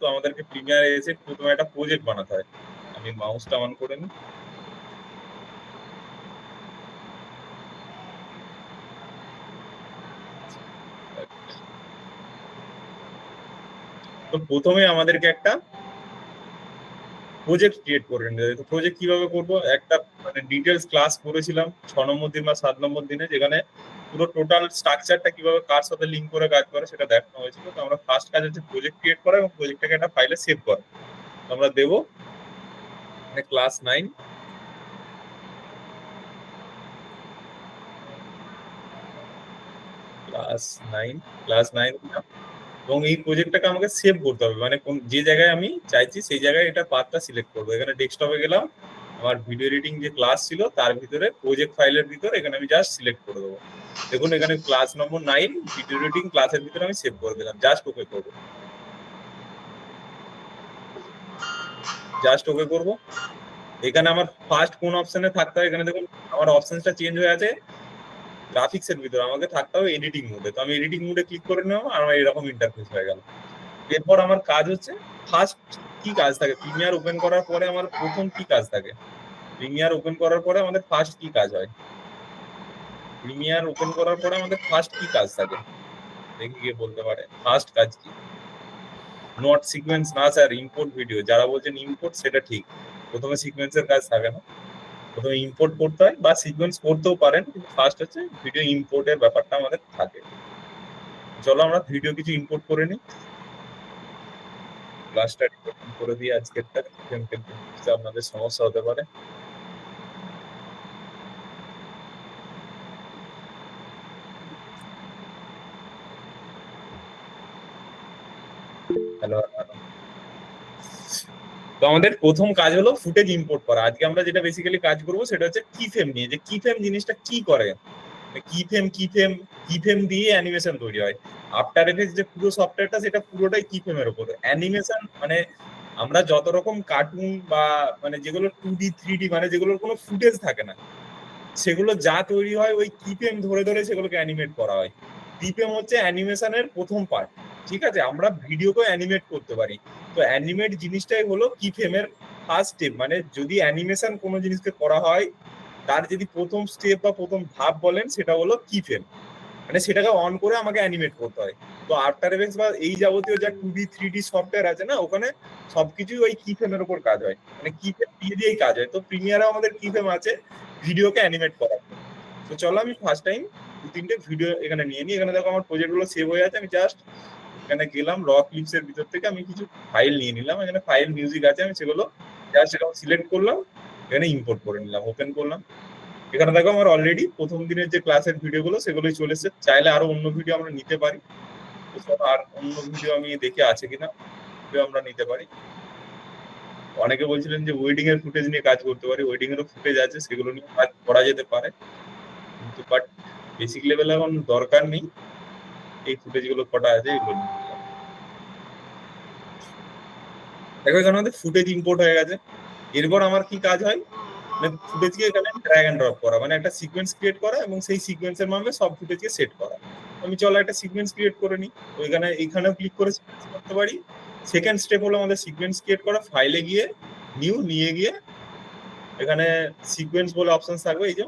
তো আমাদেরকে প্রিমিয়ারে এসে প্রথমে একটা প্রজেক্ট বানাতে হয়। আমি মাউসটা অন করে নিই। তো প্রথমে আমাদেরকে একটা প্রজেক্ট ক্রিয়েট করে নিতে হবে। তো প্রজেক্ট কিভাবে করব, একটা মানে ডিটেলস ক্লাস করেছিলাম 6 নম্বর দিন বা 7 নম্বর দিনে, যেখানে পুরো টোটাল স্ট্রাকচারটা কিভাবে কার সাথে লিঙ্ক করে কাজ করে সেটা দেখানো হয়েছিল। তো আমরা ফার্স্ট কাজ হচ্ছে প্রজেক্ট ক্রিয়েট করা এবং প্রজেক্টটাকে একটা ফাইলে সেভ করা। তো আমরা দেবো ক্লাস 9, ক্লাস 9 এবং এই প্রজেক্টটাকে আমাকে সেভ করতে হবে, মানে কোন যে জায়গায় আমি চাইছি সেই জায়গায় এটা পাথটা সিলেক্ট করবো। এখানে ডেস্কটপে গেলাম, আমার ভিডিও এডিটিং যে ক্লাস ছিল তার ভিতরে প্রজেক্ট ফাইলের ভিতরে এখানে আমি জাস্ট সিলেক্ট করে দেবো। দেখুন এখানে ক্লাস নম্বর 9 ভিডিও এডিটিং ক্লাসের ভিতরে আমি সেভ করে দিলাম, জাস্ট ওকে করবো, জাস্ট ওকে করবো। এখানে আমার ফার্স্ট কোন অপশনে থাকতে হবে, এখানে দেখুন আমার অপশনটা চেঞ্জ হয়ে আছে। গ্রাফিক্স এর ভিতরে আমাকে থাকতে হবে এডিটিং মোডে, তো আমি এডিটিং মোডে ক্লিক করে নেবো আর আমার এরকম ইন্টারফেস হয়ে গেল। এরপর আমার কাজ হচ্ছে ফার্স্ট কি কাজ থাকে, প্রিমিয়ার ওপেন করার পরে আমার প্রথম কি কাজ থাকে, প্রিমিয়ার ওপেন করার পরে আমাদের ফার্স্ট কি কাজ হয়, প্রিমিয়ার ওপেন করার পরে আমাদের ফার্স্ট কি কাজ থাকে, দেখি গিয়ে বলতে পারে ফার্স্ট কাজ কি। নট সিকোয়েন্স না স্যার, ইম্পোর্ট ভিডিও। যারা বলছেন ইম্পোর্ট সেটা ঠিক, প্রথমে সিকোয়েন্সের কাজ থাকে না, প্রথমে ইম্পোর্ট করতে হয় বা সিকোয়েন্স করতেও পারেন, কিন্তু ফার্স্ট হচ্ছে ভিডিও ইম্পোর্টের ব্যাপারটা আমাদের থাকে। চলো আমরা ভিডিও কিছু ইম্পোর্ট করে নিই। ক্লাসটা করে দিয়ে আজকেরটা আপনাদের সমস্যা হতে পারে। হ্যালো, তো আমাদের প্রথম কাজ হলো ফুটেজ ইম্পোর্ট করা। আজকে আমরা যেটা বেসিক্যালি কাজ করবো সেটা হচ্ছে কি ফ্রেম নিয়ে, যে কি ফ্রেম জিনিসটা কি করে। কি ফ্রেম দিয়ে অ্যানিমেশন তৈরি হয়। আফটার এফেক্টস যে পুরো সফটওয়্যারটা সেটা পুরোটাই কি ফ্রেমের উপর অ্যানিমেশন, মানে আমরা যত রকম কার্টুন বা মানে যেগুলো 2D 3D মানে যেগুলোর কোনো ফুটেজ থাকে না, সেগুলো যা তৈরি হয় ওই কি ফ্রেম ধরে ধরে সেগুলোকে অ্যানিমেট করা হয়। কি ফ্রেম হচ্ছে অ্যানিমেশনের প্রথম পার্ট। ঠিক আছে, আমরা ভিডিওকে অ্যানিমেট করতে পারি, তো অ্যানিমেট জিনিসটাই হলো কি ফ্রেমের ফার্স্ট স্টেপ। মানে যদি অ্যানিমেশন কোনো জিনিসকে করা হয়, তার যদি প্রথম স্টেপ বা প্রথম ধাপ বলেন সেটা হলো কি ফ্রেম, মানে সেটাকে অন করে আমাকে অ্যানিমেট করতে হয়। তো আফটার এফেক্টস বা এই যাবতীয় যা 2D 3D সফটওয়্যার আছে না, ওখানে সবকিছুই ওই কি ফ্রেমের উপর কাজ হয়, মানে কি ফ্রেম দিয়ে দিয়েই কাজ হয়। তো প্রিমিয়ারে আমাদের কি ফ্রেম আছে ভিডিওকে অ্যানিমেট করা। তো চলো আমি ফার্স্ট টাইম 2-3টে ভিডিও এখানে নিয়ে নিই। এখানে দেখো আমার প্রজেক্ট গুলো সেভ হয়ে আছে, আমি জাস্ট এখানে গেলাম র ক্লিপস এর ভিতর থেকে আমি কিছু ফাইল নিয়ে নিলাম। এখানে ফাইল মিউজিক আছে, আমি সেগুলো জাস্ট এরকম সিলেক্ট করলাম, এখানে ইম্পোর্ট করে নিলাম, ওপেন করলাম। এখানে দেখো আমার অলরেডি প্রথম দিনের যে ক্লাসের ভিডিও গুলো সেগুলোই চলে এসেছে। চাইলে আরো অন্য ভিডিও আমরা নিতে পারি, তো চলো আর অন্য ভিডিও আমি দেখে আছে কিনা ভিডিও আমরা নিতে পারি। অনেকে বলছিলেন যে ওয়েডিং এর ফুটেজ নিয়ে কাজ করতে পারি, ওয়েডিং এরও ফুটেজ আছে, সেগুলো নিয়ে কাজ করা যেতে পারে, কিন্তু বাট বেসিক লেভেলে এখন দরকার নেই। এই ফুটেজ গুলো কটা আছে এগুলো নিয়ে নিলাম। দেখো এখানে আমাদের ফুটেজ ইম্পোর্ট হয়ে গেছে। এরপর আমার কি কাজ হয়, মানে ফুটেজকে এখানে ড্র্যাগ এন্ড ড্রপ করা, মানে একটা সিকোয়েন্স ক্রিয়েট করা এবং সেই সিকোয়েন্সের মাধ্যমে সব ফুটেজকে সেট করা। আমি চলো একটা সিকোয়েন্স ক্রিয়েট করে নিই। তো এখানেও ক্লিক করে সিকোয়েন্স করতে পারি। সেকেন্ড স্টেপ হলো আমাদের সিকোয়েন্স ক্রিয়েট করা, ফাইলে গিয়ে নিউ নিয়ে গিয়ে এখানে সিকোয়েন্স বলে অপশন থাকবে, এই যে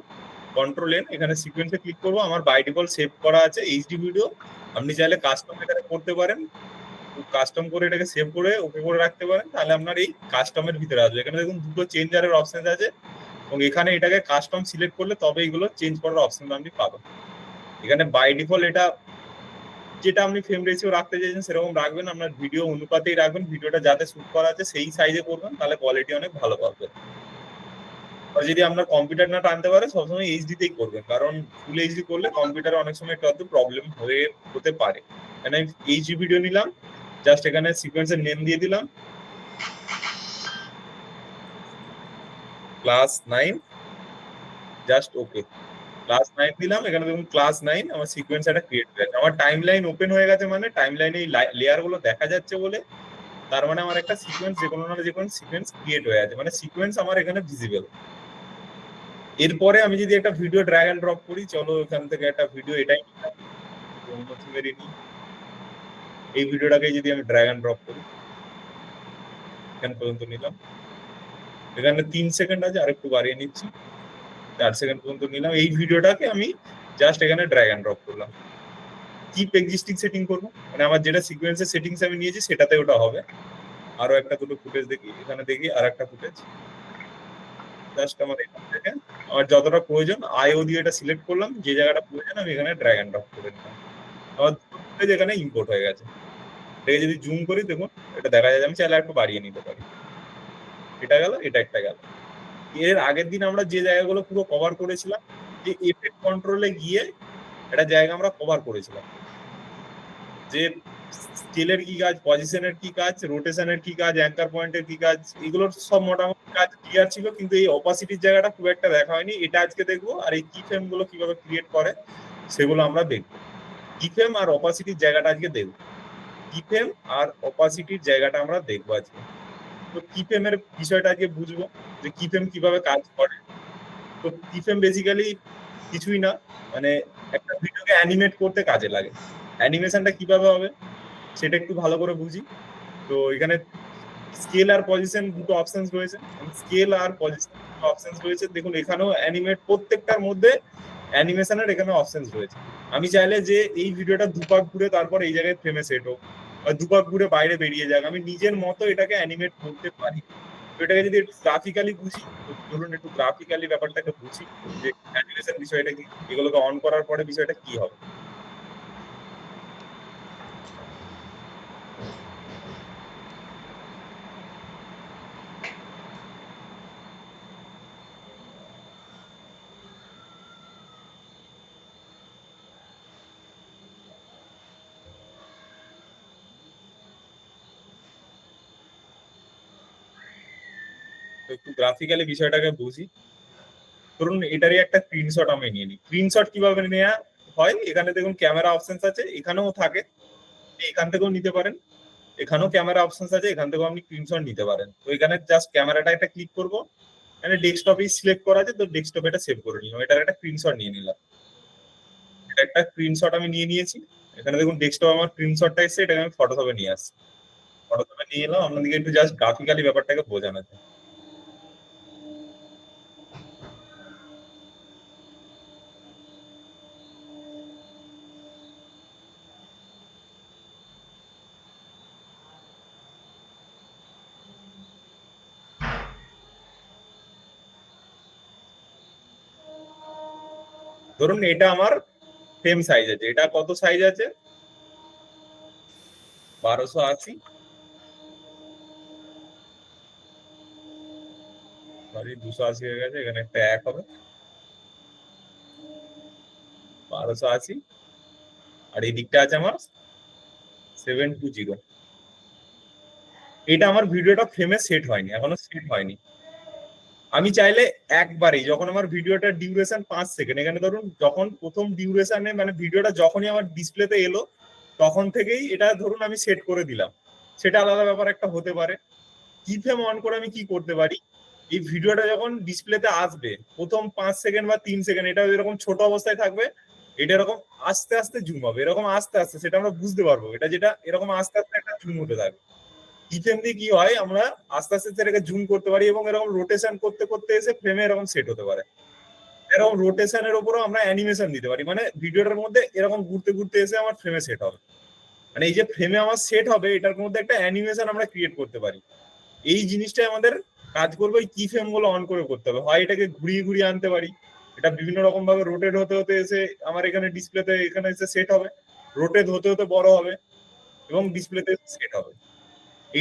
কন্ট্রোল N, এখানে সিকোয়েন্সে ক্লিক করবো। আমার বাই ডিফল্ট সেভ করা আছে এইচডি ভিডিও, আপনি চাইলে কাস্টম এখানে করতে পারেন, কাস্টম করে এটাকে সেভ করে ওকে করে রাখতে পারেন, তাহলে আপনার এই কাস্টমের ভিতরে আসবে। এখানে দেখুন দুটো চেঞ্জারের অপশন আছে এবং এখানে এটাকে কাস্টম সিলেক্ট করলে তবে এগুলো চেঞ্জ করার অপশন আপনি পাবেন। এখানে বাই ডিফল্ট এটা যেটা আপনি ফ্রেম রেশিও রাখতে চাইছেন সেরকম রাখবেন, আপনার ভিডিও অনুপাতেই রাখবেন, ভিডিওটা যাতে শুট করা আছে সেই সাইজে করবেন, তাহলে কোয়ালিটি অনেক ভালো পাবেন। আর যদি আপনার কম্পিউটার না টানতে পারে সবসময় এইচডি তেই করবেন, কারণ ফুল এইচডি করলে কম্পিউটারে অনেক সময় একটু প্রবলেম হতে পারে। এখানে আমি এইচডি ভিডিও নিলাম, জাস্ট এখানে সিকোয়েন্সের নেম দিয়ে দিলাম ক্লাস 9, জাস্ট ওকে। ক্লাস 9 দিলাম, এখানে দেখুন ক্লাস 9 আমার সিকোয়েন্স একটা ক্রিয়েট হয়ে গেছে, আমার টাইম লাইন ওপেন হয়ে গেছে, মানে টাইম লাইনে এই লেয়ার গুলো দেখা যাচ্ছে বলে তার মানে আমার একটা সিকোয়েন্স যে কোনো না যে কোনো সিকোয়েন্স ক্রিয়েট হয়ে আছে, মানে সিকোয়েন্স আমার এখানে ভিজিবল। এরপরে আমি যদি একটা ভিডিও ড্র্যাগ এন্ড ড্রপ করি, চলো এখান থেকে একটা ভিডিও এটাই অন্য থিমেরই নিই, এই ভিডিওটাকে যদি আমি ড্র্যাগ এন্ড ড্রপ করি, এখান পর্যন্ত নিলাম, এখানে 3 সেকেন্ড আছে, আরেকটু বাড়িয়ে নিচ্ছি, 4 সেকেন্ড পর্যন্ত নিলাম। এই ভিডিওটাকে আমি জাস্ট এখানে ড্র্যাগ অ্যান্ড ড্রপ করলাম, কিপ এক্সিস্টিং সেটিং করবো, মানে আমার যেটা সিকোয়েন্সের সেটিংস আমি নিয়েছি সেটাতে ওটা হবে। আরো একটা দুটো ফুটেজ দেখি, এখানে দেখি আর একটা ফুটেজ, জাস্ট আমার এখান থেকে আমার যতটা প্রয়োজন আইও দিয়ে এটা সিলেক্ট করলাম, যে জায়গাটা প্রয়োজন আমি এখানে ড্র্যাগ অ্যান্ড ড্রপ করে নিলাম। আমার দুটো ফুটেজ এখানে ইম্পোর্ট হয়ে গেছে। এটাকে যদি জুম করি দেখুন এটা দেখা যায়, আমি চাইলে একটু বাড়িয়ে নিতে পারি। এটা গেল, এটা একটা গেল। এর আগের দিন আমরা যে জায়গাগুলো পুরো কভার করেছিলাম, যে এফেক্ট কন্ট্রোলে গিয়ে একটা জায়গা আমরা কভার করেছিলাম, যে স্কেলের কি কাজ, পজিশনের কি কাজ, রোটেশনের কি কাজ, অ্যাঙ্কার পয়েন্টের কি কাজ, এগুলোর সব মোটামুটি কাজ ক্লিয়ার ছিল, কিন্তু এই অপাসিটির জায়গাটা খুব একটা দেখা হয়নি। এটা আজকে দেখবো, আর এই কি ফ্রেম গুলো কিভাবে ক্রিয়েট করে সেগুলো আমরা দেখবো। কি ফ্রেম আর অপাসিটির জায়গাটা আজকে দেখবো, কি ফ্রেম আর অপাসিটির জায়গাটা আমরা দেখবো আজকে। তো কি ফ্রেমের বিষয়টা আজকে বুঝবো, যে কি ফ্রেম কিভাবে কাজ করে। তো কি ফ্রেম বেসিক্যালি কিছুই না, মানে একটা ভিডিওকে অ্যানিমেট করতে কাজে লাগে। অ্যানিমেশনটা কিভাবে হবে সেটা একটু ভালো করে বুঝি। তো এখানে স্কেল আর পজিশন দুটো অপশনস রয়েছে, স্কেল আর পজিশন দুটো অপশনস রয়েছে। দেখুন এখানেও অ্যানিমেট, প্রত্যেকটার মধ্যে অ্যানিমেশনের এখানে অপশনস রয়েছে। আমি চাইলে যে এই ভিডিওটা দুপাক ঘুরে তারপর এই জায়গায় ফ্রেমে সেট হোক, বা দুপাক ঘুরে বাইরে বেরিয়ে যাক, আমি নিজের মতো এটাকে অ্যানিমেট করতে পারি। তো এটাকে যদি একটু গ্রাফিক্যালি বুঝি, তো ধরুন একটু গ্রাফিক্যালি ব্যাপারটাকে বুঝি, যে অ্যানিমেশন বিষয়টা কি, এগুলোকে অন করার পরে বিষয়টা কি হবে। তো একটু গ্রাফিক্যালি বিষয়টাকে বুঝি। ধরুন এটারই একটা স্ক্রিনশট আমি নিয়ে নিই। স্ক্রিনশট কিভাবে নেওয়া হয়, এখানে দেখুন ক্যামেরা অপশনস আছে, এখানেও থাকে, এখান থেকেও নিতে পারেন, এখানেও ক্যামেরা অপশনস আছে, এখান থেকেও আপনি স্ক্রিনশট নিতে পারেন। তো এখানে জাস্ট ক্যামেরাটা একটা ক্লিক করবো, এখানে ডেস্কটপে সিলেক্ট করা আছে, তো ডেস্কটপে এটা সেভ করে নিলাম, এটার একটা স্ক্রিনশট নিয়ে নিলাম। এটা একটা স্ক্রিনশট আমি নিয়ে নিয়েছি। এখানে দেখুন ডেস্কটপ আমার স্ক্রিনশটটা এসেছে, এটাকে আমি ফটোশপে নিয়ে আসছি, ফটোশপে নিয়ে এলাম, আপনাদেরকে একটু জাস্ট গ্রাফিক্যালি ব্যাপারটাকে বোঝানো যায়। ধরুন এটা আমার ফ্রেম সাইজ আছে, এটা কত সাইজ আছে, 1280, সরি 280 হয়ে গেছে, এখানে একটা এক হবে, 1280, আর এই দিকটা আছে আমার 720। এটা আমার ভিডিওটা ফ্রেমে সেট হয়নি, এখনো সেট হয়নি। আমি চাইলে একবারেই, যখন আমার ভিডিওটা ডিউরেশন 5 সেকেন্ড, এখানে ধরুন যখন প্রথম ডিউরেশনে মানে ভিডিওটা যখনই আমার ডিসপ্লেতে এলো তখন থেকেই এটা ধরুন আমি সেট করে দিলাম, সেটা আলাদা ব্যাপার একটা হতে পারে। কি ফ্রেম অন করে আমি কি করতে পারি, এই ভিডিওটা যখন ডিসপ্লেতে আসবে প্রথম 5 সেকেন্ড বা 3 সেকেন্ড, এটা এরকম ছোট অবস্থায় থাকবে, এটা এরকম আস্তে আস্তে জুম হবে, এরকম আস্তে আস্তে, সেটা আমরা বুঝতে পারবো, এটা যেটা এরকম আস্তে আস্তে একটা জুম হতে থাকবে। কিচেন দিয়ে কি হয়, আমরা আস্তে আস্তে সেটাকে জুম করতে পারি, এবং এরকম রোটেশন করতে করতে এসে ফ্রেমে এরকম সেট হতে পারে। এরকম রোটেশনের উপরও আমরা অ্যানিমেশন দিতে পারি, মানে ভিডিওটার মধ্যে এরকম ঘুরতে ঘুরতে এসে আমার ফ্রেমে সেট হবে, মানে এই যে ফ্রেমে আমার সেট হবে এটার মধ্যে একটা অ্যানিমেশন আমরা ক্রিয়েট করতে পারি। এই জিনিসটাই আমাদের কাজ করবে, ওই কি ফ্রেম গুলো অন করে করতে হবে। হয় এটাকে ঘুরিয়ে ঘুরিয়ে আনতে পারি, এটা বিভিন্ন রকম ভাবে রোটেট হতে হতে এসে আমার এখানে ডিসপ্লেতে এখানে এসে সেট হবে, রোটেট হতে হতে বড় হবে এবং ডিসপ্লেতে সেট হবে।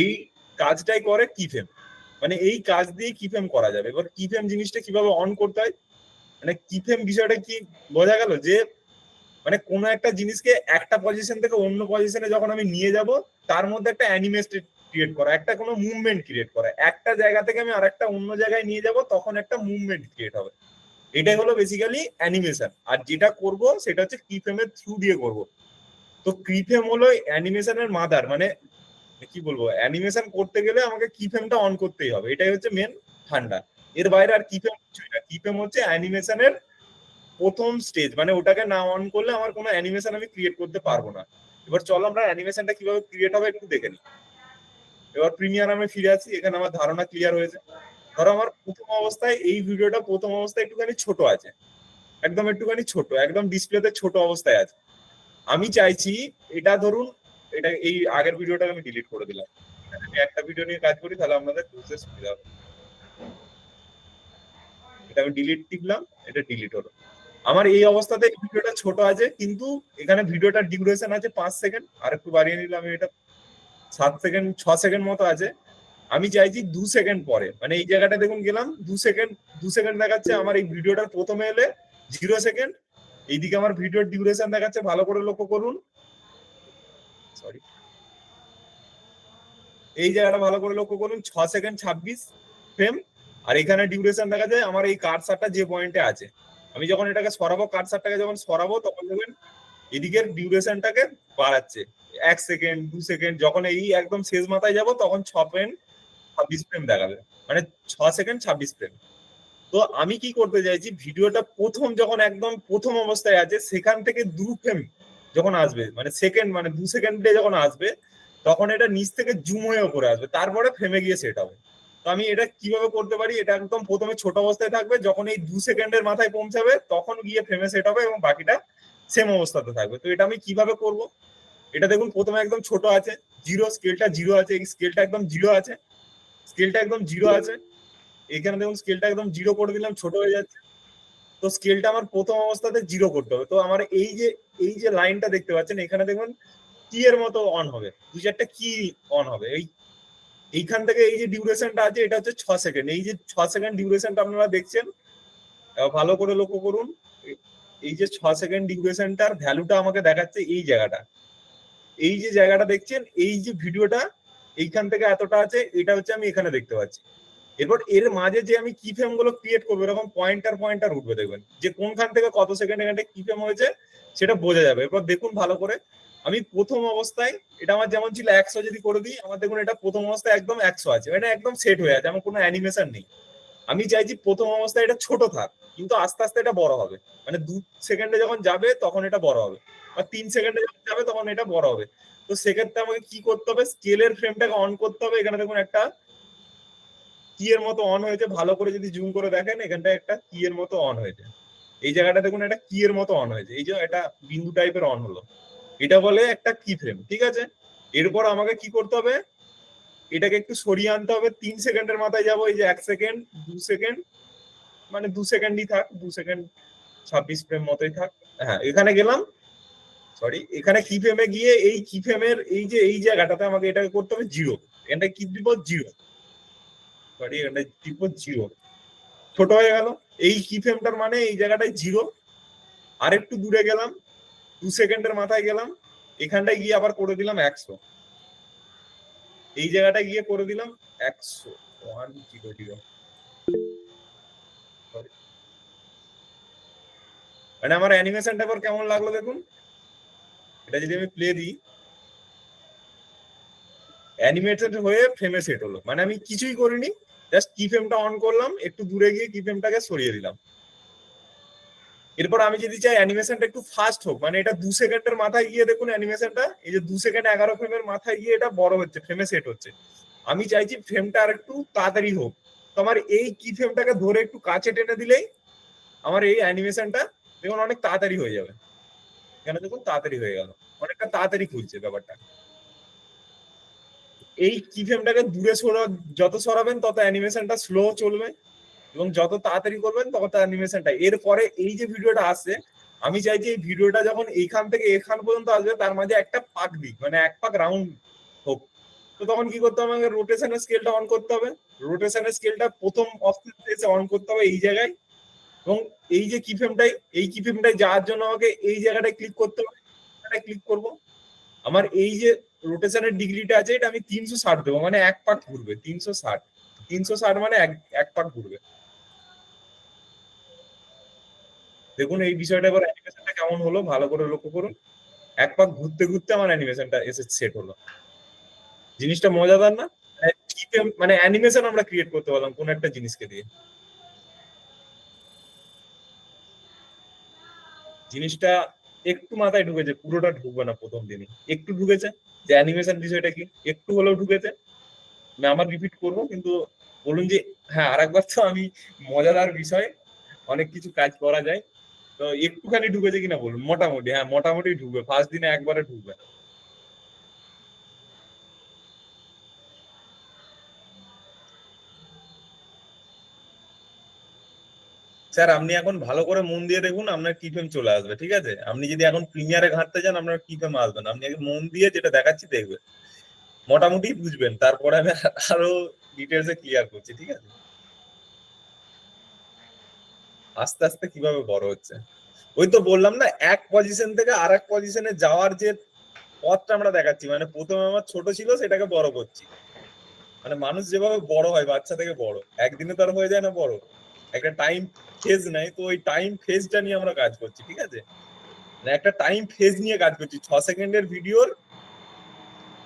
এই কাজটাই করে কি ফ্রেম, মানে এই কাজ দিয়ে কি ফ্রেম করা যাবে। এবার কি ফ্রেম জিনিসটা কিভাবে অন করতে হয়, মানে কি ফ্রেম বিষয়টা কি বোঝা গেল, যে মানে কোনো একটা জিনিসকে একটা পজিশন থেকে অন্য পজিশনে যখন আমি নিয়ে যাব, তার মধ্যে একটা অ্যানিমেটেড ক্রিয়েট করা, একটা কোনো মুভমেন্ট ক্রিয়েট করা, একটা জায়গা থেকে আমি আরেকটা অন্য জায়গায় নিয়ে যাব, তখন একটা মুভমেন্ট ক্রিয়েট হবে। এটাই হলো বেসিক্যালি অ্যানিমেশন। আর যেটা করব সেটা হচ্ছে কি ফ্রেমের থ্রু দিয়ে করব। তো কি ফ্রেম হলো অ্যানিমেশনের মাদার, মানে কি বলবো, অ্যানিমেশন করতে গেলে আমাকে কি ফ্রেমটা অন করতেই হবে, এটাই হচ্ছে মেন ঠান্ডা। এর বাইরে আর কি ফ্রেম কিছুই না, কি ফ্রেম হচ্ছে অ্যানিমেশনের প্রথম স্টেজ, মানে ওটাকে না অন করলে আমার কোনো অ্যানিমেশন আমি ক্রিয়েট করতে পারবো না। এবার চলো আমরা অ্যানিমেশনটা কিভাবে ক্রিয়েট হবে একটু দেখে নিই। এবার প্রিমিয়ামে ফিরে আসি, এখানে আমার ধারণা ক্লিয়ার হয়েছে। ধরো আমার প্রথম অবস্থায় এই ভিডিওটা প্রথম অবস্থায় একটুখানি ছোট আছে, একদম একটুখানি ছোট, একদম ডিসপ্লেতে ছোট অবস্থায় আছে। আমি চাইছি এটা ধরুন, এটা এই আগের ভিডিওটাকে আমি ডিলিট করে দিলাম। আমি একটা ভিডিও নিয়ে কাজ করি, তাহলে আপনাদের বুঝতে সুবিধা হবে। এটা আমি ডিলিট টিপলাম, এটা ডিলিট হলো। আমার এই অবস্থাতে ভিডিওটা ছোট আছে, কিন্তু এখানে ভিডিওটার ডিউরেশন আছে 5 সেকেন্ড, আর একটু বাড়িয়ে নিলাম, আমি এটা 7 সেকেন্ড 6 সেকেন্ড মতো আছে। আমি চাইছি 2 সেকেন্ড পরে, মানে এই জায়গাটা দেখুন গেলাম 2 সেকেন্ড, 2 সেকেন্ড দেখাচ্ছে আমার এই ভিডিওটার প্রথমে এলে 0 সেকেন্ড। এইদিকে আমার ভিডিওর ডিউরেশন দেখাচ্ছে, ভালো করে লক্ষ্য করুন, সরি, এই জায়গাটা ভালো করে লক্ষ্য করুন, 6 সেকেন্ড 26 ফ্রেম। আর এখানে ডিউরেশন দেখা যায় আমার এই কার্সারটা যে পয়েন্টে আছে, আমি যখন এটাকে সরাবো, কার্সারটাকে যখন সরাবো, তখন দেখবেন এদিকের ডিউরেশনটাকে বাড়াচ্ছে 1 সেকেন্ড 2 সেকেন্ড। যখন এই একদম শেষ মাথায় যাব, তখন 6.26 ফ্রেম দেখাবে, মানে 6 সেকেন্ড 26 ফ্রেম। তো আমি কি করতে চাইছি, ভিডিওটা প্রথম যখন একদম প্রথম অবস্থায় আছে, সেখান থেকে 2 ফ্রেম যখন আসবে, মানে সেকেন্ড, মানে 2 সেকেন্ডে যখন আসবে, তখন এটা নিচ থেকে জুম হয়ে উপরে আসবে, তারপরে ফ্রেমে গিয়ে সেট হবে। তো আমি এটা কিভাবে করতে পারি, এটা একদম প্রথমে ছোট অবস্থায় থাকবে, যখন এই 2 সেকেন্ডের মাথায় পৌঁছাবে, তখন গিয়ে ফ্রেমে সেট হবে, এবং বাকিটা সেম অবস্থাতে থাকবে। তো এটা আমি কিভাবে করব, এটা দেখুন প্রথমে একদম ছোট আছে, জিরো, স্কেলটা জিরো আছে, এই স্কেলটা একদম জিরো আছে, স্কেলটা একদম জিরো আছে। এখানে দেখুন স্কেলটা একদম জিরো করে দিলাম, ছোট হয়ে যাচ্ছে। তো স্কেলটা আমার প্রথম অবস্থাতে জিরো করতে হবে। তো আমার এই যে লাইনটা দেখতে পাচ্ছেন, এখানে দেখুন কি এর মতো অন হবে, 2-4টা কি অন হবে। এইখান থেকে এই যে ডিউরেশনটা আছে, এটা হচ্ছে 6 সেকেন্ড। এই যে 6 সেকেন্ড ডিউরেশনটা আপনারা দেখছেন, ভালো করে লক্ষ্য করুন, এই যে 6 সেকেন্ড ডিউরেশনটার ভ্যালুটা আমাকে দেখাচ্ছে এই জায়গাটা, এই যে জায়গাটা দেখছেন, এই যে ভিডিওটা এইখান থেকে এতটা আছে, এটা হচ্ছে আমি এখানে দেখতে পাচ্ছি। এরপর এর মাঝে যে আমি কি ফ্রেম গুলো ক্রিয়েট করবো, এরকম পয়েন্টার পয়েন্টার উঠবে, দেখবেন যে কোনখান থেকে কত সেকেন্ড এখানে কি ফ্রেম হয়েছে সেটা বোঝা যাবে। এরপর দেখুন ভালো করে, আমি প্রথম অবস্থায় এটা আমার যেমন ছিল 100 যদি করে দিই, আমার দেখুন এটা প্রথম অবস্থায় একদম 100 আছে, এটা একদম সেট হয়ে আছে, আমার কোনো অ্যানিমেশন নেই। আমি চাইছি প্রথম অবস্থায় এটা ছোট থাক, কিন্তু আস্তে আস্তে এটা বড় হবে, মানে 2 সেকেন্ডে যখন যাবে তখন এটা বড় হবে, বা 3 সেকেন্ডে যখন যাবে তখন এটা বড় হবে। তো সেক্ষেত্রে আমাকে কি করতে হবে, স্কেলের ফ্রেমটাকে অন করতে হবে। এখানে দেখুন একটা কি এর মতো অন হয়েছে, ভালো করে যদি জুম করে দেখেন, এখানটা একটা কি এর মতো অন হয়েছে, এই জায়গাটা দেখুন একটা কি এর মতো অন হয়েছে, এই যে এটা বিন্দু টাইপের অন হলো, এটা বলে একটা কি ফ্রেম, ঠিক আছে। এরপর আমাকে কি করতে হবে, এটাকে একটু সরিয়ে আনতে হবে, 3 সেকেন্ডের মাথায় যাবো, এই যে 1 সেকেন্ড 2 সেকেন্ড, মানে 2 সেকেন্ডই থাক, 2 সেকেন্ড 26 ফ্রেম মতোই থাক। হ্যাঁ, এখানে গেলাম, সরি, এখানে কি ফ্রেমে গিয়ে এই কি ফ্রেমের এই যে এই জায়গাটাতে আমাকে এটাকে করতে হবে জিরো, এটা কি দিব জিরো, সরি, এটা দিব জিরো, ছোট হয়ে গেল। এই কি ফ্রেমটার মানে এই জায়গাটায় জিরো। আর একটু দূরে গেলাম, 2 সেকেন্ডের মাথায় গেলাম, এখানটায় গিয়ে আবার করে দিলাম 100, এই জায়গাটায় গিয়ে করে দিলাম 100, 100। মানে আমার অ্যানিমেশনটা এবার কেমন লাগলো দেখুন, এটা যদি আমি প্লে দিই, অ্যানিমেটেড হয়ে ফ্রেমে সেট হলো, মানে আমি কিছুই করিনি, জাস্ট কি ফ্রেমটা অন করলাম, একটু দূরে গিয়ে কি ফ্রেমটাকে সরিয়ে দিলাম। এরপর আমি যদি চাই অ্যানিমেশনটা একটু ফাস্ট হোক, মানে এটা 2 সেকেন্ডের মাথায় গিয়ে দেখুন অ্যানিমেশনটা, এই যে 2 সেকেন্ড 11 ফ্রেমের মাথায় গিয়ে এটা বড় হচ্ছে, ফ্রেমে সেট হচ্ছে। আমি চাইছি ফ্রেমটা আর একটু তাড়াতাড়ি হোক, তো আমার এই কি ফ্রেমটাকে ধরে একটু কাছে টেনে দিলেই আমার এই অ্যানিমেশনটা দেখুন অনেক তাড়াতাড়ি হয়ে যাবে। এখানে দেখুন তাড়াতাড়ি হয়ে গেল, অনেকটা তাড়াতাড়ি খুলছে ব্যাপারটা। এই কি ফ্রেমটাকে দূরে যত সরাবেন তত অ্যানিমেশনটা স্লো চলবে, এবং যত তাড়াতাড়ি করবেন তত অ্যানিমেশনটা। এরপরে এই যে ভিডিওটা আসছে, আমি চাইছি এই ভিডিওটা যখন এইখান থেকে এখান পর্যন্ত আসবে, তার মাঝে একটা পাক দিক, মানে এক পাক রাউন্ড হোক। তো তখন কি করতে হবে, আমাকে রোটেশনের স্কেলটা অন করতে হবে, রোটেশনের স্কেলটা প্রথম অপশন এসে অন করতে হবে এই জায়গায়, এবং এই যে কি ফ্রেমটাই, এই কি ফ্রেমটাই যাওয়ার জন্য আমাকে এই জায়গাটায় ক্লিক করতে হবে, ক্লিক করব। আমার এই যে রোটেশনের ডিগ্রিটা আছে, এটা আমি 360 দেবো, মানে এক পাক ঘুরবে, 360, 360 মানে এক পাক ঘুরবে। দেখুন এই বিষয়টা এবার অ্যানিমেশনটা কেমন হলো, ভালো করে লক্ষ্য করুন, এক পাক ঘুরতে ঘুরতে আমার অ্যানিমেশনটা এসে সেট হলো। জিনিসটা মজাদার না, মানে অ্যানিমেশন আমরা ক্রিয়েট করতে পারলাম কোন একটা জিনিসকে দিয়ে। জিনিসটা একটু মাথায় ঢুকেছে, পুরোটা ঢুকবে না প্রথম দিনই, একটু ঢুকেছে যে অ্যানিমেশন বিষয়টা কি, একটু হলেও ঢুকেছে। আমি আবার রিপিট করবো, কিন্তু বলুন যে হ্যাঁ আরেকবার তো আমি মজাদার বিষয়, অনেক কিছু কাজ করা যায়, তো একটুখানি ঢুকেছে কিনা বলুন। মোটামুটি, হ্যাঁ মোটামুটি ঢুকবে, ফার্স্ট দিনে একবারে ঢুকবে। স্যার আপনি এখন ভালো করে মন দিয়ে দেখুন, আপনার কি ফেম চলে আসবে, ঠিক আছে? আপনি যদি এখন প্রিমিয়ারে ঘাঁটতে যান, আপনার কি ফেম আসবে না। আপনি আগে মন দিয়ে যেটা দেখাচ্ছি দেখবেন, মোটামুটি বুঝবেন, তারপরে আমি আরো ডিটেলসে ক্লিয়ার করছি, ঠিক আছে? আস্তে আস্তে কিভাবে বড় হচ্ছে, ওই তো বললাম না, এক পজিশন থেকে আর এক পজিশনে যাওয়ার যে পথটা আমরা দেখাচ্ছি। মানে প্রথমে আমার ছোট ছিল, সেটাকে বড় করছি। মানে মানুষ যেভাবে বড় হয়, বাচ্চা থেকে বড়, একদিনে তার হয়ে যায় না বড়, একটা টাইম ফেজ নাই, তো ওই টাইম ফেজটা নিয়ে আমরা কাজ করছি, ঠিক আছে? মানে একটা টাইম ফেজ নিয়ে কাজ করছি। 6 সেকেন্ডের ভিডিওর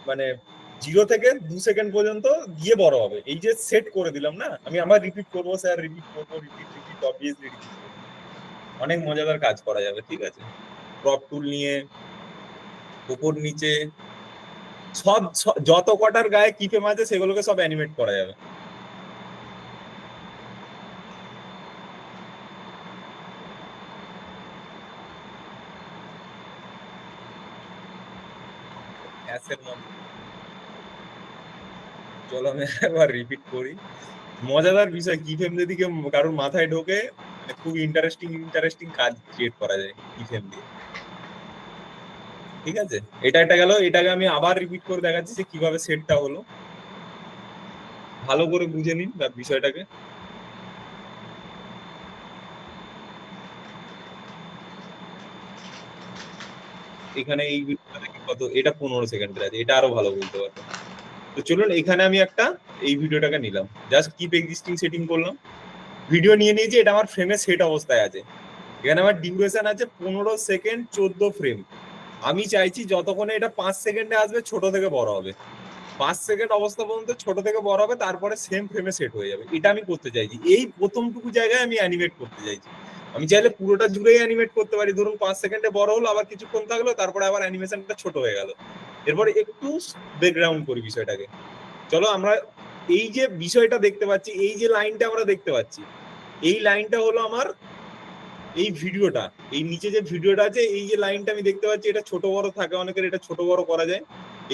মানে 0 থেকে 2 সেকেন্ড পর্যন্ত গিয়ে বড় হবে, এই যে সেট করে দিলাম না। আমি আবার রিপিট করবো স্যার, রিপিট করবো, রিপিট রিপিট, অবভিয়াসলি রিপিট করবো। অনেক মজাদার কাজ করা যাবে, ঠিক আছে? ক্রপ টুল নিয়ে উপর নিচে যত কটার গায়ে কি ফেম আছে সেগুলোকে সব অ্যানিমেট করা যাবে। অ্যাসের মধ্যে চলো আমি একবার রিপিট করি। মজাদার বিষয়, কি ফেম যদি কেউ কারোর মাথায় ঢোকে, মানে খুব ইন্টারেস্টিং ইন্টারেস্টিং কাজ ক্রিয়েট করা যায় কি ফেম দিয়ে, ঠিক আছে? এটা একটা গেল, এটাকে আমি আবার রিপিট করে দেখাচ্ছি যে কিভাবে সেটটা হলো। ভালো করে বুঝে নিন বিষয়টাকে। এখানে এই ভিডিওটা দেখি কত, এটা 15 সেকেন্ডের আছে, এটা আরো ভালো বলতে পারবো। তো চলুন, এখানে আমি একটা এই ভিডিওটাকে নিলাম, জাস্ট কিপ এক্সিস্টিং সেটিং করলাম, ভিডিও নিয়ে নিয়েছি, এটা আমার ফ্রেমে সেট অবস্থায় আছে। এখানে আমার ডিউরেশন আছে 15 সেকেন্ড 14 ফ্রেম। আমি চাইছি যতক্ষণে এটা 5 সেকেন্ডে আসবে, ছোট থেকে বড় হবে, 5 সেকেন্ড অবস্থা পর্যন্ত ছোট থেকে বড় হবে, তারপরে সেম ফ্রেমে সেট হয়ে যাবে। এটা আমি করতে চাইছি, এই প্রথমটুকু জায়গায় আমি অ্যানিমেট করতে চাইছি। আমি চাইলে পুরোটা জুড়েই অ্যানিমেট করতে পারি, ধরুন 5 সেকেন্ডে বড় হলো, আবার কিছুক্ষণ থাকলো, তারপরে আবার অ্যানিমেশনটা ছোট হয়ে গেল। এরপরে একটু ব্যাকগ্রাউন্ড করি বিষয়টাকে। চলো আমরা এই যে বিষয়টা দেখতে পাচ্ছি, এই যে লাইনটা আমরা দেখতে পাচ্ছি, এই লাইনটা হলো আমার এই ভিডিওটা। এই নিচে যে ভিডিওটা আছে, এই যে লাইনটা আমি দেখতে পাচ্ছি, এটা ছোট বড় থাকে অনেকের, এটা ছোট বড় করা যায়।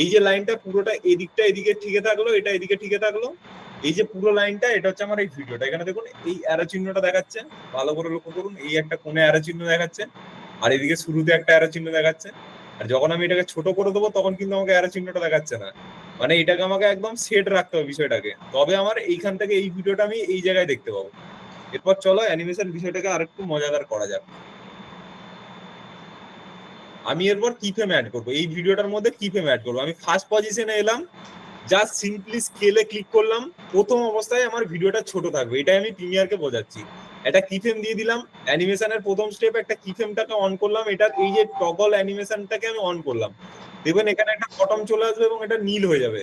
এই যে লাইনটা পুরোটা এদিকটা এদিকে ঠিকে থাকলো, এটা এদিকে ঠিকে থাকলো, এই যে পুরো লাইনটা, এটা হচ্ছে আমার এই ভিডিওটা। এখানে দেখুন এই অ্যারো চিহ্নটা দেখাচ্ছে, ভালো করে লক্ষ্য করুন, এই একটা কোণে অ্যারো চিহ্ন দেখাচ্ছে, আর এদিকে শুরুতে একটা অ্যারো চিহ্ন দেখাচ্ছে। আর যখন আমি এটাকে ছোট করে দেবো, তখন কিন্তু আমাকে অ্যারো চিহ্নটা দেখাচ্ছে না। মানে এটাকে আমাকে একদম সেট রাখতে হবে বিষয়টাকে, তবে আমার এইখান থেকে এই ভিডিওটা আমি এই জায়গায় দেখতে পাবো। এরপর চলো অ্যানিমেশন বিষয়টাকে আরেকটু মজাদার করা যাক। আমি এরপর কি ফ্রেম অ্যাড করবো, এই ভিডিওটার মধ্যে কি ফ্রেম অ্যাড করবো। আমি ফার্স্ট পজিশনে এলাম, জাস্ট সিম্পলি স্কেলে ক্লিক করলাম, প্রথম অবস্থায় আমার ভিডিওটা ছোট থাকবে, এটাই আমি প্রিমিয়ারকে বোঝাচ্ছি। একটা কি ফ্রেম দিয়ে দিলাম, অ্যানিমেশনের প্রথম স্টেপ, একটা কি ফ্রেমটাকে অন করলাম, এটার এই যে টগল অ্যানিমেশনটাকে আমি অন করলাম। দেখবেন এখানে একটা বটম চলে আসবে এবং এটা নীল হয়ে যাবে।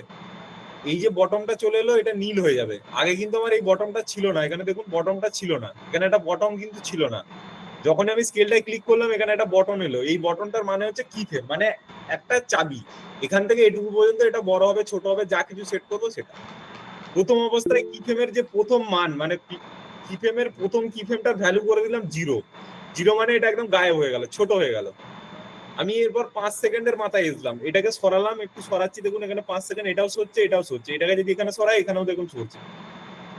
এই যে বটমটা চলে এলো, এটা নীল হয়ে যাবে। আগে কিন্তু আমার এই বটমটা ছিল না, এখানে দেখুন বটমটা ছিল না, এখানে একটা বটম কিন্তু ছিল না। যখন আমি স্কেলটায় ক্লিক করলাম, এখানে একটা বটন এলো, এই বটনটার মানে হচ্ছে কি ফ্রেম, মানে একটা চাবি। এখান থেকে এটুকু পর্যন্ত এটা বড় হবে ছোট হবে, যা কিছু সেট করবো সেটা। প্রথম অবস্থায় কি ফ্রেমের যে প্রথম মান, মানে কি ফ্রেমের প্রথম কি ফ্রেমটার ভ্যালু করে দিলাম 0। 0 মানে এটা একদম গায়েব হয়ে গেল, ছোট হয়ে গেল। আমি এরপর 5 সেকেন্ডের মাথায় এসলাম, এটাকে সরালাম, একটু সরাচ্ছি, দেখুন এখানে 5 সেকেন্ড, এটাও সরছে এটাও সরছে, এটাকে যদি এখানে সরাই, এখানেও দেখুন সরছে।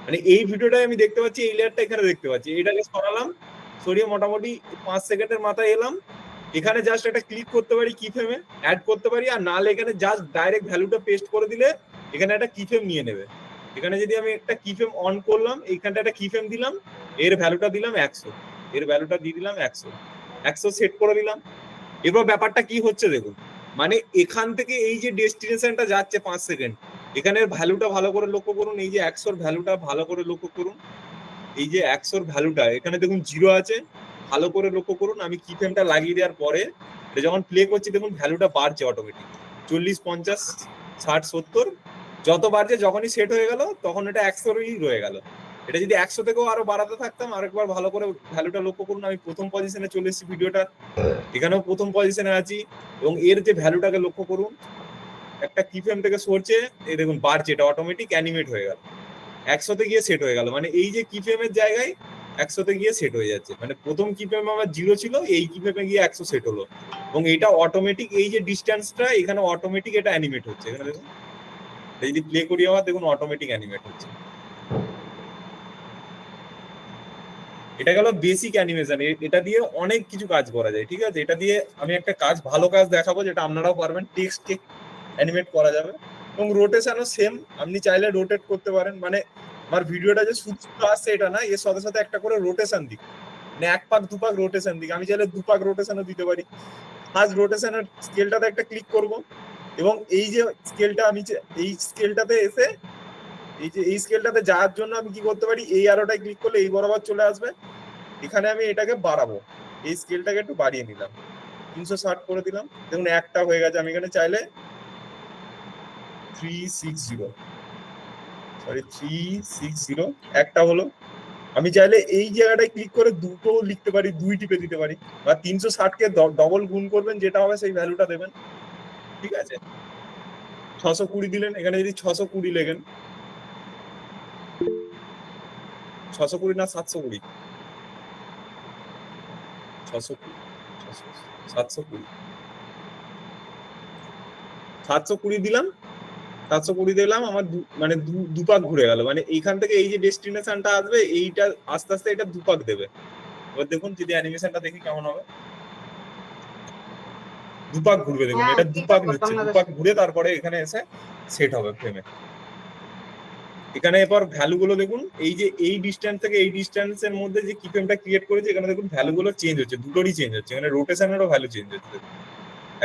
মানে এই ভিডিওটাই আমি দেখতে পাচ্ছি, এই লেয়ারটা এখানে দেখতে পাচ্ছি, এটাকে সরালাম, সরিয়ে মোটামুটি 5 সেকেন্ডের মাথায় এলাম। এখানে জাস্ট একটা ক্লিক করতে পারি কি ফ্রেমে, অ্যাড করতে পারি, আর নাহলে এখানে জাস্ট ডাইরেক্ট ভ্যালুটা পেস্ট করে দিলে এখানে একটা কি ফ্রেম নিয়ে নেবে। এখানে যদি আমি একটা কি ফ্রেম অন করলাম, এইখানটা একটা কি ফ্রেম দিলাম, এর ভ্যালুটা দিলাম 100, এর ভ্যালুটা দিয়ে দিলাম 100, 100 সেট করে দিলাম। এবার ব্যাপারটা কি হচ্ছে দেখুন, মানে এখান থেকে এই যে ডেস্টিনেশনটা যাচ্ছে 5 সেকেন্ড, এখানের ভ্যালুটা ভালো করে লক্ষ্য করুন, এই যে 100 ভ্যালুটা ভালো করে লক্ষ্য করুন, এই যে 100 ভ্যালুটা এখানে দেখুন 0 আছে, ভালো করে লক্ষ্য করুন। আমি কি ফ্রেমটা লাগিয়ে দেওয়ার পরে এটা যখন প্লে করছি, দেখুন ভ্যালুটা বাড়ছে অটোমেটিক, 40, 50, 60, 70, যত বাড়ছে, যখনই সেট হয়ে গেল তখন এটা 100ই রয়ে গেল। এটা যদি 100 থেকেও আরো বাড়াতে থাকতাম, আরেকবার ভালো করে ভ্যালুটা লক্ষ্য করুন, আমি প্রথম পজিশনে চলে এসেছি ভিডিওটা, এখানেও প্রথম পজিশনে আছি, এবং এর যে ভ্যালুটাকে লক্ষ্য করুন, একটা কি ফ্রেম থেকে সরছে, এই দেখুন বাড়ছে, এটা অটোমেটিক অ্যানিমেট হয়ে গেল, 100-তে গিয়ে সেট হয়ে গেল। মানে এই যে কি ফ্রেমের জায়গায় 100-তে গিয়ে সেট হয়ে যাচ্ছে, মানে প্রথম কি ফ্রেম আমার 0 ছিল, এই কি ফ্রেমে গিয়ে 100 সেট হলো, এবং এটা অটোমেটিক এই যে ডিস্টেন্সটা এখানে অটোমেটিক এটা অ্যানিমেট হচ্ছে। এখানে দেখুন যদি প্লে করি আবার দেখুন অটোমেটিক অ্যানিমেট হচ্ছে। এটা গেল বেসিক অ্যানিমেশন। এটা দিয়ে অনেক কিছু কাজ করা যায়, ঠিক আছে। এটা দিয়ে আমি একটা কাজ, ভালো কাজ দেখাবো যেটা আপনারাও পারবেন, টেক্সটকে অ্যানিমেট করা যাবে। এবং রোটেশনও সেম, আপনি চাইলে রোটেট করতে পারেন। মানে আমার ভিডিওটা যে শুধু আসছে এটা না, এর সাথে সাথে একটা করে রোটেশন দিক, মানে 1 পাক 2 পাক রোটেশন দিক, আমি চাইলে 2 পাক রোটেশনও দিতে পারি। ফার্স্ট রোটেশনের স্কেলটাতে একটা ক্লিক করব, এবং এই যে স্কেলটা আমি এই স্কেলটাতে এসে এই স্কেলটাতে যাওয়ার জন্য আমি কি করতে পারি, এই অ্যারোটায় ক্লিক করলে এই বরাবর চলে আসবে। এখানে আমি এটাকে বাড়াবো, এই স্কেলটাকে একটু বাড়িয়ে নিলাম, 360 করে দিলাম, দেখুন একটা হয়ে গেছে। আমি এখানে চাইলে 360 একটা হলো। আমি চাইলে এই জায়গাটায় ক্লিক করে দুটো লিখতে পারি, 2 টিপে দিতে পারি, বা 360-কে ডবল গুণ করবেন, যেটা হবে সেই ভ্যালুটা দেবেন, ঠিক আছে। 620 দিলেন, এখানে যদি 620 লেখেন, 620 না 720, 720 দিলাম, 720 দিলাম, আমার মানে দুপাক ঘুরে গেল। মানে এইখান থেকে এই যে ডেস্টিনেশনটা আসবে, এইটা আস্তে আস্তে এটা দুপাক দেবে। এবার দেখুন যদি অ্যানিমেশনটা দেখি কেমন হবে, দুপাক ঘুরবে, দেখুন এটা দুপাক নিচ্ছে, দুপাক ঘুরে তারপরে এখানে এসে সেট হবে ফ্রেমে। এখানে এবার ভ্যালু গুলো দেখুন, এই যে এই ডিস্টেন্স থেকে এই ডিস্টেন্সের মধ্যে যে কি ফ্রেমটা ক্রিয়েট করেছে, এখানে দেখুন ভ্যালু গুলো চেঞ্জ হচ্ছে, দুটোরই চেঞ্জ হচ্ছে। এখানে রোটেশনেরও ভ্যালু চেঞ্জ হচ্ছে,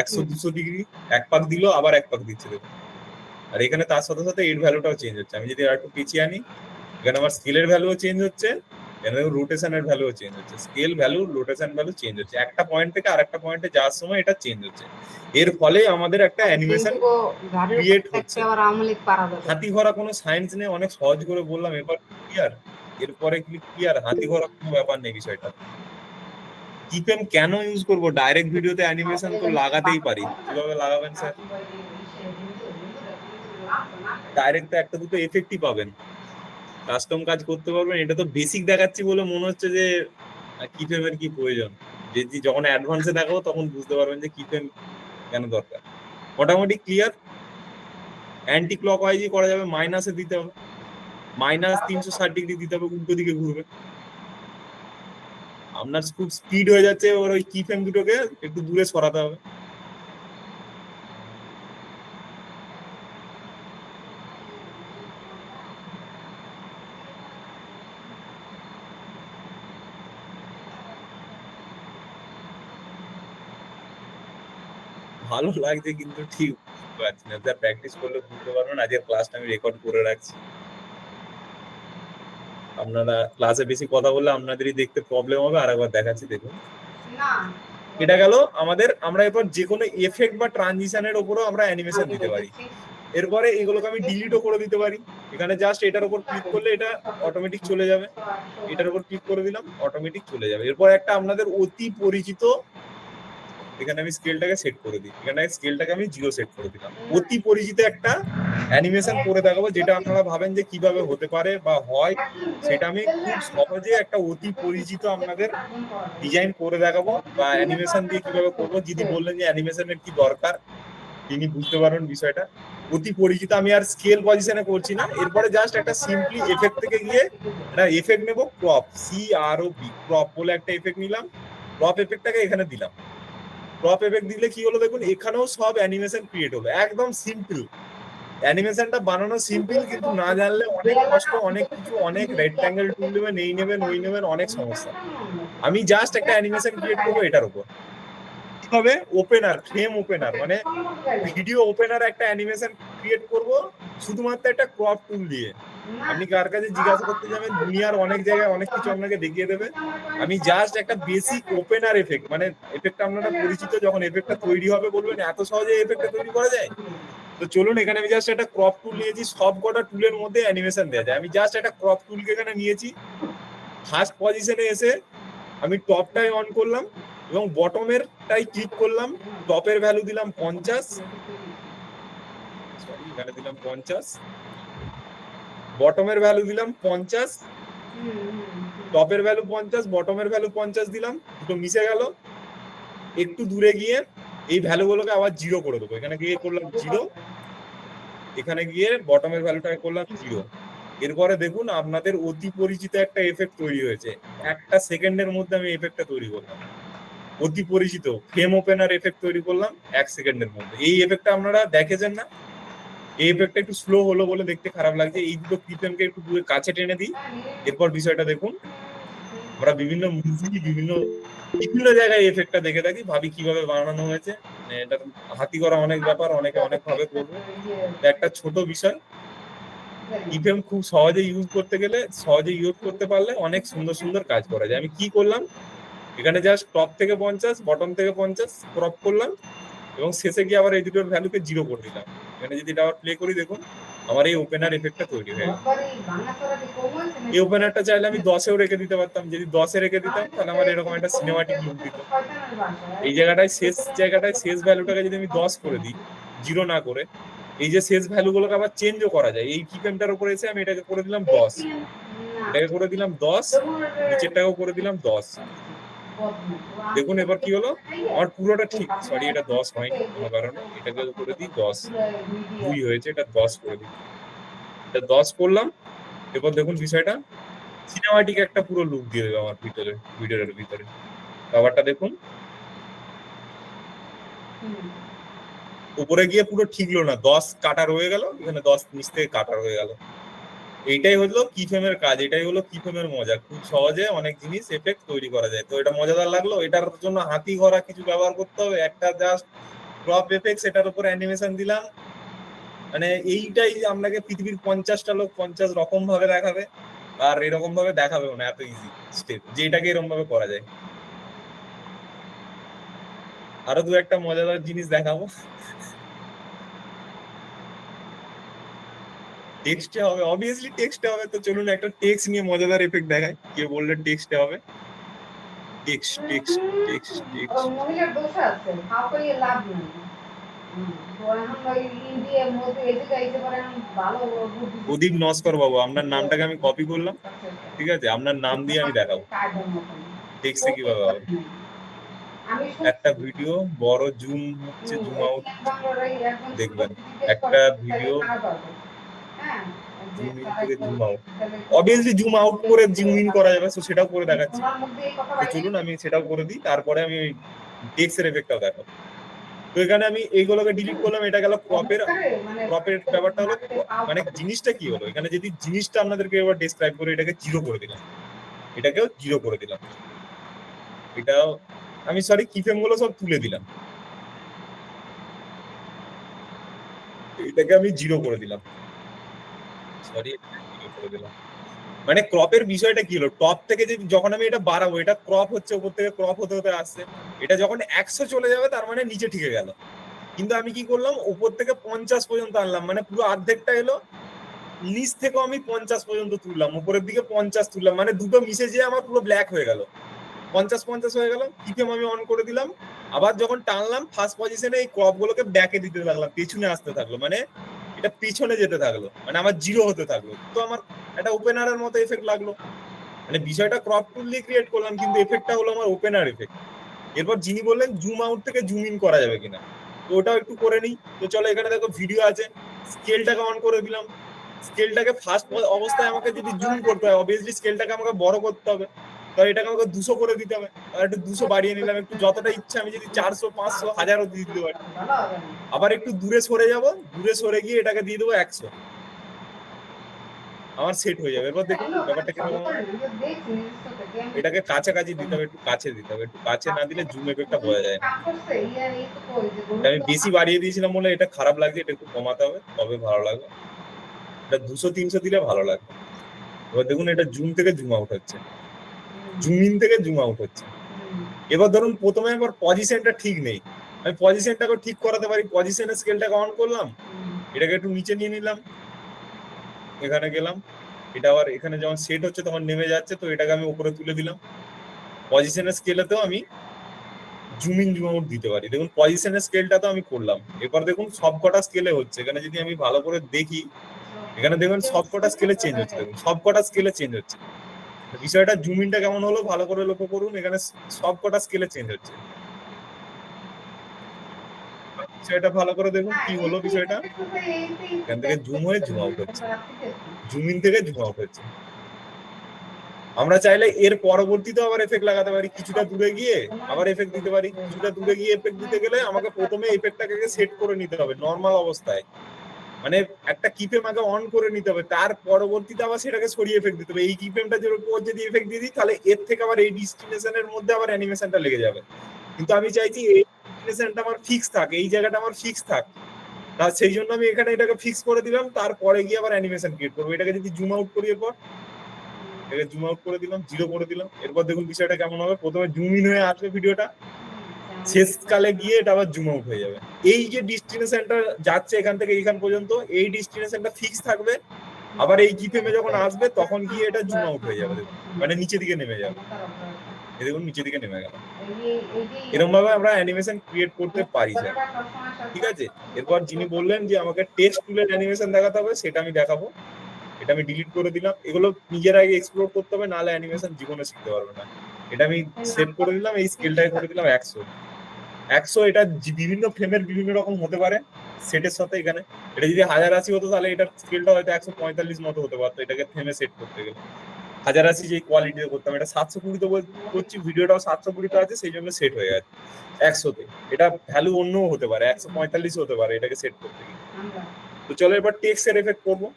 100-200 ডিগ্রি 1 পাক দিল, আবার 1 পাক দিচ্ছে দেখুন। আর এখানে তার সাথে সাথে এর ভ্যালুটাও চেঞ্জ হচ্ছে। আমি যদি আর একটু পিছিয়ে আনি, এখানে আমার স্কেলের ভ্যালুও চেঞ্জ হচ্ছে, এখানে রোটেশনের ভ্যালুও চেঞ্জ হচ্ছে, scale value rotation value change হচ্ছে। একটা পয়েন্ট থেকে আরেকটা পয়েন্টে যাওয়ার সময় এটা চেঞ্জ হচ্ছে। এর ফলে আমাদের একটা অ্যানিমেশন ক্রিয়েট হচ্ছে। হাতি ঘোড়া কোনো সায়েন্স নেই, অনেক সহজ করে বললাম, এবার ক্লিয়ার। এরপরে ক্লিয়ার, হাতি ঘোড়া কোনো ব্যাপার নেই বিষয়টা। কিফ্রেম কেন ইউজ করবো, ডাইরেক্ট ভিডিওতে অ্যানিমেশন তো লাগাতেই পারি। কিভাবে লাগাবেন স্যার? ডাইরেক্ট তো একটা দুটো এফেক্টই পাবেন, কাস্টম কাজ করতে পারবেন। এটা তো বেসিক দেখাচ্ছি বলে মনে হচ্ছে যে কি ফ্রেমের কি প্রয়োজন, যে যখন অ্যাডভান্সে দেখাবো তখন বুঝতে পারবেন যে কি ফ্রেম কেন দরকার। মোটামুটি ক্লিয়ার। অ্যান্টি ক্লক ওয়াইজই করা যাবে, মাইনাসে দিতে হবে, -360 ডিগ্রি দিতে হবে, উল্টো দিকে ঘুরবে। আপনার খুব স্পিড হয়ে যাচ্ছে, ওর ওই কি ফ্রেম দুটোকে একটু দূরে সরাতে হবে। ভালো লাগছে কিন্তু ঠিক বুঝতে পারছি না, যা প্র্যাকটিস করলে বুঝতে পারবেন। আজকের ক্লাসটা আমি রেকর্ড করে রাখছি, আপনারা ক্লাসে বেশি কথা বললে আপনাদেরই দেখতে প্রবলেম হবে। আর একবার দেখাচ্ছি দেখুন, এটা গেল আমাদের। আমরা এরপর যে কোনো এফেক্ট বা ট্রানজিশনের উপরও আমরা অ্যানিমেশন দিতে পারি। এরপরে এগুলোকে আমি ডিলিটও করে দিতে পারি। এখানে জাস্ট এটার উপর ক্লিক করলে এটা অটোমেটিক চলে যাবে, এটার উপর ক্লিক করে দিলাম, অটোমেটিক চলে যাবে। এরপর একটা আপনাদের অতি পরিচিত, এখানে আমি স্কেলটাকে সেট করে দিই, এখানে স্কেলটাকে আমি 0 সেট করে দিলাম। অতি পরিচিত একটা অ্যানিমেশন করে দেখাবো, যেটা আপনারা ভাবেন যে কিভাবে হতে পারে বা হয়, সেটা আমি খুব সহজে একটা অতি পরিচিত আপনাদের ডিজাইন করে দেখাবো, বা অ্যানিমেশন দিয়ে কিভাবে করবো। যদি বললেন যে অ্যানিমেশনের কি দরকার, তিনি বুঝতে পারবেন বিষয়টা। অতি পরিচিত, আমি আর স্কেল পজিশনে করছি না। এরপরে জাস্ট একটা সিম্পলি এফেক্ট থেকে গিয়ে একটা এফেক্ট নেবো, ক্রপ, CROP, ক্রপ বলে একটা এফেক্ট নিলাম। ক্রপ এফেক্টটাকে এখানে দিলাম। ক্রপ এফেক্ট দিলে কি হলো দেখুন, এখানেও সব অ্যানিমেশন ক্রিয়েট হলো, একদম সিম্পল। অ্যানিমেশনটা বানানো সিম্পল, কিন্তু না জানলে অনেক কষ্ট, অনেক কিছু, অনেক রেক্ট্যাঙ্গেল টুল নেবেন, এই নেবেন ওই নেবেন, অনেক সমস্যা। আমি জাস্ট একটা অ্যানিমেশন ক্রিয়েট করবো এটার উপর। কি হবে, ওপেনার, ফ্রেম ওপেনার, মানে ভিডিও ওপেনার একটা অ্যানিমেশন ক্রিয়েট করব শুধুমাত্র একটা ক্রপ টুল দিয়ে। আপনি কার কাছে জিজ্ঞাসা করতে যাবেন, দুনিয়ার অনেক জায়গায় অনেক কিছু আপনাকে দেখিয়ে দেবে। আমি জাস্ট একটা বেসিক ওপেনার এফেক্ট, মানে এফেক্টটা আপনারা পরিচিত, যখন এফেক্টটা তৈরি হবে বলবেন এত সহজে এফেক্টটা তৈরি করা যায়। তো চলুন, এখানে আমি জাস্ট একটা ক্রপ টুল নিয়েছি, সব কটা টুলের মধ্যে অ্যানিমেশন দেওয়া যায়। আমি জাস্ট একটা ক্রপ টুলকে এখানে নিয়েছি, ফার্স্ট পজিশনে এসে আমি টপটাই অন করলাম এবং বটমেরটাই ক্লিক করলাম, টপের ভ্যালু দিলাম 50, এখানে দিলাম 50, বটমের ভ্যালু দিলাম 50, টপের ভ্যালু 50, বটমের ভ্যালু 50 দিলাম, দুটো মিশে গেল। একটু দূরে গিয়ে এই ভ্যালুগুলোকে আবার জিরো করে দেবো। এখানে গিয়ে করলাম জিরো, এখানে গিয়ে বটমের ভ্যালুটাকে করলাম জিরো। এরপরে দেখুন আপনাদের অতি পরিচিত একটা এফেক্ট তৈরি হয়েছে। একটা সেকেন্ডের মধ্যে আমি এফেক্টটা তৈরি করলাম, অতি পরিচিত ফ্রেম ওপেনার এফেক্ট তৈরি করলাম 1 সেকেন্ডের মধ্যে। এই এফেক্টটা আপনারা দেখেছেন না? এই এফেক্টটা একটু স্লো হলো বলে দেখতে খারাপ লাগছে। এই দুটো কিফ্রেমকে একটু দূরে কাছে টেনে দিই। এরপর বিষয়টা দেখুন, আমরা বিভিন্ন মুভি বিভিন্ন বিভিন্ন জায়গায় এফেক্টটা দেখে থাকি, ভাবি কিভাবে বানানো হয়েছে। মানে এটা হাতি করা অনেক ব্যাপার, অনেকে অনেক ভাবে করবে। একটা ছোট বিষয়, কিফ্রেম খুব সহজে ইউজ করতে গেলে, সহজে ইউজ করতে পারলে অনেক সুন্দর সুন্দর কাজ করা যায়। আমি কি করলাম, এখানে জাস্ট টপ থেকে 50, বটম থেকে 50 ক্রপ করলাম এবং শেষে গিয়ে আবার এই দুটোর ভ্যালুকে জিরো করে দিলাম। এখানে যদি এটা আবার প্লে করি দেখুন, আমার এই ওপেনার এফেক্টটা তৈরি হয়ে গেল। এই ওপেনারটা চাইলে আমি 10এও রেখে দিতে পারতাম। যদি 10-এ রেখে দিতাম তাহলে আমার এরকম একটা সিনেমাটিক লুক দিত। এই জায়গাটায় শেষ ভ্যালুটাকে যদি আমি 10 করে দিই, জিরো না করে, এই যে শেষ ভ্যালুগুলোকে আবার চেঞ্জও করা যায়। এই কিফ্রেমটার উপরে এসে আমি এটাকে করে দিলাম 10, এটাকে করে দিলাম 10, নিচেরটাকেও করে দিলাম 10। দেখুন এবার কি হলো, আমার পুরোটা ঠিক, সরি এটা 10 হয়নি কোনো কারণে, এটাকে করে দিই 10, 2 হয়েছে, এটা 10 করে দিই। এটা 10 করলাম। এরপর দেখুন বিষয়টা সিনেমাটিক একটা পুরো লুক দিয়ে দেবে আমার ভিডিওর ভিতরে। ব্যাপারটা দেখুন, উপরে গিয়ে পুরো ঠিকলো না, 10 কাটা রয়ে গেল, এখানে 10 নিচ থেকে কাটা রয়ে গেল। এইটাই হলো কিফ্রেমের কাজ, এটাই হলো কিফ্রেমের মজা। খুব সহজে অনেক জিনিস এফেক্ট তৈরি করা যায়। তো এটা মজাদার লাগলো। এটার জন্য হাতি ঘোড়া কিছু ব্যবহার করতে হবে, একটা জাস্ট ক্রপ এফেক্ট, এটার উপর অ্যানিমেশন দিলাম। মানে এইটাই আপনাকে পৃথিবীর 50টা লোক 50 রকম ভাবে দেখাবে, আর এরকম ভাবে দেখাবেও না। এত ইজি স্টেপ যে এটাকে এরকম ভাবে করা যায়। আরো দু একটা মজাদার জিনিস দেখাবো। টেক্সটে হবে, অবভিয়াসলি টেক্সটে হবে। তো চলুন একটা টেক্সট নিয়ে মজাদার এফেক্ট দেখাই। কে বললে টেক্সটে হবে? টেক্সট টেক্সট টেক্সট টেক্সট মহিলার দোষ আছে, হাও করিয়ে লাভ নেই। প্রদীপ নস্কর বাবু, আপনার নামটাকে আমি কপি করলাম, ঠিক আছে? আপনার নাম দিয়ে আমি দেখাবো টেক্সটে কিভাবে হবে। একটা ভিডিও বড় জুম হচ্ছে, জুম আউট দেখবেন। একটা ভিডিও জুম ইন থেকে zoom out, obviously zoom out করে জুম ইন করা যাবে, তো সেটাও করে দেখাচ্ছি। তো চলুন আমি সেটাও করে দিই, তারপরে আমি ওই টেক্সটের এফেক্টটাও দেখাবো। তো এখানে আমি এইগুলোকে ডিলিট করলাম। এটা গেল ক্রপের। ক্রপের ব্যাপারটা হলো, মানে জিনিসটা কি হলো, এখানে যদি জিনিসটা আপনাদেরকে এবার ডেসক্রাইব করে, এটাকে জিরো করে দিলাম, এটাকেও জিরো করে দিলাম, এটাও আমি সরি কিফ্রেম গুলো সব তুলে দিলাম, এটাকে আমি জিরো করে দিলাম, সরি জিরো করে দিলাম। মানে ক্রপের বিষয়টা কি হলো, টপ থেকে যে যখন আমি এটা বাড়াবো, এটা ক্রপ হচ্ছে, উপর থেকে ক্রপ হতে হতে আসছে, এটা যখন 100 চলে যাবে তার মানে নিচে ঠিকে গেল। কিন্তু আমি কি করলাম, উপর থেকে 50 পর্যন্ত আনলাম, মানে পুরো অর্ধেকটা এলো। নিচ থেকেও আমি 50 পর্যন্ত তুললাম, উপরের দিকে 50 তুললাম, মানে দুটো মিশে যেয়ে আমার পুরো ব্ল্যাক হয়ে গেল। 50-50 হয়ে গেল। কিফ্রেম আমি অন করে দিলাম। আবার যখন টানলাম ফার্স্ট পজিশনে, এই ক্রপ গুলোকে ব্যাকে দিতে লাগলাম, পেছনে আসতে থাকলো, মানে এটা পিছনে যেতে থাকলো, মানে আমার জিরো হতে থাকলো। তো আমার একটা ওপেনারের মতো এফেক্ট লাগলো। মানে বিষয়টা ক্রপ টুল দিয়ে ক্রিয়েট করলাম, কিন্তু এফেক্টটা হলো আমার ওপেনার এফেক্ট। এরপর যিনি বললেন জুম আউট থেকে জুম ইন করা যাবে কিনা, তো ওটাও একটু করে নিই। তো চলো, এখানে দেখো ভিডিও আছে, স্কেলটাকে অন করে দিলাম। স্কেলটাকে ফার্স্ট অবস্থায় আমাকে যদি জুম করতে হয়, অবভিয়াসলি স্কেলটাকে আমাকে বড় করতে হবে, তাহলে এটাকে আমাকে 200 করে দিতে হবে। আর একটু 200 বাড়িয়ে নিলাম, একটু যতটা ইচ্ছা আমি যদি 400, 500, 1000ও দিয়ে দিতে পারি। আবার একটু দূরে সরে যাব, দূরে সরে গিয়ে এটাকে দিয়ে দেবো 100, আমার সেট হয়ে যাবে। এবার দেখুন ব্যাপারটা কিরকম হবে। এটাকে কাছাকাছি দিতে হবে, একটু কাছে দিতে হবে, একটু কাছে না দিলে জুম এফেক্টটা বোঝা যায় না। এটা আমি বেশি বাড়িয়ে দিয়েছিলাম বলে এটা খারাপ লাগছে, এটা একটু কমাতে হবে, তবে ভালো লাগবে। এটা 200-300 দিলে ভালো লাগবে। এবার দেখুন এটা জুম থেকে জুম আউট হচ্ছে, জুম ইন থেকে জুম আউট হচ্ছে। এবার ধরুন প্রথমে একবার পজিশনটা ঠিক নেই, আমি পজিশনটাকে ঠিক করাতে পারি। পজিশনের স্কেলটাকে অন করলাম, এটাকে একটু নিচে নিয়ে নিলাম, এখানে গেলাম, এটা আবার এখানে যখন সেট হচ্ছে তখন নেমে যাচ্ছে, তো এটাকে আমি উপরে তুলে দিলাম। পজিশনের স্কেলেতেও আমি জুম ইন জুম আউট দিতে পারি। দেখুন পজিশনের স্কেলটা তো আমি করলাম, এরপর দেখুন সবকটা স্কেলে হচ্ছে। এখানে যদি আমি ভালো করে দেখি, এখানে দেখবেন সবকটা স্কেলে চেঞ্জ হচ্ছে। দেখুন সবকটা স্কেলে চেঞ্জ হচ্ছে। বিষয়টা জুম ইনটা কেমন হলো ভালো করে লক্ষ্য করুন, এখানে সবকটা স্কেলে চেঞ্জ হচ্ছে। বিষয়টা ভালো করে দেখুন কি হলো বিষয়টা, এখান থেকে জুম হয়ে জুম আউট হচ্ছে, জুম ইন থেকে জুম আউট হচ্ছে। আমরা চাইলে এর পরবর্তীতে আবার এফেক্ট লাগাতে পারি, কিছুটা দূরে গিয়ে আবার এফেক্ট দিতে পারি। কিছুটা দূরে গিয়ে এফেক্ট দিতে গেলে আমাকে প্রথমে এফেক্টটাকে সেট করে নিতে হবে নর্মাল অবস্থায়, মানে একটা কিফ্রেম আগে অন করে নিতে হবে, তার পরবর্তীতে আবার সেটাকে সরিয়ে এফেক্ট দিতে হবে। এই কিফ্রেমটা যেরকম যদি এফেক্ট দিয়ে দিই, তাহলে এর থেকে আবার এই ডেস্টিনেশনের মধ্যে আবার অ্যানিমেশনটা লেগে যাবে। কিন্তু আমি চাইছি এই ডেস্টিনেশনটা আমার ফিক্স থাক, এই জায়গাটা আমার ফিক্স থাক। তা সেই জন্য আমি এখানে এটাকে ফিক্স করে দিলাম, তারপরে গিয়ে আবার অ্যানিমেশন ক্রিয়েট করবো। এটাকে যদি জুম আউট করি, এরপর এটাকে জুম আউট করে দিলাম, 0 করে দিলাম। এরপর দেখুন বিষয়টা কেমন হবে, প্রথমে জুম ইন হয়ে আসবে ভিডিওটা, শেষকালে গিয়ে এটা আবার জুম আউট হয়ে যাবে। এই যে ডেস্টিনেশনটা যাচ্ছে এখান থেকে এইখান পর্যন্ত, এই ডেস্টিনেশনটা ফিক্স থাকবে। আবার এই কিফ্রেমে যখন আসবে তখন গিয়ে এটা জুম আউট হয়ে যাবে, দেখুন মানে নিচের দিকে নেমে যাবে। এই দেখুন নিচের দিকে নেমে গেল। এরকম ভাবে আমরা অ্যানিমেশন ক্রিয়েট করতে পারি স্যার, ঠিক আছে। এরপর যিনি বললেন যে আমাকে টেক্সট টুলের অ্যানিমেশন দেখাতে হবে, সেটা আমি দেখাবো। এটা আমি ডিলিট করে দিলাম। এগুলো নিজের আগে এক্সপ্লোর করতে হবে, নাহলে অ্যানিমেশন জীবনে শিখতে পারবে না। এটা আমি সেভ করে দিলাম, এই স্কেলটাই করে দিলাম 100। এটা বিভিন্ন ফ্রেমের বিভিন্ন রকম হতে পারে সেটের সাথে। এখানে এটা যদি 1080 হতো, তাহলে এটার স্কেলটা হয়তো 145 মতো হতে পারতো, এটাকে ফ্রেমে সেট করতে গেলে। 1080 যে কোয়ালিটিতে করতাম, এটা 720 তে করছি, ভিডিওটাও 720 আছে, সেই জন্য সেট হয়ে গেছে 100-তে। এটা ভ্যালু অন্যও হতে পারে, 145 হতে পারে এটাকে সেট করতে গিয়ে। তো চলো এবার টেক্সটের এফেক্ট করবো।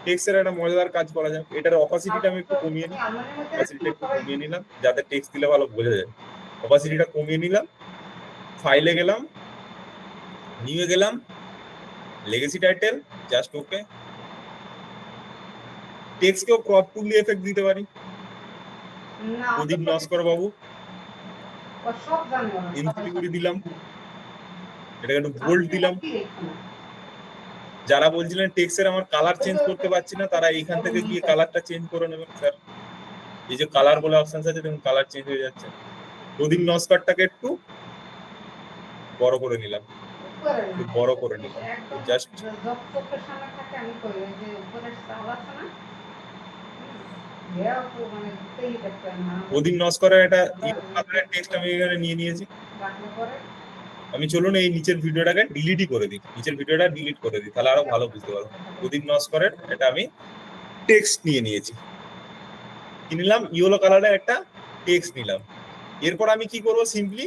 টেক্সটের একটা মজাদার কাজ করা যায়। এটার অপাসিটিটা আমি একটু কমিয়ে নিই, অপাসিটিটা একটু কমিয়ে নিলাম যাতে টেক্সট দিলে ভালো বোঝা যায়। অপাসিটিটা কমিয়ে নিলাম, ফাইলে গেলাম, নিয়ে গেলাম, লেগেসি টাইটেল, জাস্ট ওকে। টেক্সটকেও ক্রপ টুল দিয়ে এফেক্ট দিতে পারি। প্রদীপ নস্কর বাবু ইনফিনিটি দিলাম, এটাকে একটু বোল্ড দিলাম। যারা বলছিলেন টেক্সটের আমার কালার চেঞ্জ করতে পারছি না, তারা এইখান থেকে গিয়ে কালারটা চেঞ্জ করে নেবেন স্যার। এই যে কালার বলে অপশন আছে, দেখুন কালার চেঞ্জ হয়ে যাচ্ছে। প্রদীপ নস্করটাকে একটু বড় করে নিলাম, একটু বড় করে নিলাম, জাস্ট প্রদীপ নস্করের একটা টেক্সট আমি এখানে নিয়ে নিয়েছি। আমি চলুন এই নিচের ভিডিওটাকে ডিলিটই করে দিই, নিচের ভিডিওটা ডিলিট করে দিই, তাহলে আরো ভালো বুঝতে পারবো। প্রদীপ নস্করের এটা আমি টেক্সট নিয়ে নিয়েছি, কি নিলাম, ইয়েলো কালারের একটা টেক্সট নিলাম। এরপর আমি কি করব, সিম্পলি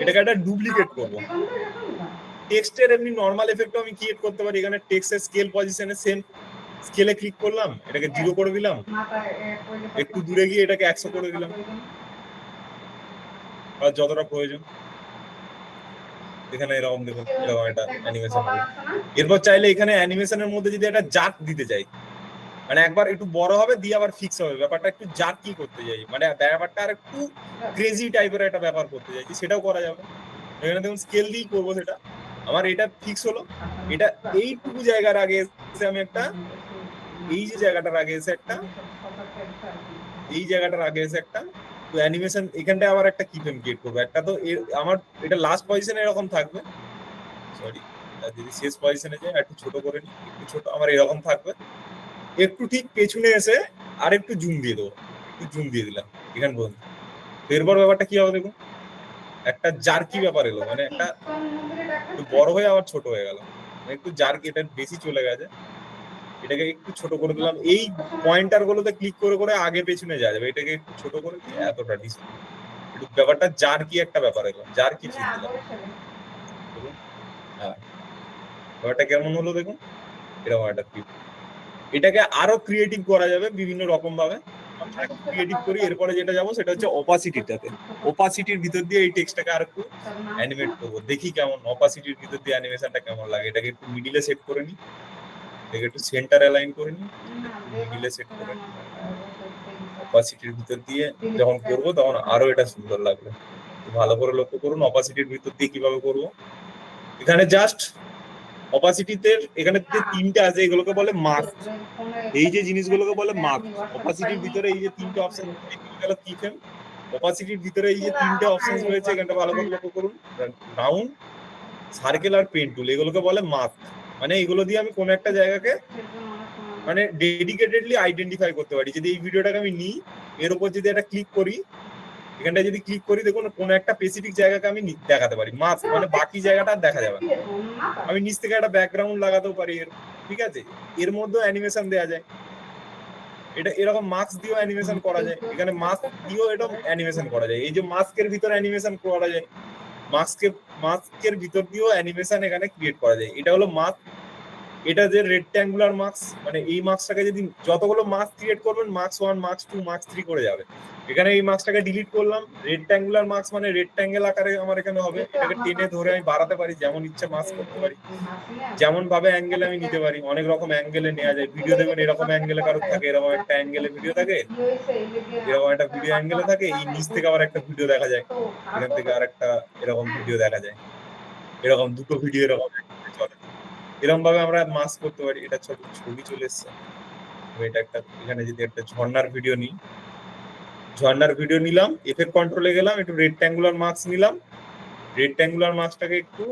এটাকে একটা ডুপ্লিকেট করব। টেক্সটের এমনি নরমাল এফেক্ট আমি ক্রিয়েট করতে পারি। এখানে টেক্সটের স্কেল পজিশনে সেম স্কেলে ক্লিক করলাম, এটাকে 0 করে দিলাম, একটু দূরে গিয়ে এটাকে 100 করে দিলাম, আর যতটা প্রয়োজন। এখানে এরকম দেখুন, এরকম একটা অ্যানিমেশন হবে। এরপর চাইলে এখানে অ্যানিমেশনের মধ্যে যদি একটা জার্ক দিতে চাই, মানে একবার একটু বড় হবে দিয়ে আবার ফিক্স হবে, ব্যাপারটা একটু জার্কি করতে যাই, মানে ব্যাপারটা আর একটু ক্রেজি টাইপের একটা ব্যাপার করতে চাইছি, সেটাও করা যাবে। এখানে দেখুন স্কেল দিয়ে করবো সেটা। আমার এটা ফিক্স হলো, এটা এইটুকু জায়গার আগে এসে আমি একটা, এই যে জায়গাটার আগে এসে একটা, এই জায়গাটার আগে এসে একটা তো অ্যানিমেশন এখানটায় আবার একটা কিফ্রেম ক্রিয়েট করবো। একটা তো আমার এটা লাস্ট পজিশনে এরকম থাকবে, সরি যদি শেষ পজিশনে যায় একটু ছোট করে নিই, একটু ছোট আমার এরকম থাকবে। একটু ঠিক পেছনে এসে আর একটু জুম দিয়ে দেবো, একটু জুম দিয়ে দিলাম এখান পর্যন্ত। এরপর ব্যাপারটা কি হবে দেখুন, একটা জার্কি ব্যাপার এলো, মানে একটা একটু বড় হয়ে আবার ছোট হয়ে গেল, একটু জার্কি, এটা বেশি চলে গেছে, এটাকে একটু ছোট করে দিলাম। এই পয়েন্টার গুলোতে ক্লিক করে করে আগে পেছনে যাবে, এটাকে একটু ছোট করে দিয়ে এতটা ডিসপ্লে, একটু ব্যাপারটা জার্কি একটা ব্যাপার এলো, জার্কি ফিল দিলাম। দেখুন হ্যাঁ, ব্যাপারটা কেমন হলো দেখুন, এরকম একটা ফিল। এটাকে আরো ক্রিয়েটিভ করা যাবে বিভিন্ন রকম ভাবে, আমরা ক্রিয়েটিভ করি। এরপরে যেটা যাবো সেটা হচ্ছে অপাসিটিটাতে। অপাসিটির ভিতর দিয়ে এই টেক্সটটাকে আর একটু অ্যানিমেট করবো, দেখি কেমন অপাসিটির ভিতর দিয়ে অ্যানিমেশনটা কেমন লাগে। এটাকে একটু মিডিলে সেট করে নিই, এটাকে একটু সেন্টার অ্যালাইন করে নিই, মিডিলে সেট করে নিই। অপাসিটির ভিতর দিয়ে যখন করবো তখন আরো এটা সুন্দর লাগবে। ভালো করে লক্ষ্য করুন অপাসিটির ভিতর দিয়ে কিভাবে করবো। এখানে জাস্ট অপাসিটিতে এখানে যে তিনটা আছে এগুলোকে বলে মাস্ক, এই যে জিনিসগুলোকে বলে মার্ক। অপাসিটির ভিতরে এই যে তিনটে অপশন গেল কিফ্রেম, অপাসিটির ভিতরে এই যে তিনটে অপশন রয়েছে এখানটা ভালো করে লক্ষ্য করুন, রাউন্ড, সার্কেল আর পেন টুল, এগুলোকে বলে মাস্ক। মানে এগুলো দিয়ে আমি কোনো একটা জায়গাকে মানে ডেডিকেটেডলি আইডেন্টিফাই করতে পারি। যদি এই ভিডিওটাকে আমি নিই, এর উপর যদি একটা ক্লিক করি, এখানটা যদি ক্লিক করি দেখুন কোনো একটা স্পেসিফিক জায়গাকে আমি দেখাতে পারি মাস্ক, মানে বাকি জায়গাটা আর দেখা যাবে না। আমি নিচ থেকে একটা ব্যাকগ্রাউন্ড লাগাতেও পারি এর, ঠিক আছে। এর মধ্যেও অ্যানিমেশন দেওয়া যায়, এটা এরকম মাস্ক দিয়েও অ্যানিমেশন করা যায়, এখানে মাস্ক দিয়েও এটা অ্যানিমেশন করা যায়। এই যে মাস্কের ভিতরে অ্যানিমেশন করা যায়, মাস্কের ভিতর দিয়েও অ্যানিমেশন এখানে ক্রিয়েট করা যায়। এটা হলো মাস্ক। এটা যে রেক্ট্যাঙ্গুলার মাস্ক, মানে এই মাস্কটাকে যদি যতগুলো মাস্ক ক্রিয়েট করবেন, মাস্ক 1, মাস্ক 2, মাস্ক 3 করে যাবে। এখানে এই মাস্কটাকে ডিলিট করলাম, রেক্ট্যাঙ্গুলার মাস্ক মানে রেক্ট্যাঙ্গেল আকারে আমার এখানে হবে। এটাকে টেনে ধরে আমি বাড়াতে পারি, যেমন ইচ্ছা মাস্ক করতে পারি, যেমন ভাবে অ্যাঙ্গেলে আমি নিতে পারি। অনেক রকম অ্যাঙ্গেলে নেওয়া যায়। ভিডিও দেখবেন এরকম অ্যাঙ্গেলে কারোর থাকে, এরকম একটা অ্যাঙ্গেলে ভিডিও থাকে, এরকম একটা ভিডিও অ্যাঙ্গেলে থাকে, এই নিচ থেকে আবার একটা ভিডিও দেখা যায়, এখান থেকে আর একটা এরকম ভিডিও দেখা যায়, এরকম দুটো ভিডিও এরকম চলে। এরকম ভাবে আমরা মাস্ক করতে পারি। এটা ছবি চলে এসছে। এটা একটা, এখানে যদি একটা ঝর্ণার ভিডিও নিই, ঝর্ণার ভিডিও নিলাম, এফেক্ট কন্ট্রোলে গেলাম, একটু রেক্ট্যাঙ্গুলার মাস্ক নিলাম, রেক্ট্যাঙ্গুলার মাস্কটাকে একটু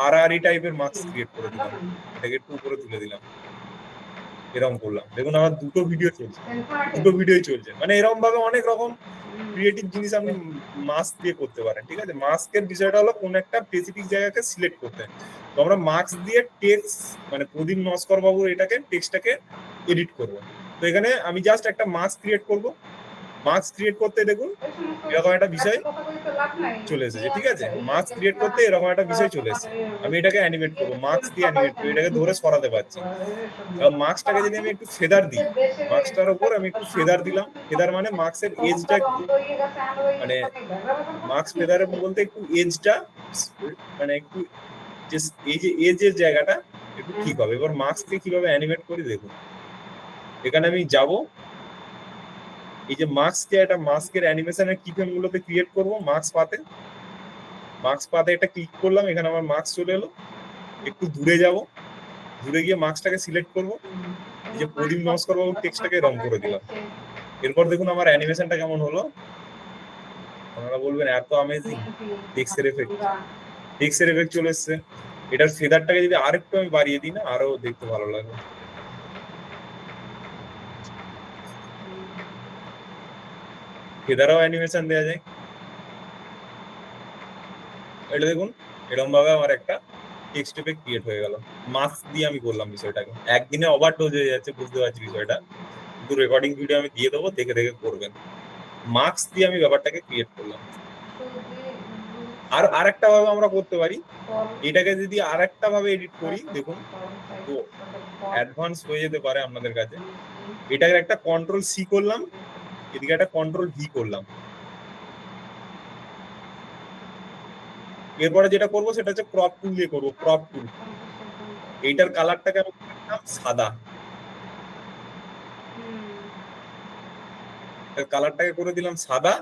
আড়াআড়ি টাইপের মাস্ক ক্রিয়েট করে দিলাম, এটাকে একটু উপরে তুলে দিলাম, এরকম করলাম। দেখুন আমার দুটো ভিডিও চলছে, দুটো ভিডিওই চলছে। মানে এরকম ভাবে অনেক রকম ক্রিয়েটিভ জিনিস আপনি মাস্ক দিয়ে করতে পারেন, ঠিক আছে। মাস্কের বিষয়টা হলো কোন একটা স্পেসিফিক জায়গাকে সিলেক্ট করতে। তো আমরা মাস্ক দিয়ে টেক্সট, মানে প্রদীপ নস্কর বাবুর এটাকে টেক্সটটাকে এডিট করব। তো এখানে আমি জাস্ট একটা মাস্ক ক্রিয়েট করব। মাস্ক ক্রিয়েট করতে দেখুন এরকম একটা বিষয় চলে এসেছে, ঠিক আছে। মাস্ক ক্রিয়েট করতে এরকম একটা বিষয় চলে এসেছে। আমি এটাকে অ্যানিমেট করবো, মাস্ক দিয়ে অ্যানিমেট করবো, এটাকে ধরে সরাতে পারছি। এবার মাস্কটাকে যদি আমি একটু ফেদার দিই, মাস্কটার উপর আমি একটু ফেদার দিলাম। ফেদার মানে মাস্কের এজটা একটু, মানে মাস্ক ফেদার বলতে একটু এজটা, মানে একটু এই যে এজের জায়গাটা একটু ঠিক হবে। এবার মাস্ককে কিভাবে অ্যানিমেট করি দেখুন। এখানে আমি যাব, এই যে মাস্ককে, একটা মাস্কের অ্যানিমেশনের কিফ্রেম গুলোতে ক্রিয়েট করবো। মাস্ক পাতে এটা ক্লিক করলাম, এখানে আমার মাস্ক চলে এলো। একটু দূরে যাব, দূরে গিয়ে মাস্কটাকে সিলেক্ট করবো, এই যে প্রদীপ নস্কর বাবুর টেক্সটটাকে রং করে দিলাম। এরপর দেখুন আমার অ্যানিমেশনটা কেমন হলো। আপনারা বলবেন এত অ্যামেজিং টেক্সটের এফেক্ট চলে এসছে। এটার ফেদারটাকে যদি আরেকটু আমি বাড়িয়ে দিই না, আরো দেখতে ভালো লাগবে। ফেদারও অ্যানিমেশন দেওয়া যায়। এটা দেখুন এরকম ভাবে আমার একটা টেক্সট এফেক্ট ক্রিয়েট হয়ে গেল। মাস্ক দিয়ে আমি করলাম বিষয়টাকে। একদিনে ওভারডোজ হয়ে যাচ্ছে, বুঝতে পারছি বিষয়টা, কিন্তু রেকর্ডিং ভিডিও আমি দিয়ে দেবো, দেখে দেখে করবেন। মাস্ক দিয়ে আমি ব্যাপারটাকে ক্রিয়েট করলাম। আর আরেকটা ভাবে আমরা করতে পারি, এটাকে যদি আরেকটা ভাবে এডিট করি দেখুন, তো অ্যাডভান্স হয়ে যেতে পারে আপনাদের কাছে। এটাকে একটা কন্ট্রোল সি করলাম, এদিকে একটা কন্ট্রোল ভি করলাম। এরপরে যেটা করবো সেটা হচ্ছে ক্রপ টুল দিয়ে করবো। ক্রপ টুল, এইটার কালারটাকে আমি করলাম সাদা, কালারটাকে করে দিলাম সাদা।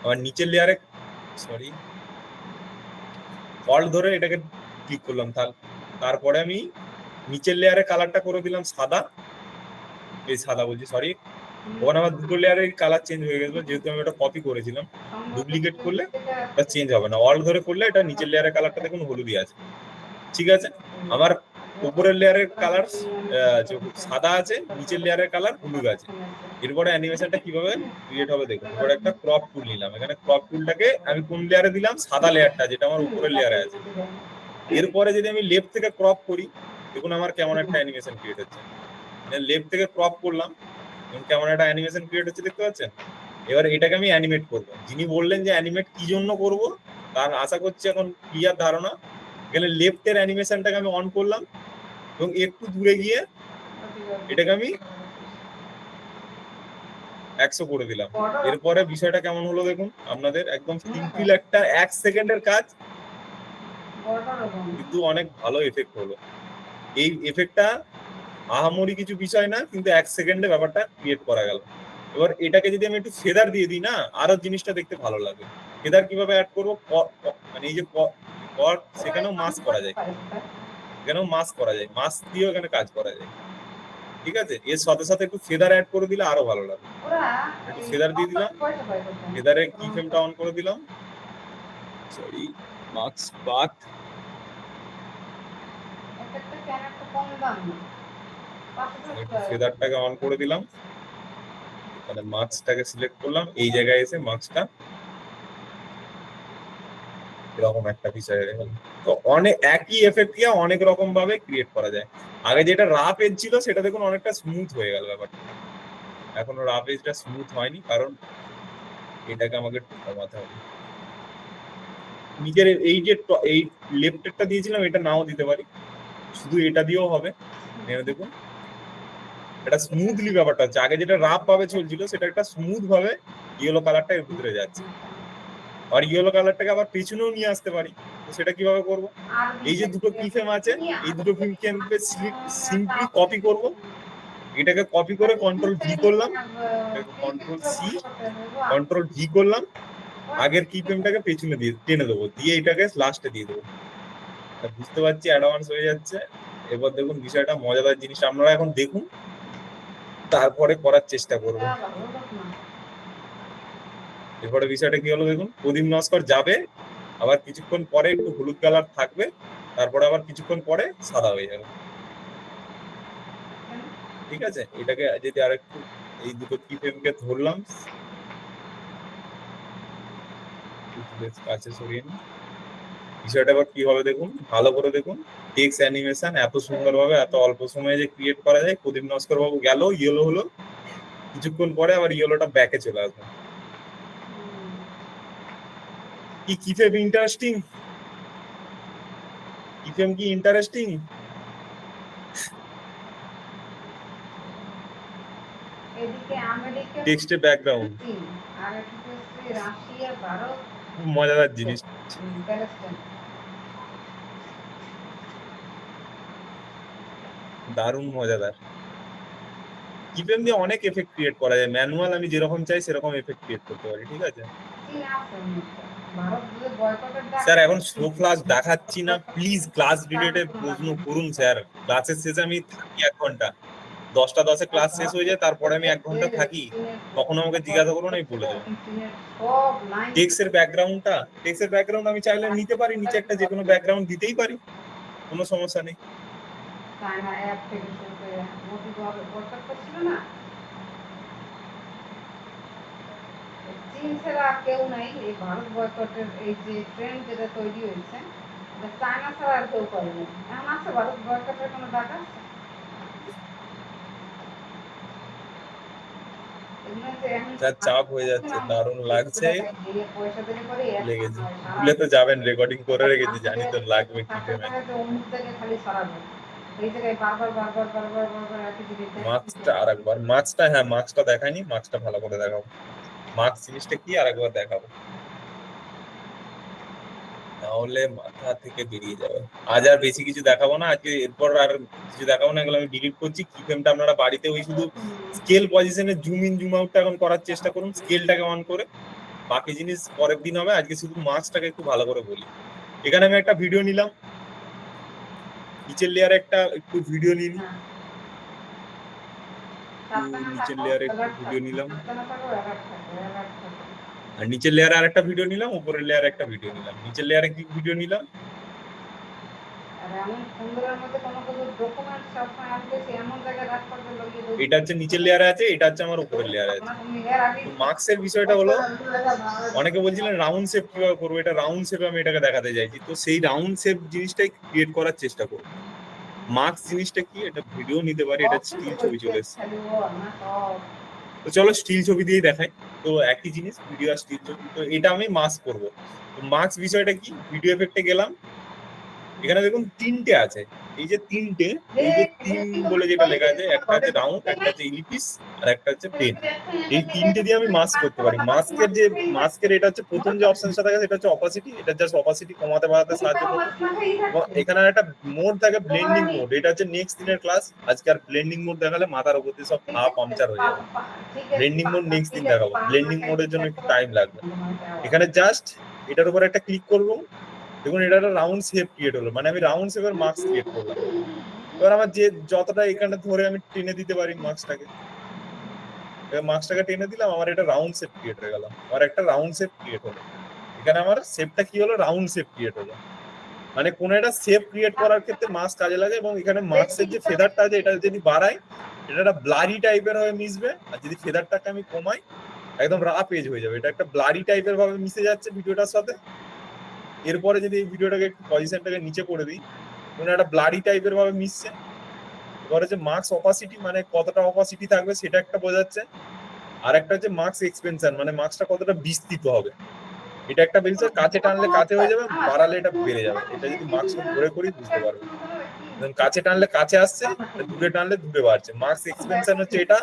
আবার নিচের লেয়ারে, সরি, অল্ট ধরে এটাকে ক্লিক করলাম, তারপরে আমি নিচের লেয়ারে কালারটা করে দিলাম সাদা। এই সাদা বলছি, সরি, ওখানে আমার দুটো লেয়ারের কালার চেঞ্জ হয়ে গেছিল, যেহেতু আমি ওটা কপি করেছিলাম। ডুপ্লিকেট করলে এটা চেঞ্জ হবে না, অল্ট ধরে করলে এটা নিচের লেয়ারের কালারটা দেখুন হলুদই আছে, ঠিক আছে। আমার উপরের লেয়ারের কালার সাদা আছে, নিচের লেয়ারের কালার হলুদ আছে। এরপরে অ্যানিমেশনটা কিভাবে ক্রিয়েট হবে দেখুন। এবার একটা ক্রপ টুল নিলাম, এখানে ক্রপ টুলটাকে আমি কোন লেয়ারে দিলাম, সাদা লেয়ারটা যেটা আমার উপরের লেয়ারে আছে। এরপরে যদি আমি লেফট থেকে ক্রপ করি দেখুন আমার কেমন একটা অ্যানিমেশন ক্রিয়েট হচ্ছে। লেফট থেকে ক্রপ করলাম, কেমন একটা অ্যানিমেশন ক্রিয়েট হচ্ছে দেখতে পাচ্ছেন। এবার এটাকে আমি অ্যানিমেট করবো। যিনি বললেন যে অ্যানিমেট কি জন্য করব, তার আশা করছি এখন ক্লিয়ার ধারণা। এখানে লেফটের অ্যানিমেশনটাকে আমি অন করলাম এবং একটু দূরে গিয়ে এটাকে আমি 100 করে দিলাম। এরপরে বিষয়টা কেমন হলো দেখুন আপনাদের, একদম সিম্পল একটা 1 সেকেন্ডের কাজ, কিন্তু অনেক ভালো এফেক্ট হলো। এই এফেক্টটা আহামরি কিছু বিষয় না, কিন্তু 1 সেকেন্ডে ব্যাপারটা ক্রিয়েট করা গেল। এবার এটাকে যদি আমি একটু ফেদার দিয়ে দিই না, আরো জিনিসটা দেখতে ভালো লাগে। ফেদার কিভাবে অ্যাড করবো, মানে এই যে সেখানেও মাস্ক করা যায়, এখানেও মাস্ক করা যায়, মাস্ক দিয়েও এখানে কাজ করা যায়। ঠিক আছে, এর সাথে সাথে একটু ফেদার অ্যাড করে দিলে আরো ভালো লাগবে। ওরা একটু এই ফেদার দিয়ে দিলাম, পয়সা পায় কোথায়? ফেদারে কি ফ্রেমটা অন করে দিলাম, সরি মার্কস বাট, একটা ফ্যান একটা কম দাম না। একটু ফেদারটাকে অন করে দিলাম, এখানে মার্কসটাকে সিলেক্ট করলাম, এই জায়গায় এসে মার্কসটা এরকম একটা বিষয় হয়ে গেল। তো অনেক একই এফেক্ট দিয়ে অনেক রকম ভাবে ক্রিয়েট করা যায়। আগে যেটা রাফ এজ ছিল সেটা দেখুন অনেকটা স্মুথ হয়ে গেল ব্যাপারটা, এখনো রাফ এজটা স্মুথ হয়নি, কারণ এটাকে আমাকে একটু কমাতে হবে। নিজের এই যে এই লেফটেরটা দিয়েছিলাম এটা নাও দিতে পারি, শুধু এটা দিয়েও হবে। দেখুন এটা স্মুথলি ব্যাপারটা হচ্ছে, আগে যেটা রাফ ভাবে চলছিল সেটা একটা স্মুথ ভাবে ইয়েলো কালারটা এর ভিতরে যাচ্ছে। আর ইয়েলো কালারটাকে আবার পেছনেও নিয়ে আসতে পারি, তো সেটা কিভাবে করব? এই যে দুটো কি ফ্রেম আছে, এই দুটো ফ্রেমকে সিম্পলি কপি করব, এটাকে কপি করে কন্ট্রোল ভি করলাম, কন্ট্রোল সি কন্ট্রোল ভি করলাম, আগের কি ফ্রেমটাকে পেছনে দিয়ে টেনে দেবো, দিয়ে এটাকে লাস্টে দিয়ে দেবো। বুঝতে পারছি অ্যাডভান্স হয়ে যাচ্ছে। এবার দেখুন বিষয়টা মজাদার জিনিস আপনারা এখন দেখুন, তারপরে করার চেষ্টা করবো। এরপরে বিষয়টা কি হলো দেখুন, প্রদীপ নস্কর যাবে, আবার কিছুক্ষণ পরে একটু হলুদ কালার থাকবে, তারপরে আবার কিছুক্ষণ পরে সাদা হয়ে যাবে। ঠিক আছে, এটাকে যদি আর একটু এই দুটো কি ফ্রেমকে ধরলাম, কাছে সরিয়ে নিই, বিষয়টা আবার কি হবে দেখুন, ভালো করে দেখুন। টেক্সট অ্যানিমেশন এত সুন্দরভাবে এত অল্প সময়ে যে ক্রিয়েট করা যায়। প্রদীপ নস্কর বাবু গেল, ইয়েলো হলো, কিছুক্ষণ পরে আবার ইয়েলোটা ব্যাকে চলে আসবে। কি ফ্রেম ইন্টারেস্টিং, কি ফ্রেম কি ইন্টারেস্টিং। এদিকে আমেরিকা টেক্সটের ব্যাকগ্রাউন্ড আর এদিকে হচ্ছে রাশিয়া, ভারত, খুব মজাদার জিনিস, প্যালেস্টাইন। দারুণ মজাদার। কি ফ্রেম দিয়ে অনেক এফেক্ট ক্রিয়েট করা যায়, ম্যানুয়াল আমি যেরকম চাই সেরকম এফেক্ট ক্রিয়েট করতে পারি। ঠিক আছে ভারত যদি বয়কটের ডাক স্যার, এখন শো ক্লাস দেখাচ্ছি না, প্লিজ ক্লাস রিলেটেড প্রশ্ন করুন স্যার। ক্লাসের শেষে আমি থাকি 1 ঘন্টা, 10টা 10-এ ক্লাস শেষ হয়ে যায়, তারপরে আমি 1 ঘন্টা থাকি, তখন আমাকে জিজ্ঞাসা করুন, আমি বলে দেবো। সব লাইন টেক্সটের ব্যাকগ্রাউন্ড আমি চাইলে নিতে পারি, নিচে একটা যে কোনো ব্যাকগ্রাউন্ড দিতেই পারি, কোনো সমস্যা নেই। চায়না অ্যাপ থেকে শুরু করে মোদি বয়কট করছিল না, চীন ছাড়া কেউ নাই এই ভারত বয়কটের এই যে ট্রেন্ড যেটা তৈরি হয়েছে, এটা চায়না ছাড়া আর কেউ করেনি। এখন আছে ভারত বয়কটের কোনো ডাক আছে? যা চাপ হয়ে যাচ্ছে, দারুণ লাগছে, পয়সা দিলে পরে লেগেছে। ভুলে তো যাবেন, রেকর্ডিং করে রেখেছি, জানি তো লাগবে কি পেমেন্ট। অমুক জায়গায় খালি সরাবো, এই জায়গায় বারবার বারবার বারবার বারবার একই জিনিস। মার্কসটা আরেকবার, হ্যাঁ মার্কসটা দেখাইনি, মার্কসটা ভালো করে দেখাবো। মার্কস জিনিসটা কি আরেকবার দেখাবো, তাহলে মাথা থেকে বেরিয়ে যাবে। আজ আর বেশি কিছু দেখাবো না, আজকে এরপর আর কিছু দেখাবো না, এগুলো আমি ডিলিট করছি। কি ফ্রেমটা আপনারা বাড়িতে ওই শুধু স্কেল পজিশনে জুম ইন জুম আউটটা এখন করার চেষ্টা করুন, স্কেলটাকে অন করে। বাকি জিনিস পরের দিন হবে, আজকে শুধু মার্কসটাকে একটু ভালো করে বলি। এখানে আমি একটা ভিডিও নিলাম, নিচের লেয়ারে একটু ভিডিও নিন, নিচের লেয়ারে একটু ভিডিও নিলাম, আর নিচের লেয়ারে আরেকটা ভিডিও নিলাম, উপরের লেয়ারে একটা ভিডিও নিলাম। নিচের লেয়ারে কি ভিডিও নিলাম, এটা হচ্ছে নিচের লেয়ারে আছে, এটা হচ্ছে আমার উপরের লেয়ারে আছে। তো মার্কসের বিষয়টা হলো, অনেকে বলছিলেন রাউন্ড শেপ কিভাবে করবো, এটা রাউন্ড শেপে আমি এটাকে দেখাতে চাইছি। তো সেই রাউন্ড শেপ জিনিসটাই ক্রিয়েট করার চেষ্টা করবো। মার্কস জিনিসটা কি, এটা ভিডিও নিতে পারি, এটা স্টিল ছবি চলে এসছে। তো চলো স্টিল ছবি দিয়ে দেখাই। তো একই জিনিস, ভিডিও আর স্টিল ছবি। তো এটা আমি মাস্ক করবো। তো মার্কস বিষয়টা কি, ভিডিও এফেক্টে গেলাম, এখানে দেখুন 3টে আছে, এই যে 3টে, এই যে 3 বলে যেটা লেখা আছে, একটা হচ্ছে রাউন্ড, একটা হচ্ছে ইলিপস, আর একটা হচ্ছে প্লেন। এই 3টে দিয়ে আমি মাস্ক করতে পারি। মাস্কের এটা হচ্ছে প্রথম যে অপশনটা থাকে সেটা হচ্ছে অপাসিটি, এটা জাস্ট অপাসিটি কমাতে বাড়াতে সাহায্য করবে। এবং এখানে একটা মোড থাকে ব্লেন্ডিং মোড, এটা হচ্ছে নেক্সট দিনের ক্লাস। আজকে আর ব্লেন্ডিং মোড দেখালে মাথার উপর দিয়ে সব পাংচার হয়ে যাবে। ব্লেন্ডিং মোড নেক্সট দিন দেখাবো, ব্লেন্ডিং মোডের জন্য একটু টাইম লাগবে। এখানে জাস্ট এটার উপর একটা ক্লিক করবো, দেখুন এটা একটা রাউন্ড শেপ ক্রিয়েট হলো, মানে আমি রাউন্ড শেপের মার্কস ক্রিয়েট করলাম। এবার আমার যে যতটা এখানে ধরে আমি টেনে দিতে পারি মার্কসটাকে, এবার মার্কসটাকে টেনে দিলাম, আমার এটা রাউন্ড শেপ ক্রিয়েট হয়ে গেল, আমার একটা রাউন্ড শেপ ক্রিয়েট হলো। এখানে আমার শেপটা কি হলো, রাউন্ড শেপ ক্রিয়েট হলো। মানে কোন একটা শেপ ক্রিয়েট করার ক্ষেত্রে মার্কস কাজে লাগে। এবং এখানে মার্কসের যে ফেদারটা আছে এটা যদি বাড়াই, এটা একটা ব্লারি টাইপের হয়ে মিশবে, আর যদি ফেদারটাকে আমি কমাই একদম রাফ এজ হয়ে যাবে। এটা একটা ব্লারি টাইপের ভাবে মিশে যাচ্ছে ভিডিওটার সাথে। এরপরে যদি এই ভিডিওটাকে একটু পজিশনটাকে নিচে করে দিই, কোনো একটা ব্লারি টাইপের ভাবে মিশছে। এবার হচ্ছে মার্কস অপাসিটি, মানে কতটা অপাসিটি থাকবে সেটা একটা বোঝাচ্ছে। আর একটা হচ্ছে মার্কস এক্সপেনশন, মানে মার্কসটা কতটা বিস্তৃত হবে। এটা একটা বেরিয়েছে, কাছে টানলে কাছে হয়ে যাবে, বাড়ালে এটা বেড়ে যাবে। এটা যদি মার্কসটা ধরে করি বুঝতে পারবে। কাছে টানলে কাছে আসছে, দূরে টানলে দূরে বাড়ছে। মার্কস এক্সপেনশন হচ্ছে এটা।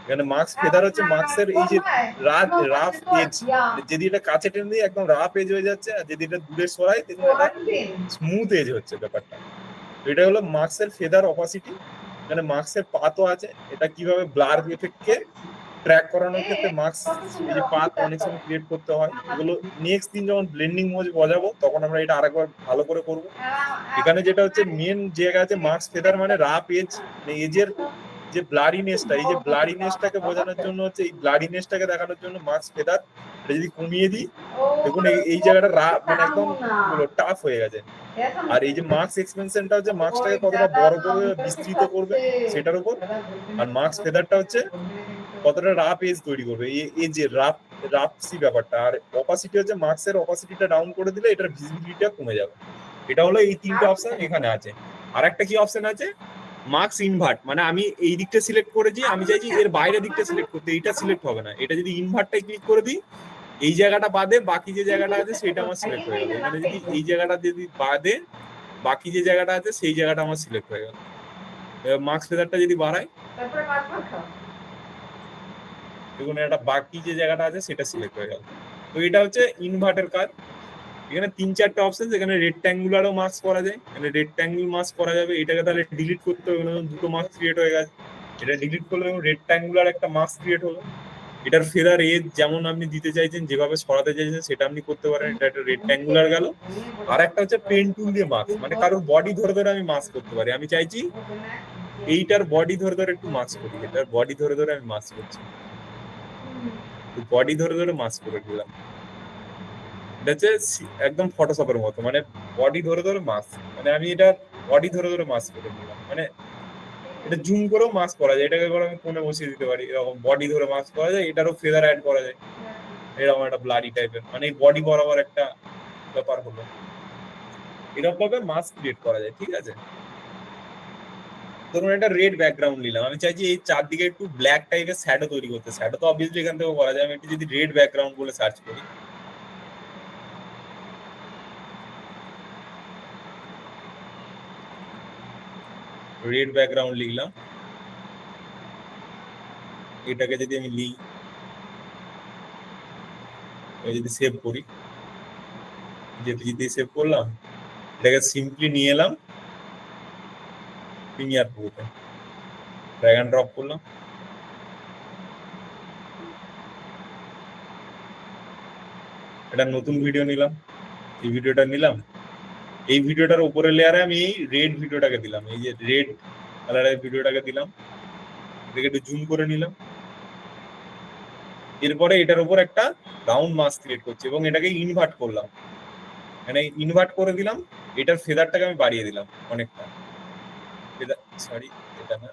এখানে মার্কস ফেদার হচ্ছে মার্কসের এই যে রাফ এজ, যদি এটা কাছে টেনে দিই একদম রাফ এজ হয়ে যাচ্ছে, আর যদি এটা দূরে সরাই দেখুন এটা স্মুথ এজ হচ্ছে ব্যাপারটা। এটা হলো মার্কসের ফেদার অপাসিটি। এখানে মার্কসের পাতও আছে, এটা কিভাবে ব্লার এফেক্টকে ট্র্যাক করানোর ক্ষেত্রে মার্কস এই যে পাত অনেক সময় ক্রিয়েট করতে হয়। এগুলো নেক্সট দিন যখন ব্লেন্ডিং মোড বজাবো তখন আমরা এটা আরেকবার ভালো করে করব। এখানে যেটা হচ্ছে মেন জায়গা আছে মার্কস ফেদার, মানে রাফ এজ, এজের যে ব্লারিনেসটা, এই যে ব্লারিনেসটাকে বোঝানোর জন্য হচ্ছে, এই ব্লারিনেসটাকে দেখানোর জন্য মার্কস ফেদার এটা যদি কমিয়ে দিই দেখুন এই জায়গাটা মানে একদম টাফ হয়ে গেছে। আর এই যে মার্কস এক্সপেনশনটা হচ্ছে মার্কসটাকে কতটা বড় করবে বিস্তৃত করবে সেটার উপর। আর মার্কস ফেদারটা হচ্ছে কতটা রাফ এজ তৈরি করবে, এই যে রাফসি ব্যাপারটা। আর অপাসিটি হচ্ছে মার্কসের অপাসিটিটা ডাউন করে দিলে এটার ভিজিবিলিটিটা কমে যাবে। এটা হলো এই তিনটে অপশন এখানে আছে। আর একটা কি অপশন আছে, মার্কস ইনভার্ট, মানে আমি এই দিকটা সিলেক্ট করেছি, আমি চাইছি এর বাইরের দিকটা সিলেক্ট করতে, এইটা সিলেক্ট হবে না। এটা যদি ইনভার্টটাই ক্লিক করে দিই, এই জায়গাটা বাদে বাকি যে জায়গাটা আছে সেটা আমার সিলেক্ট হয়ে গেল। এখানে যদি এই জায়গাটা যদি বাদে বাকি যে জায়গাটা আছে সেই জায়গাটা আমার সিলেক্ট হয়ে গেল। মার্কস ফেদারটা যদি বাড়াই দেখুন এটা বাকি যে জায়গাটা আছে সেটা সিলেক্ট হয়ে গেল। তো এটা হচ্ছে ইনভার্টের কাজ। এখানে 3-4টা অপশন, এখানে রেক্ট্যাঙ্গুলারও মার্কস করা যায়, এখানে রেক্ট্যাঙ্গুল মার্কস করা যাবে। এটাকে তাহলে ডিলিট করতে হবে, দুটো মার্কস ক্রিয়েট হয়ে গেছে। এটা ডিলিট করলে রেক্ট্যাঙ্গুলার একটা মার্কস ক্রিয়েট হলো। এটার ফেদার এজ যেমন আপনি দিতে চাইছেন, যেভাবে সরাতে চাইছেন সেটা আপনি করতে পারেন। এটা একটা রেক্ট্যাঙ্গুলার গেল। আর একটা হচ্ছে পেন টুল দিয়ে মার্কস, মানে কারোর বডি ধরে ধরে আমি মার্কস করতে পারি। আমি চাইছি এইটার বডি ধরে ধরে একটু মার্কস করি, এটার বডি ধরে ধরে আমি মার্কস করছি, বডি ধরে ধরে মার্কস করে দিলাম। এটা হচ্ছে একদম ফটোশপের মতো, মানে বডি ধরে ধরে মাস্ক, মানে আমি এটা বডি ধরে ধরে মাস্ক করে দিলাম। মানে এটা জুম করেও মাস্ক করা যায়, এটাকে করে আমি ফোনে বসিয়ে দিতে পারি। এরকম বডি ধরে মাস্ক করা যায়, এটারও ফেদার অ্যাড করা যায়। এরকম একটা ব্লাডি টাইপের, মানে এই বডি বরাবর একটা ব্যাপার হলো। এরকম ভাবে মাস্ক ক্রিয়েট করা যায়, ঠিক আছে। ধরুন একটা রেড ব্যাকগ্রাউন্ড নিলাম, আমি চাইছি এই চারদিকে একটু ব্ল্যাক টাইপের শ্যাডো তৈরি করতে। শ্যাডো তো অবভিয়াসলি এখান থেকে করা যায়। আমি একটু যদি রেড ব্যাকগ্রাউন্ড বলে সার্চ করি, রেড ব্যাকগ্রাউন্ড লিখলাম, এটাকে যদি আমি লিখি, যদি সেভ করি, যদি সেভ করলাম, এটাকে সিম্পলি নিয়ে এলাম প্রিমিয়ার প্রোতে, ড্র্যাগ এন্ড ড্রপ করলাম, এটা নতুন ভিডিও নিলাম, এই ভিডিওটা নিলাম, এই ভিডিওটার উপরে লেয়ারে আমি এই রেড ভিডিওটাকে দিলাম, এই যে রেড কালারের ভিডিওটাকে দিলাম, এটাকে একটু জুম করে নিলাম। এরপরে এটার উপর একটা রাউন্ড মাস্ক ক্রিয়েট করছি এবং এটাকে ইনভার্ট করলাম, মানে ইনভার্ট করে দিলাম। এটার ফেদারটাকে আমি বাড়িয়ে দিলাম অনেকটা, সরি এটা না,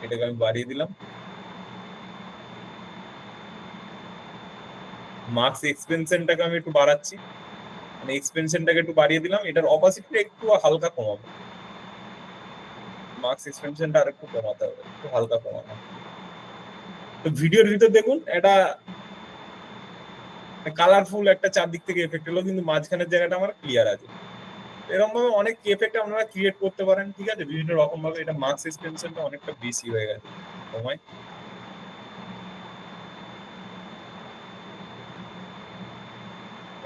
এটাকে আমি বাড়িয়ে দিলাম। মার্কস এক্সপেনশনটাকে আমি একটু বাড়াচ্ছি, মানে এক্সপেনশনটাকে একটু বাড়িয়ে দিলাম। এটার অপাসিটিটা একটু হালকা কমাবো, মার্কস এক্সপেনশনটা আর একটু কমাতে হবে, একটু হালকা কমানো। তো ভিডিওর ভিতর দেখুন এটা কালারফুল একটা চারদিক থেকে এফেক্ট হলো, কিন্তু মাঝখানের জায়গাটা আমার ক্লিয়ার আছে। এরকম ভাবে অনেক এফেক্ট আপনারা ক্রিয়েট করতে পারেন, ঠিক আছে, বিভিন্ন রকম ভাবে। এটা মার্কস এক্সপেনশনটা অনেকটা বেশি হয়ে গেছে সময়।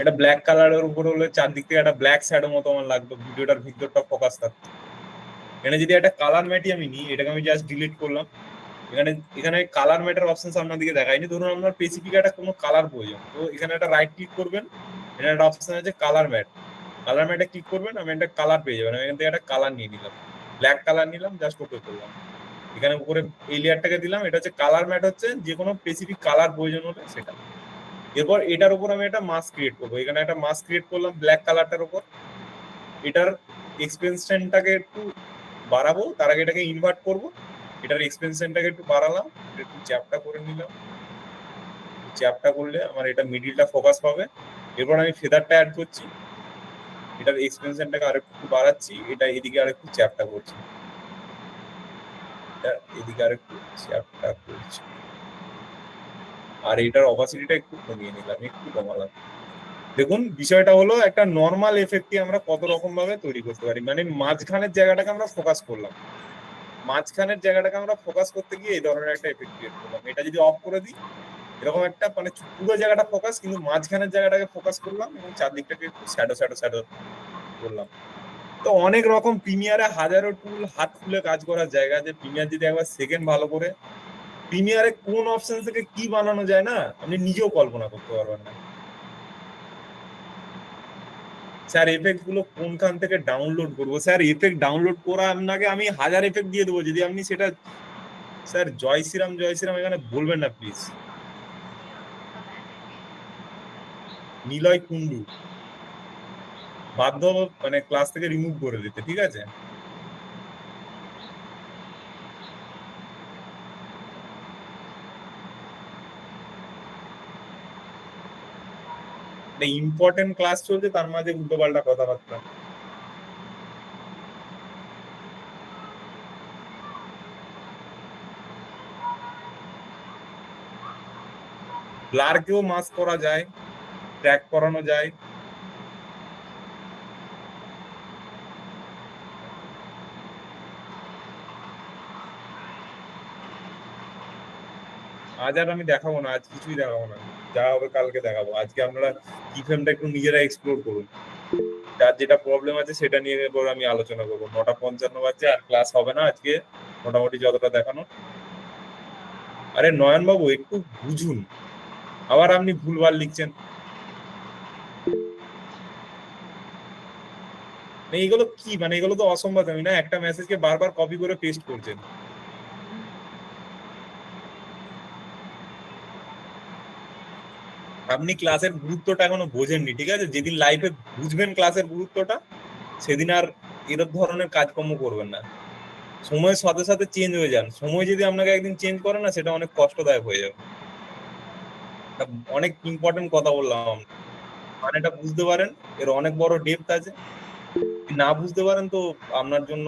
এটা ব্ল্যাক কালারের উপর হলে চারদিক থেকে একটা ব্ল্যাক শ্যাডো মতো আমার লাগতো, ভিডিওটার ভিতরটা ফোকাস থাকতো। এখানে যদি একটা কালার ম্যাটই আমি নিই, এটাকে আমি জাস্ট ডিলিট করলাম। এখানে কালার ম্যাটার অপশন আপনাদেরকে দেখায়নি। ধরুন আপনার স্পেসিফিক একটা কোনো কালার প্রয়োজন, তো এখানে একটা রাইট ক্লিক করবেন, এখানে একটা অপশন আছে কালার ম্যাট। কালার ম্যাটে ক্লিক করবেন, আমি একটা কালার পেয়ে যাবেন। আমি এখান থেকে একটা কালার নিয়ে নিলাম, ব্ল্যাক কালার নিলাম, জাস্ট ওকে করলাম। এখানে উপরে এই লেয়ারটাকে দিলাম, এটা হচ্ছে কালার ম্যাট, হচ্ছে যে কোনো স্পেসিফিক কালার প্রয়োজন হলে সেটা। এরপর এটার উপর আমি একটা মাস্ক ক্রিয়েট করবো, এখানে একটা মাস্ক ক্রিয়েট করলাম ব্ল্যাক কালারটার উপর। এটার এক্সপেনশনটাকে একটু বাড়াবো, তার আগে এটাকে ইনভার্ট করবো। এটার এক্সপেনশনটাকে একটু বাড়ালাম, এটা একটু চ্যাপটা করে নিলাম। চ্যাপটা করলে আমার এটা মিডিলটা ফোকাস পাবে। এরপর আমি ফেদারটা অ্যাড করছি, এটার এক্সপেনশনটাকে আরেকটু বাড়াচ্ছি, এটা এদিকে আরেকটু চ্যাপটা করছি, এটা এদিকে আরেকটু চ্যাপটা করছি। আর এটার অপাসিটিটা একটু কমিয়ে নিলাম, একটু কমালাম। দেখুন বিষয়টা হলো, একটা নর্মাল এফেক্টই আমরা কত রকম ভাবে তৈরি করতে পারি। মানে মাঝখানের জায়গাটাকে আমরা ফোকাস করলাম, মাঝখানের জায়গাটাকে আমরা ফোকাস করতে গিয়ে এই ধরনের একটা এফেক্ট ক্রিয়েট করলাম। এটা যদি অফ করে দিই, এরকম একটা মানে পুরো জায়গাটা ফোকাস, কিন্তু মাঝখানের জায়গাটাকে ফোকাস করলাম এবং চারদিকটাকে একটু শ্যাডো শ্যাডো শ্যাডো করলাম। তো অনেক রকম প্রিমিয়ারে হাজারো টুল, হাত খুলে কাজ করার জায়গা আছে। প্রিমিয়ার যদি একবার সেকেন্ড ভালো করে, প্রিমিয়ারে কোন অপশন থেকে কি বানানো যায় না, আপনি নিজেও কল্পনা করতে পারবেন না। স্যার এফেক্ট গুলো কোনখান থেকে ডাউনলোড করবো? স্যার এফেক্ট ডাউনলোড করা আপনাকে আমি 1000 এফেক্ট দিয়ে দেবো, যদি আপনি সেটা, স্যার জয় শ্রীরাম এখানে বলবেন না প্লিজ। নিলয় কুন্ডু বাধ্য মানে ক্লাস থেকে রিমুভ করে দিতে, ঠিক আছে? ইম্পর্টেন্ট ক্লাস চলছে, তার মাঝে উল্টোপাল্টা কথাবার্তা। ব্লারকেও মাস্ক করা যায়, ট্র্যাক করানো যায়। আজ আর আমি দেখাবো না, আজ কিছুই দেখাবো না, যা হবে কালকে দেখাবো। আজকে আপনারা কি ফ্রেমটা একটু নিজেরা এক্সপ্লোর করুন, যার যেটা প্রবলেম আছে সেটা নিয়ে এরপর আমি আলোচনা করবো। 9:55 বাজছে, আর ক্লাস হবে না আজকে, মোটামুটি যতটা দেখানো। আরে নয়ন বাবু একটু বুঝুন, আবার আপনি ভুলভাল লিখছেন। মানে এগুলো কি, মানে এগুলো তো অসম্ভব। আমি না একটা মেসেজকে বারবার কপি করে পেস্ট করছেন। আপনি ক্লাসের গুরুত্বটা এখনো বোঝেননি, ঠিক আছে? যেদিন লাইফে বুঝবেন ক্লাসের গুরুত্বটা, সেদিন আর এরকম ধরনের কাজকর্ম করবেন না। সময়ের সাথে সাথে চেঞ্জ হয়ে যান। সময় যদি আপনাকে একদিন চেঞ্জ করে না, সেটা অনেক কষ্টদায়ক হয়ে যাবে। অনেক ইম্পর্টেন্ট কথা বললাম, মানেটা বুঝতে পারেন, এর অনেক বড় ডেপথ আছে। যদি না বুঝতে পারেন তো আপনার জন্য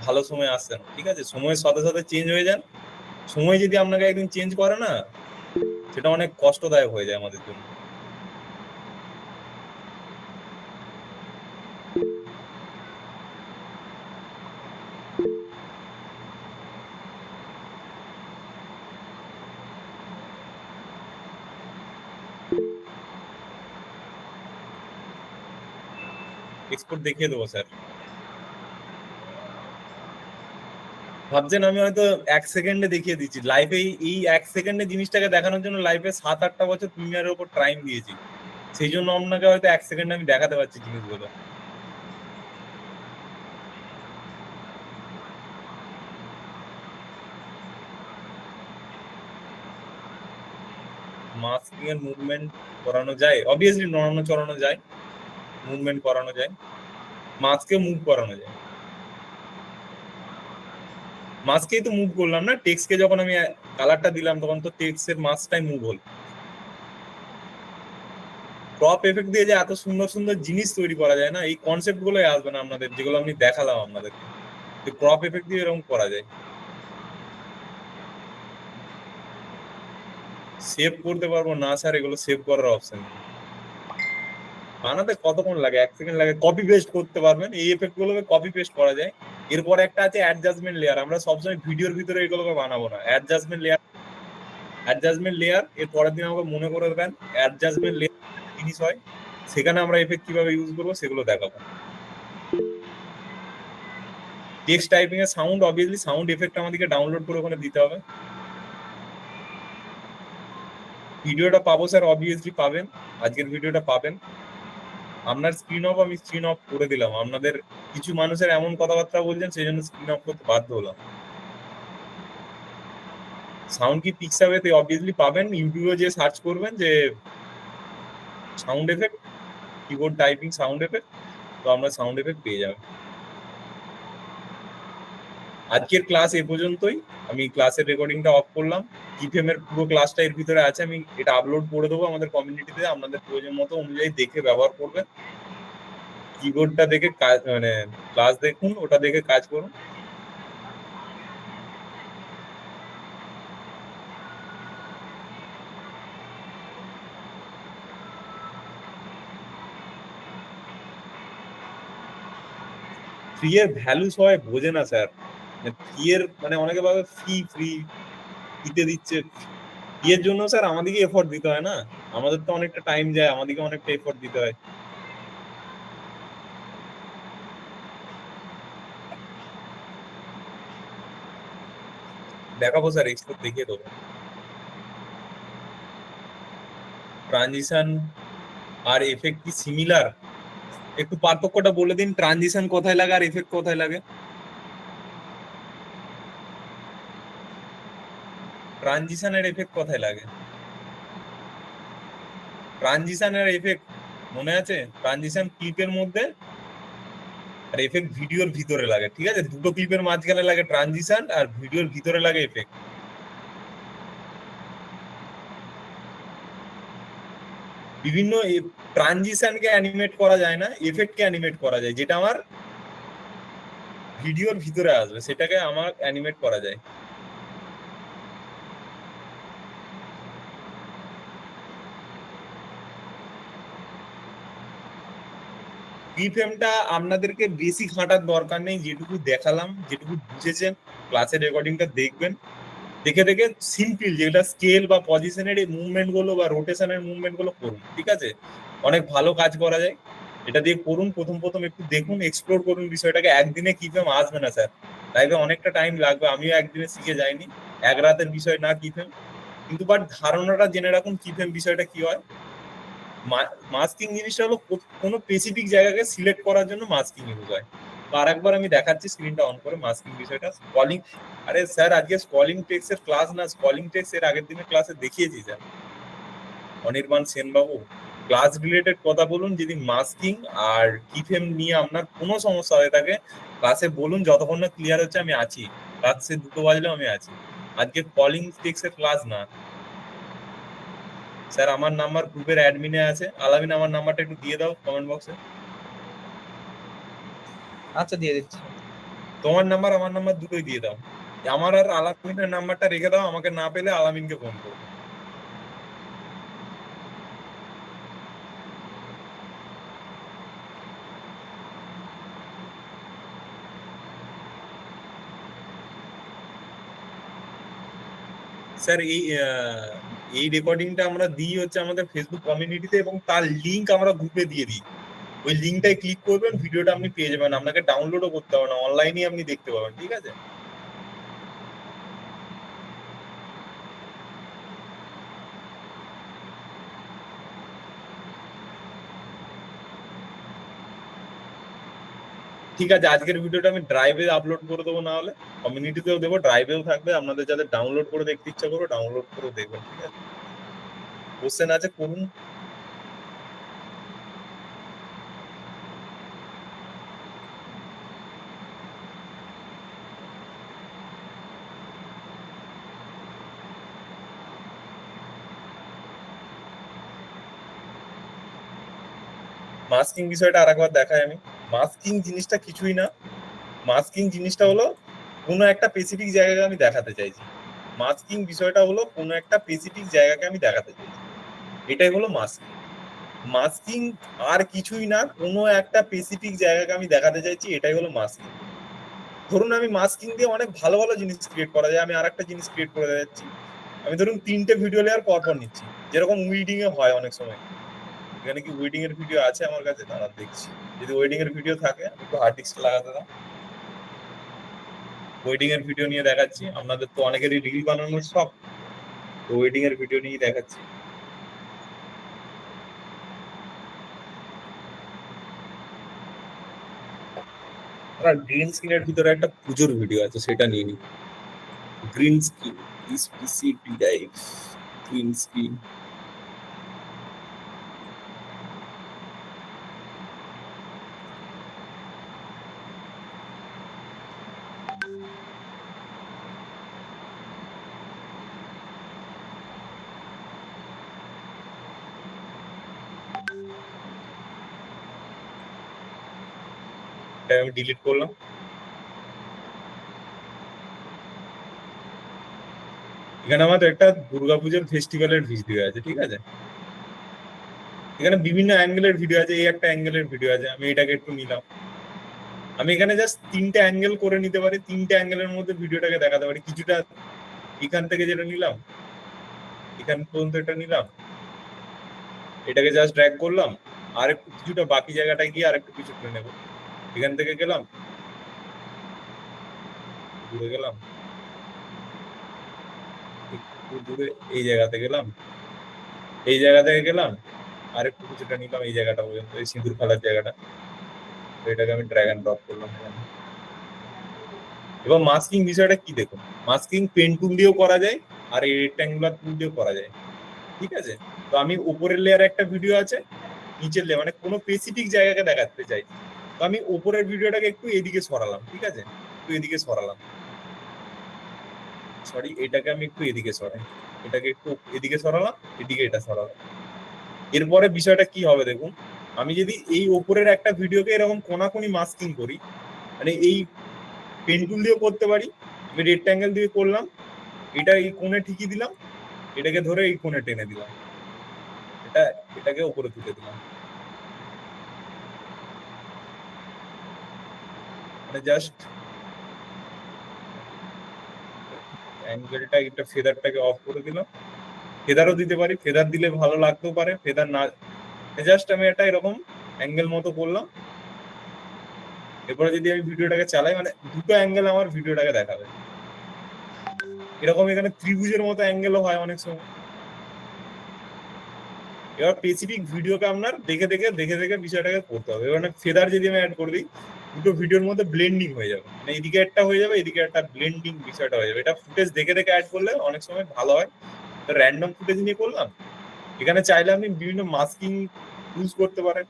ভালো সময় আসছে না, ঠিক আছে? সময়ের সাথে সাথে চেঞ্জ হয়ে যান। সময় যদি আপনাকে একদিন চেঞ্জ করে না, সেটা অনেক কষ্টদায়ক হয়ে যায় আমাদের জন্য। এক্সপোর্ট দেখিয়ে দেবো স্যার। ভাবছেন আমি হয়তো 1 সেকেন্ডে দেখিয়ে দিচ্ছি। লাইফে এই 1 সেকেন্ডে জিনিসটাকে দেখানোর জন্য লাইফে 7-8টা বছর প্রিমিয়ারের উপর টাইম দিয়েছি। সেই জন্য আপনাকে হয়তো 1 সেকেন্ডে আমি দেখাতে পারছি জিনিসগুলো। মাস্কিং এর মুভমেন্ট করানো যায়, অবভিয়াসলি নড়ানো চড়ানো যায়, মুভমেন্ট করানো যায়, মাস্ককে মুভ করানো যায়। মাস্ককেই তো মুভ করলাম না, টেক্সটকে যখন আমি কালারটা দিলাম তখন তো টেক্সটের মাস্কটাই মুভ হলো। ক্রপ এফেক্ট দিয়ে যে এত সুন্দর সুন্দর জিনিস তৈরি করা যায় না, এই কনসেপ্ট গুলোই আসবে না আপনাদের, যেগুলো আমি দেখালাম আপনাদেরকে, যে ক্রপ এফেক্ট দিয়ে এরকম করা যায়। সেভ করতে পারবো না স্যার, এগুলো সেভ করার অপশন নেই। বানাতে কতক্ষণ লাগে? 1 সেকেন্ড লাগে। কপি পেস্ট করতে পারবেন, এই এফেক্ট গুলোকে কপি পেস্ট করা যায়। এরপর একটা আছে অ্যাডজাস্টমেন্ট লেয়ার। আমরা সবসময় ভিডিওর ভিতরে এগুলোকে বানাবো না। অ্যাডজাস্টমেন্ট লেয়ার এর পরের দিন আমাকে মনে করে দেবেন, অ্যাডজাস্টমেন্ট লেয়ার জিনিস হয়, সেখানে আমরা এফেক্ট কিভাবে ইউজ করবো সেগুলো দেখাবো। টেক্সট টাইপিং এর সাউন্ড, অবভিয়াসলি সাউন্ড এফেক্ট আমাদেরকে ডাউনলোড করে ওখানে দিতে হবে। ভিডিওটা পাবো স্যার, অবভিয়াসলি পাবেন, আজকের ভিডিওটা পাবেন। আপনার স্ক্রিন অফ, আমি স্ক্রিন অফ করে দিলাম। আপনাদের কিছু মানুষের এমন কথাবার্তা বলছেন, সেই জন্য স্ক্রিন অফ করতে বাধ্য হলাম। সাউন্ড কি পিক্সাবেতে অবভিয়াসলি পাবেন, ইউটিউবে যে সার্চ করবেন যে sound effect, keyboard typing sound effect, তো আমরা সাউন্ড এফেক্ট পেয়ে যাবেন। আজকের ক্লাস এ পর্যন্তই। আমি ক্লাসের রেকর্ডিংটা অফ করলাম। কিফেম এর পুরো ক্লাসটা এর ভিতরে আছে, আমি এটা আপলোড করে দেবো আমাদের কমিউনিটিতে। আপনাদের প্রয়োজন মতো অনুযায়ী দেখে ব্যবহার করবেন। কিবোর্ডটা দেখে কাজ, মানে ক্লাস দেখুন, ওটা দেখে কাজ করুন। ফ্রি এর ভ্যালু সবাই বোঝে না স্যার। ফ্রি এর মানে অনেকে ভাবে ফ্রি ফ্রি দিতে দিচ্ছে। ফ্রি এর জন্য স্যার আমাদেরকে এফোর্ট দিতে হয় না? আমাদের তো অনেকটা টাইম যায়, আমাদেরকে অনেকটা এফোর্ট দিতে হয়। দেখাবো স্যার, এক্সপোর্ট দেখিয়ে দেবো। ট্রানজিশন আর এফেক্ট কি সিমিলার? একটু পার্থক্যটা বলে দিন, ট্রানজিশন কোথায় লাগে আর এফেক্ট কোথায় লাগে? ট্রানজিশন এর এফেক্ট কোথায় লাগে? ট্রানজিশন আর এফেক্ট মনে আছে? ট্রানজিশন ক্লিপের মধ্যে, আর এফেক্ট ভিডিওর ভিতরে লাগে। ঠিক আছে, দুটো ক্লিপের মাঝখানে লাগে ট্রানজিশন, আর ভিডিওর ভিতরে লাগে এফেক্ট। বিভিন্ন ট্রানজিশনকে অ্যানিমেট করা যায় না, এফেক্টকে অ্যানিমেট করা যায়। যেটা আমার ভিডিওর ভিতরে আসবে সেটাকে আমার অ্যানিমেট করা যায়। কিফ্রেমটা আপনাদেরকে বেশি ঘাঁটার দরকার নেই, যেটুকু দেখালাম, যেটুকু বুঝেছেন ক্লাসের রেকর্ডিংটা দেখবেন। দেখে দেখে সিম্পল যেটা স্কেল বা পজিশনের এই মুভমেন্ট গুলো বা রোটেশনের মুভমেন্ট গুলো করুন। ঠিক আছে, অনেক ভালো কাজ করা যায়। এটা দিয়ে করুন, প্রথম প্রথম একটু দেখুন, এক্সপ্লোর করুন বিষয়টাকে। একদিনে কিফেম আসবে না স্যার, লাইফে অনেকটা টাইম লাগবে। আমিও একদিনে শিখে যাইনি, এক রাতের বিষয় না কিফেম। কিন্তু বাট ধারণাটা জেনে রাখুন কিফেম বিষয়টা কি হয়। মাস্কিং জিনিসটা হলো কোনো স্পেসিফিক জায়গাকে সিলেক্ট করার জন্য মাস্কিং ইউজ হয়। তো আরেকবার আমি দেখাচ্ছি স্ক্রিনটা অন করে মাস্কিং বিষয়টা। স্কলিং, আরে স্যার আজকে স্কলিং টেক্স এর ক্লাস না, স্কলিং টেক্স এর আগের দিনের ক্লাসে দেখিয়েছি স্যার অনির্বাণ সেন বাবু। ক্লাস রিলেটেড কথা বলুন, যদি মাস্কিং আর কিফেম নিয়ে আপনার কোনো সমস্যা হয়ে থাকে ক্লাসে বলুন, যতক্ষণ না ক্লিয়ার হচ্ছে আমি আছি। ক্লাসে 2টো বাজলেও আমি আছি। আজকে কলিং টেক্স এর ক্লাস না স্যার। আমার নাম্বার গ্রুপের অ্যাডমিনে আছে, আলামিন আমার নাম্বারটা একটু দিয়ে দাও কমেন্ট বক্সে। আচ্ছা দিয়ে দিচ্ছি। তোমার নাম্বার আমার নাম্বার দুটোই দিয়ে দাও। আমার আর আলামিনের নাম্বারটা রেখে দাও, আমাকে না পেলে আলামিনকে ফোন করবো। স্যার এই রেকর্ডিংটা আমরা দিই হচ্ছে আমাদের ফেসবুক কমিউনিটিতে, এবং তার লিংক আমরা গ্রুপে দিয়ে দিই। ওই লিংকটায় ক্লিক করবেন, ভিডিওটা আপনি পেয়ে যাবেন। আপনাকে ডাউনলোডও করতে হবে না, অনলাইনে আপনি দেখতে পাবেন। ঠিক আছে, ঠিক আছে। আজকের ভিডিওটা আমি ড্রাইভে আপলোড করে দেবো, না হলে কমিউনিটিতেও দেবো, ড্রাইভেও থাকবে। আপনাদের যাদের ডাউনলোড করে দেখতে ইচ্ছা করো ডাউনলোড করে দেখবেন। ঠিক আছে, কোশ্চেন আছে করুন। মাস্কিং বিষয়টা আরেকবার দেখাই আমি। মাস্কিং জিনিসটা কিছুই না। মাস্কিং জিনিসটা হলো কোনো একটা স্পেসিফিক জায়গাকে আমি দেখাতে চাইছি। মাস্কিং বিষয়টা হলো কোনো একটা স্পেসিফিক জায়গাকে আমি দেখাতে চাইছি, এটাই হলো মাস্কিং। মাস্কিং আর কিছুই না, কোনো একটা স্পেসিফিক জায়গাকে আমি দেখাতে চাইছি, এটাই হলো মাস্কিং। ধরুন আমি মাস্কিং দিয়ে অনেক ভালো ভালো জিনিস ক্রিয়েট করা যায়। আমি আরেকটা জিনিস ক্রিয়েট করে যাচ্ছি। আমি ধরুন 3টে ভিডিও লেয়ার পরপর নিচ্ছি, যেরকম উইডিং এ হয় অনেক সময়। এখানে কি ওয়েডিং এর ভিডিও আছে আমার কাছে? দাঁড়ান দেখছি। যদি ওয়েডিং এর ভিডিও থাকে একটু হার্ড ডিস্ক লাগাতে দাও। ওয়েডিং এর ভিডিও নিয়ে দেখাচ্ছি। আপনাদের তো অনেকেরই রিল বানানোর শখ, তো ওয়েডিং এর ভিডিও নিয়ে দেখাচ্ছি। আর গ্রিন স্ক্রিনের ভিতরে একটা পুজোর ভিডিও আছে, সেটা নিয়ে নি। Green screen PCP drive, green screen. এটা আমি ডিলিট করলাম। এখানে আমাদের একটা দুর্গাপূজার ফেস্টিভ্যালের ভিডিও আছে, ঠিক আছে। এখানে বিভিন্ন অ্যাঙ্গেলের ভিডিও আছে, এই একটা অ্যাঙ্গেলের ভিডিও আছে, আমি এটাকে একটু নিলাম। আমি এখানে জাস্ট 3টে অ্যাঙ্গেল করে নিতে পারি, 3টে অ্যাঙ্গেলের মধ্যে ভিডিওটাকে দেখাতে পারি। কিছুটা এখান থেকে যেটা নিলাম, এখান পর্যন্ত এটা নিলাম, এটাকে জাস্ট ড্র্যাগ করলাম, আর একটু কিছুটা বাকি জায়গাটায় গিয়ে আর একটু কিছু করে নেবো। এখান থেকে গেলাম, দূরে গেলাম, একটু দূরে এই জায়গাতে গেলাম, এই জায়গা থেকে গেলাম, আর একটু কিছুটা নিলাম এই জায়গাটা পর্যন্ত, এই সিঁদুর খেলার জায়গাটা। এটাকে আমি ড্র্যাগ অ্যান্ড ড্রপ করলাম এখানে। এবং মাস্কিং বিষয়টা কি দেখুন, মাস্কিং পেন টুল দিয়েও করা যায়, আর এই রেক্ট্যাঙ্গুলার টুল দিয়েও করা যায়, ঠিক আছে। তো আমি উপরের লেয়ারে একটা ভিডিও আছে, নিচের লেয়ার মানে কোনো স্পেসিফিক জায়গাকে দেখাতে চাই, তো আমি উপরের ভিডিওটাকে একটু এদিকে সরালাম, ঠিক আছে, একটু এদিকে সরালাম, সরি এটাকে আমি একটু এদিকে সরাই, এটাকে একটু এদিকে সরালাম, এদিকে এটা সরালাম। এরপরে বিষয়টা কি হবে দেখুন, আমি যদি এই ওপরের একটা ভিডিওকে এরকম কোনাকুনি মাস্কিং করি, মানে এই পেন টুল দিয়েও করতে পারি, আমি রেক্ট্যাঙ্গেল দিয়ে করলাম, এটা এই কোণে ঠিকই দিলাম, এটাকে ধরে এই কোণে টেনে দিলাম, এটাকে উপরে তুলে দিলাম, মানে জাস্ট অ্যাঙ্গেলটা এটা ফেদারটাকে অফ করে দিলাম। ফেদারও দিতে পারি, ফেদার দিলে ভালো লাগতেও পারে, ফেদার না, জাস্ট আমি এটা এরকম অ্যাঙ্গেল মতো করলাম। এরপরে যদি আমি ভিডিওটাকে চালাই, মানে দুটো অ্যাঙ্গেল আমার ভিডিওটাকে দেখাবে, এরকম এখানে ত্রিভুজের মতো অ্যাঙ্গেলও হয় অনেক সময়। এবার স্পেসিফিক ভিডিওকে আপনার দেখে দেখে দেখে দেখে বিষয়টাকে করতে হবে। এবার ফেদার যদি আমি অ্যাড করে দিই, দুটো ভিডিওর মধ্যে ব্লেন্ডিং হয়ে যাবে, মানে এদিকে একটা হয়ে যাবে, এদিকে একটা ব্লেন্ডিং বিষয়টা হয়ে যাবে। এটা ফুটেজ দেখে দেখে অ্যাড করলে অনেক সময় ভালো হয়। তো র্যান্ডম ফুটেজ নিয়ে করলাম, এখানে চাইলে আপনি বিভিন্ন মাস্কিং ইউজ করতে পারেন।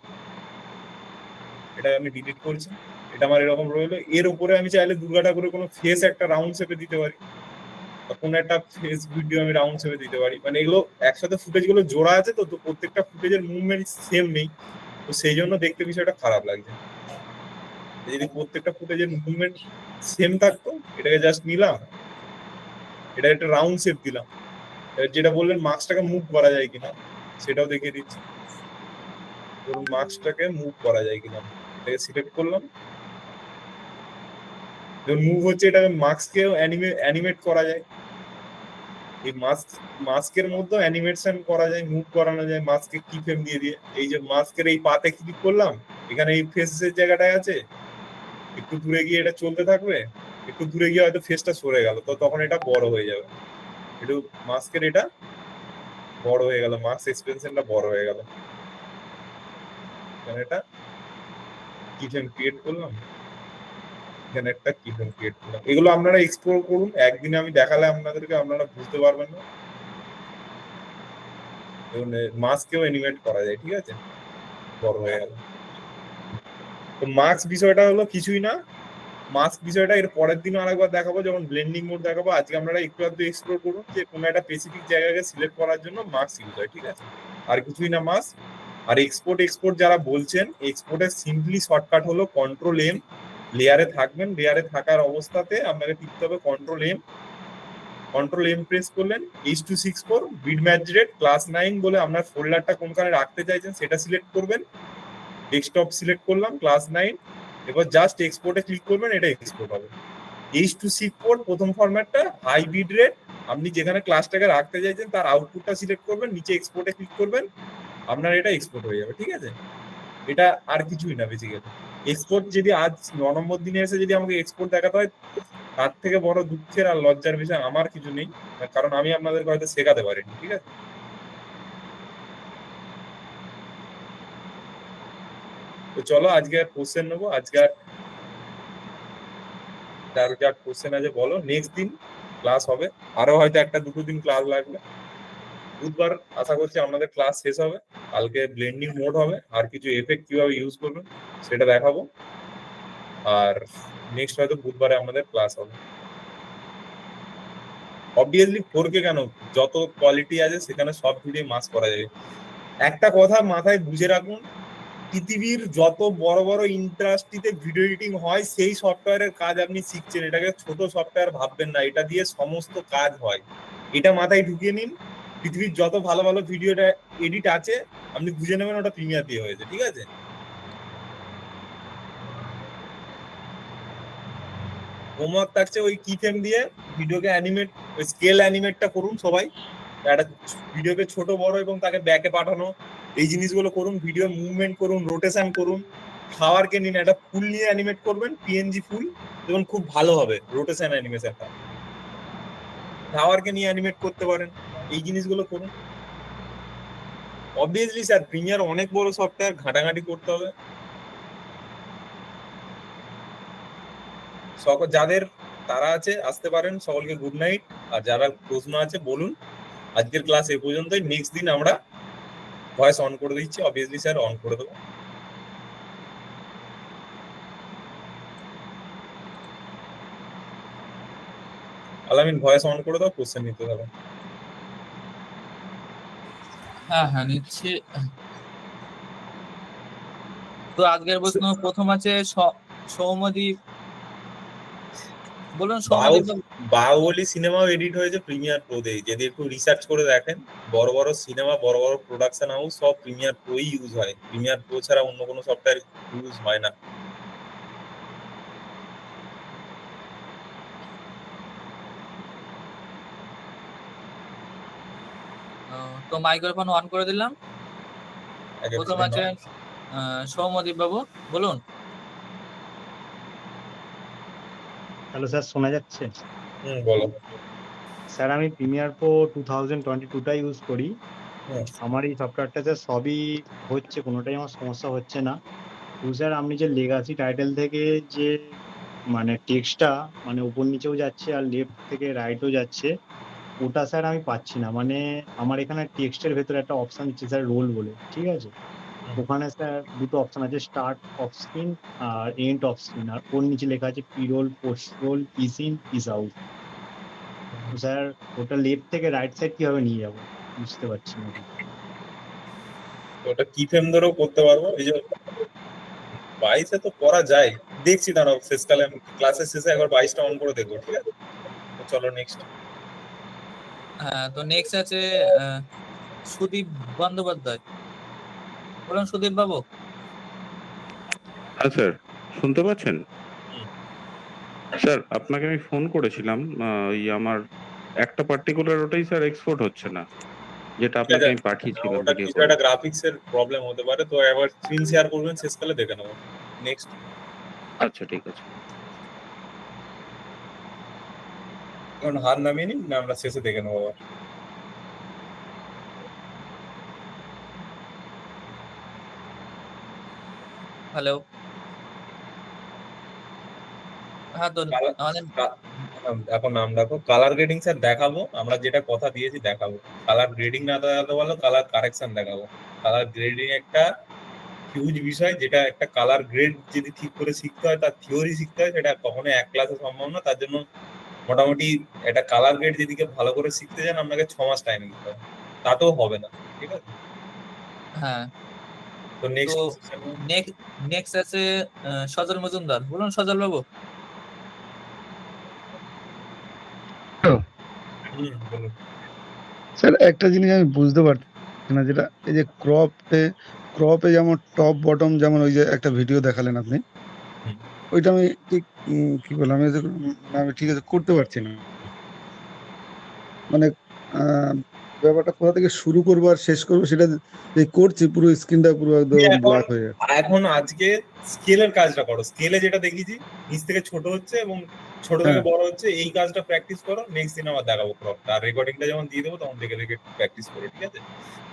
এটা আমি ডিলিট করছি, এটা আমার এরকম রইলো। এর উপরে আমি চাইলে দুর্গা ঠাকুরের কোনো ফেস একটা রাউন্ড শেপে দিতে পারি, বা কোনো একটা ফেস ভিডিও আমি রাউন্ড শেপে দিতে পারি। মানে এগুলো একসাথে ফুটেজ গুলো জোড়া আছে, তো প্রত্যেকটা ফুটেজের মুভমেন্ট সেম নেই, তো সেই জন্য দেখতে বিষয়টা খারাপ লাগছে। যদি প্রত্যেকটা ফুটেজের মুভমেন্ট সেম থাকতো, এটাকে জাস্ট নিলাম, এটা একটা রাউন্ড শেপ দিলাম। এবার যেটা বললেন মাস্কটাকে মুভ করা যায় কিনা, সেটাও দেখিয়ে দিচ্ছি। ধরুন মাস্কটাকে মুভ করা যায় কিনা, এটাকে সিলেক্ট করলাম, যখন মুভ হচ্ছে এটাকে মাস্ককেও অ্যানিমেট করা যায়। এই মাস্কের মধ্যে অ্যানিমেশন করা যায়, মুভ করানো যায় মাস্কে কি ফ্রেম দিয়ে দিয়ে। এই যে মাস্কের এই পাতে ক্লিক করলাম, এখানে এই ফেসের জায়গাটায় আছে, একটু দূরে গিয়ে এটা চলতে থাকবে, একটু দূরে গিয়ে হয়তো ফেসটা সরে গেল, তো তখন এটা বড় হয়ে যাবে, একটু মাস্কের এটা বড় হয়ে গেল, মাস্ক এক্সপেনশনটা বড় হয়ে গেল। এখানে এটা কি ফ্রেম ক্রিয়েট করলাম, এখানে একটা কি ফ্রেম ক্রিয়েট করলাম। এগুলো আপনারা এক্সপ্লোর করুন, একদিনে আমি দেখালে আপনাদেরকে আপনারা বুঝতে পারবেন না। মাস্ককেও অ্যানিমেট করা যায়, ঠিক আছে, বড় হয়ে গেল। তো মাস্ক বিষয়টা হলো কিছুই না, মাস্ক বিষয়টা এর পরের দিনও আরেকবার দেখাবো, যখন ব্লেন্ডিং মোড দেখাবো। আজকে আপনারা একটু আধটু এক্সপ্লোর করুন যে কোনো একটা স্পেসিফিক জায়গাকে সিলেক্ট করার জন্য মাস্ক ইউজ হয়, ঠিক আছে, আর কিছুই না মাস্ক। আর এক্সপোর্ট যারা বলছেন, এক্সপোর্টের সিম্পলি শর্টকাট হলো কন্ট্রোল এম। লেয়ারে থাকবেন, লেয়ারে থাকার অবস্থাতে আপনাকে টিপতে হবে কন্ট্রোল এম প্রেস করলেন, H.264 bit match rate class 9 বলে আপনার ফোল্ডারটা কোনখানে রাখতে চাইছেন সেটা সিলেক্ট করবেন। ডেস্কটপ সিলেক্ট করলাম ক্লাস 9, এবার জাস্ট এক্সপোর্টে ক্লিক করবেন, এটা এক্সপোর্ট হবে। H.264 প্রথম ফরম্যাটটা হাই বিট রেট, আপনি যেখানে ক্লাসটাকে রাখতে চাইছেন তার আউটপুটটা সিলেক্ট করবেন, নিচে এক্সপোর্টে ক্লিক করবেন, আপনার এটা এক্সপোর্ট হয়ে যাবে, ঠিক আছে। এটা আর কিছুই না বেসিক্যালি। এক্সপোর্ট যদি আজ 9 নম্বর দিনে এসে যদি আমাকে এক্সপোর্ট দেখাতে হয়, তার থেকে বড় দুঃখের আর লজ্জার বিষয় আমার কিছু নেই, কারণ আমি আপনাদেরকে হয়তো শেখাতে পারিনি, ঠিক আছে। তো চলো আজকে আর কোশ্চেন নেবো, আজকে আর যার যার কোশ্চেন আছে বলো, নেক্সট দিন ক্লাস হবে, আরো হয়তো একটা দুটো দিন ক্লাস লাগবে। বুধবার আশা করছি আমাদের ক্লাস শেষ হবে, কালকে ব্লেন্ডিং মোড হবে, আর কিছু এফেক্ট কিভাবে ইউজ করবেন সেটা দেখাবো, আর নেক্সট হয়তো বুধবারে আমাদের ক্লাস হবে। অবভিয়াসলি 4K কেন, যত কোয়ালিটি আছে সেখানে সব ভিডিও মাস করা যাবে। একটা কথা মাথায় বুঝে রাখুন, পৃথিবীর যত বড় বড় ইন্ডাস্ট্রিতে ভিডিও এডিটিং হয় সেই সফটওয়্যারের কাজ আপনি শিখছেন, এটাকে ছোট সফটওয়্যার ভাববেন না, এটা দিয়ে সমস্ত কাজ হয়, এটা মাথায় ঢুকিয়ে নিন। পৃথিবীর যত ভালো ভালো ভিডিওটা এডিট আছে আপনি বুঝে নেবেন ওটা প্রিমিয়ার দিয়ে হয়েছে, ঠিক আছে? হোমওয়ার্ক থাকছে ওই কি ফ্রেম দিয়ে ভিডিওকে অ্যানিমেট, ওই স্কেল অ্যানিমেটটা করুন সবাই, একটা ভিডিওকে ছোট বড় এবং তাকে ব্যাকে পাঠানো, এই জিনিসগুলো করুন, ভিডিও মুভমেন্ট করুন, রোটেশন করুন। খাওয়ারকে নিন একটা ফুল নিয়ে অ্যানিমেট করবেন, পিএনজি ফুল, যেমন খুব ভালো হবে রোটেশন অ্যানিমেশনটা। খাওয়ারকে নিয়ে অ্যানিমেট করতে পারেন, এই জিনিসগুলো করুন। অবভিয়াসলি স্যার প্রিমিয়ার অনেক বড় সফটওয়্যার, ঘাটাঘাটি করতে হবে। সকল যাদের তারা আছে আসতে পারেন, সকলকে গুড নাইট। আর যারা প্রশ্ন আছে বলুন। আজকের ক্লাস এ পর্যন্তই, নেক্সট দিন আমরা ভয়েস অন করে দিচ্ছি, অবভিয়াসলি স্যার অন করে দেবো। আলামিন ভয়েস অন করে দাও, কোশ্চেন নিতে হবে। হ্যাঁ হ্যাঁ নিচ্ছি। তো আজকের প্রশ্ন প্রথম আছে সৌম্যদীপ, বলুন সৌম্যদীপ বাবু। বাহুবলী সিনেমাও এডিট হয়েছে প্রিমিয়ার প্রোতে, যদি একটু রিসার্চ করে দেখেন, বড় বড় সিনেমা, বড় বড় প্রোডাকশন হাউস সব প্রিমিয়ার প্রোই ইউজ হয়, প্রিমিয়ার প্রো ছাড়া অন্য কোনো সফটওয়্যার ইউজ হয় না। তো মাইক্রোফোন অন করে দিলাম। আগে প্রথম বলে আছে নাও। সৌম্যদীপ বাবু, বলুন। হ্যালো স্যার, শোনা যাচ্ছে? বলো। স্যার আমি প্রিমিয়ার প্রো 2022টা ইউজ করি। আমার এই সফটওয়্যারটা স্যার সবই হচ্ছে, কোনোটাই আমার সমস্যা হচ্ছে না। কিন্তু স্যার আপনি যে লেগাসি টাইটেল থেকে যে মানে টেক্সটটা মানে উপর নিচেও যাচ্ছে আর লেফট থেকে রাইটও যাচ্ছে, ওটা স্যার আমি পাচ্ছি না। মানে আমার এখানে টেক্সটের ভেতরে একটা অপশন দিচ্ছে স্যার রোল বলে, ঠিক আছে? ওখানে স্যার দুটো অপশন আছে, স্টার্ট অফ স্ক্রিন আর এন্ড অফ স্ক্রিন, আর ওর নিচে লেখা আছে pre roll, post roll, piece in, piece out. তো স্যার ওটা লেফট থেকে রাইট সাইড কিভাবে নিয়ে যাবো বুঝতে পারছি না। ওটা কি ফ্রেম ধরেও করতে পারবো, এই যে 22-এ তো করা যায়, দেখছি দাঁড়াও শেষকালে আমি ক্লাসের শেষে একবার 22টা অন করে দেখবো, ঠিক আছে? তো চলো নেক্সট। হ্যাঁ, তো নেক্সট আছে সুদীপ বন্দ্যোপাধ্যায়, বলুন সুদীপ বাবু। হ্যাঁ স্যার, শুনতে পাচ্ছেন? স্যার আপনাকে আমি ফোন করেছিলাম, ওই আমার একটা পার্টিকুলার ওটাই স্যার এক্সপোর্ট হচ্ছে না, যেটা আপনাকে আমি পাঠিয়েছিলাম ওটা ভিডিও কিছু করে। একটা গ্রাফিক্স এর প্রবলেম হতে পারে, তো একবার স্ক্রিন শেয়ার করবেন, শেষকালে দেখে নেবো। নেক্সট। আচ্ছা ঠিক আছে। এখন হার নামিয়ে নিন না, আমরা শেষে দেখে নেবো আবার। হ্যালো। হ্যাঁ, তো আমাদের এখন নাম দেখো, কালার গ্রেডিং স্যার দেখাবো, আমরা যেটা কথা দিয়েছি দেখাবো। কালার গ্রেডিং না দেখাতে পারলো কালার কারেকশন দেখাবো। কালার গ্রেডিং একটা হিউজ বিষয়, যেটা একটা কালার গ্রেড যদি ঠিক করে শিখতে হয়, তার থিওরি শিখতে হয়, সেটা কখনো এক ক্লাসে সম্ভব না। তার জন্য মোটামুটি একটা কালার গ্রেড যদি ভালো করে শিখতে চান আপনাকে 6 মাস টাইম দিতে হবে, তাতেও হবে না, ঠিক আছে? হ্যাঁ, তো তো নেক্সট নেক্সট আছে সজল মজুমদার, বলুন সজল বাবু। বলুন। স্যার একটা জিনিস আমি বুঝতে পারছি না, যেটা এই যে ক্রপে যেমন টপ বটম, যেমন ওই যে একটা ভিডিও দেখালেন আপনি, ওইটা আমি ঠিক কি বললাম, আমি ঠিক আছে করতে পারছি না। মানে ব্যাপারটা কোথা থেকে শুরু করবো আর শেষ করবো সেটা যে করছি, পুরো স্ক্রিনটা পুরো একদম ব্ল্যাক হয়ে যাচ্ছে। এখন আজকে স্কেলের কাজটা করো, স্কেলে যেটা দেখিয়েছি নিচ থেকে ছোট হচ্ছে এবং ছোট থেকে বড় হচ্ছে, এই কাজটা প্র্যাকটিস করো। নেক্সট দিন আবার দেখাবো ক্রপটা, আর রেকর্ডিংটা যখন দিয়ে দেবো তখন দেখে দেখে প্র্যাকটিস করো, ঠিক আছে?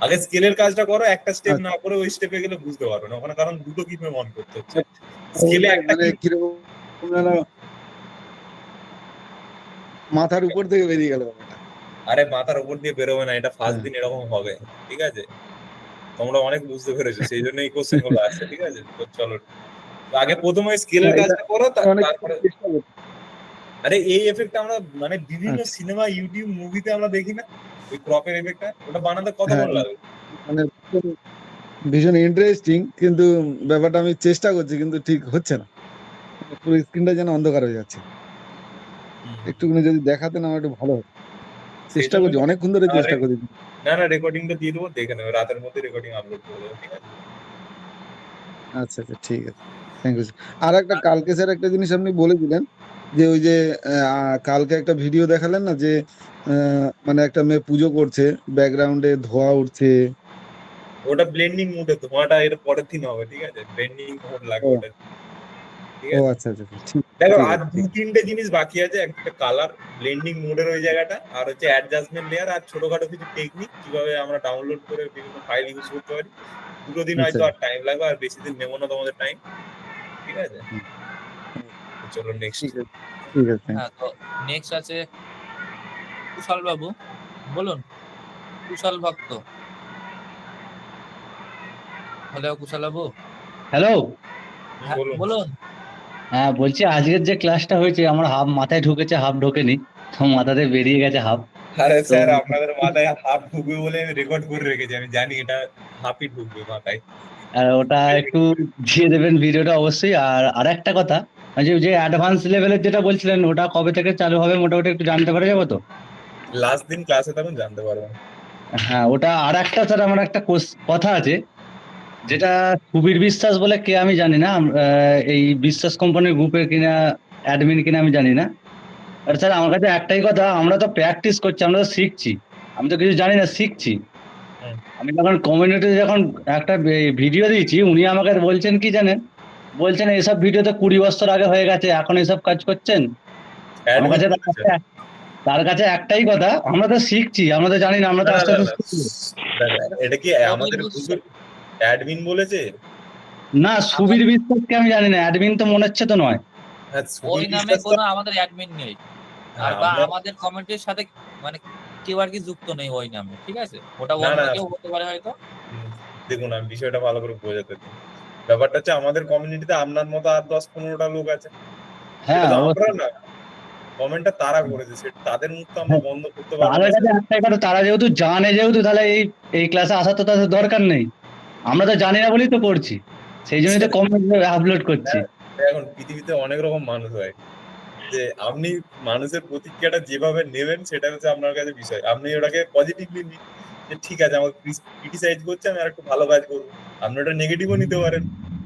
আগে স্কেলের কাজটা করো, একটা স্টেপ না করে ওই স্টেপে গেলে বুঝতে পারবে না ওখানে, কারণ দুটো কি অন করতে হচ্ছে। স্কেলে একটা মানে কিরকম মাথার উপর থেকে বেরিয়ে গেল ব্যাপারটা। আরে মাথার উপর দিয়ে বেরোবে না, এটা ফার্স্ট হ্যাঁ। দিন এরকম হবে, ঠিক আছে? তোমরা অনেক বুঝতে পেরেছো, সেই জন্য এই কোশ্চেন গুলো আসছে, ঠিক আছে? তো চলো, তো আগে প্রথমে স্কেলের এটা কাজটা করো, অনেক তারপরে চেষ্টা করছি। আরে এই এফেক্ট আমরা মানে বিভিন্ন আচ্ছা। সিনেমা, ইউটিউব, মুভিতে আমরা দেখি না, ওই ক্রপের এফেক্টটা, ওটা বানাতে হ্যাঁ, কতক্ষণ লাগে? মানে ভীষণ ইন্টারেস্টিং, কিন্তু ব্যাপারটা আমি চেষ্টা করছি কিন্তু ঠিক হচ্ছে না। পুরো স্ক্রিনটা যেন অন্ধকার হয়ে যাচ্ছে। একটুখানি যদি দেখাতেন আমার একটু ভালো হতো। সেই চেষ্টা জন্য করছি, অনেকক্ষণ ধরে চেষ্টা আরে করি। না না, রেকর্ডিংটা দিয়ে দেবো, দেখে নেবে, রাতের মধ্যে রেকর্ডিং আপলোড করে দেবো, ঠিক আছে? আচ্ছা, আচ্ছা, ঠিক আছে। Thank you. আর একটা কালকে স্যার একটা জিনিস আপনি বলেছিলেন যে ওই যে কালকে একটা ভিডিও দেখালেন না যে মানে একটা মেয়ে পুজো করছে, ব্যাকগ্রাউন্ডে ধোঁয়া উঠছে। ওটা ব্লেন্ডিং মোডে, ধোঁয়াটা এর পরের দিন হবে, ঠিক আছে? ব্লেন্ডিং মোড লাগে ও, ওটা, ঠিক ও আছে? আচ্ছা, আচ্ছা, আচ্ছা, ঠিক দেখো ঠিক আর আছে, দু ঠিক। তিনটে জিনিস বাকি আছে, একটা কালার ব্লেন্ডিং মোডের ওই জায়গাটা, আর হচ্ছে অ্যাডজাস্টমেন্ট লেয়ার, আর ছোটখাটো কিছু টেকনিক কিভাবে আমরা ডাউনলোড করে বিভিন্ন ফাইল ইউজ করতে পারি। দুটো দিন আচ্ছা, হয়তো আর টাইম লাগবে, আর বেশি দিন নেবো না তোমাদের টাইম, ঠিক আছে? হুম, তো চলো নেক্সট। ঠিক আছে, ঠিক আছে, thank you. হ্যাঁ, তো নেক্সট আছে কুশল বাবু, বলুন। কুশল ভক্ত, হ্যালো কুশল বাবু। হ্যালো। হ্যাঁ বলুন। বলুন। হ্যাঁ, বলছি আজকের যে ক্লাসটা হয়েছে আমার হাফ মাথায় ঢুকেছে, হাফ ঢোকেনি। তো মাথাতে বেরিয়ে গেছে হাফ। আরে তো স্যার, আপনাদের মাথায় হাফ ঢুকবে বলে আমি রেকর্ড করে রেখেছি, আমি জানি এটা হাফই ঢুকবে মাথায়। ওটা একটু দিয়ে দেবেন ভিডিওটা অবশ্যই। আর আরেকটা কথা, যে অ্যাডভান্স লেভেলের যেটা বলছিলেন ওটা কবে থেকে চালু হবে মোটামুটি একটু জানতে পারা যাবে তো? লাস্ট দিন ক্লাসে তখন জানতে পারবেন। হ্যাঁ, ওটা আরেকটা স্যার, আমার একটা কথা আছে, যেটা সুবীর বিশ্বাস বলে কে আমি জানি না, এই বিশ্বাস কোম্পানির গ্রুপের কিনা অ্যাডমিন কিনা আমি জানি না। আর স্যার আমার কাছে একটাই কথা, আমরা তো প্র্যাকটিস করছি, আমরা তো শিখছি, আমি তো কিছু জানি না, শিখছি। হুম। আমি যখন কমিউনিটিতে যখন একটা ভিডিও দিয়েছি, উনি আমাকে বলছেন কি জানেন, বলছেন এইসব ভিডিও তো 20 বছর আগে হয়ে গেছে, এখন এসব কাজ করছেন। আমার কাছে তার কাছে একটাই কথা, আমরা তো শিখছি, আমরা তো জানি না, আমরা তো আস্তে আস্তে শিখছি। এটা কি আমাদের গ্রুপের অ্যাডমিন বলেছে? না, সুবীর বিশ্বাসকে আমি জানি না, অ্যাডমিন তো মনে হচ্ছে তো নয়। হ্যাঁ, ওই সুবীর নামে বিশ্বাস কোনো আমাদের অ্যাডমিন নেই, আর হ্যাঁ, বা আমরা আমাদের কমিটির সাথে মানে কেউ আর কি যুক্ত নেই ওই নামে, ঠিক আছে? ওটা না, অন্য না। কেউ হতে পারে হয়তো। দেখুন, আমি বিষয়টা ভালো করে বোঝাতে দিন। ব্যাপারটা হচ্ছে আমাদের কমিউনিটিতে আপনার মতো আর 10-15টা লোক আছে। হ্যাঁ, সেটা তো আমরা অবশ্যই। না, কমেন্টটা তারা করেছে, সেটা তাদের মুখ তো আমরা বন্ধ করতে পারবো তাদের না কাছে স্যার। একটাই কথা, তারা যেহেতু জানে, যেহেতু তাহলে এই ক্লাসে আসার তো তাদের দরকার নেই। আমরা তো জানি না বলেই তো করছি, সেই জন্যই তো কমেন্ট আপলোড করছি। এখন পৃথিবীতে অনেক রকম মানুষ হয়, যে আপনি মানুষের প্রতিক্রিয়াটা যেভাবে নেবেন সেটা হচ্ছে আপনার কাছে বিষয়। আপনি ওটাকে পজিটিভলি নিন, যে ঠিক আছে আমাকে ক্রিটিসাইজ করছে, আমি আর একটু ভালো কাজ করবো। আপনি ওটা নেগেটিভও নিতে পারেন,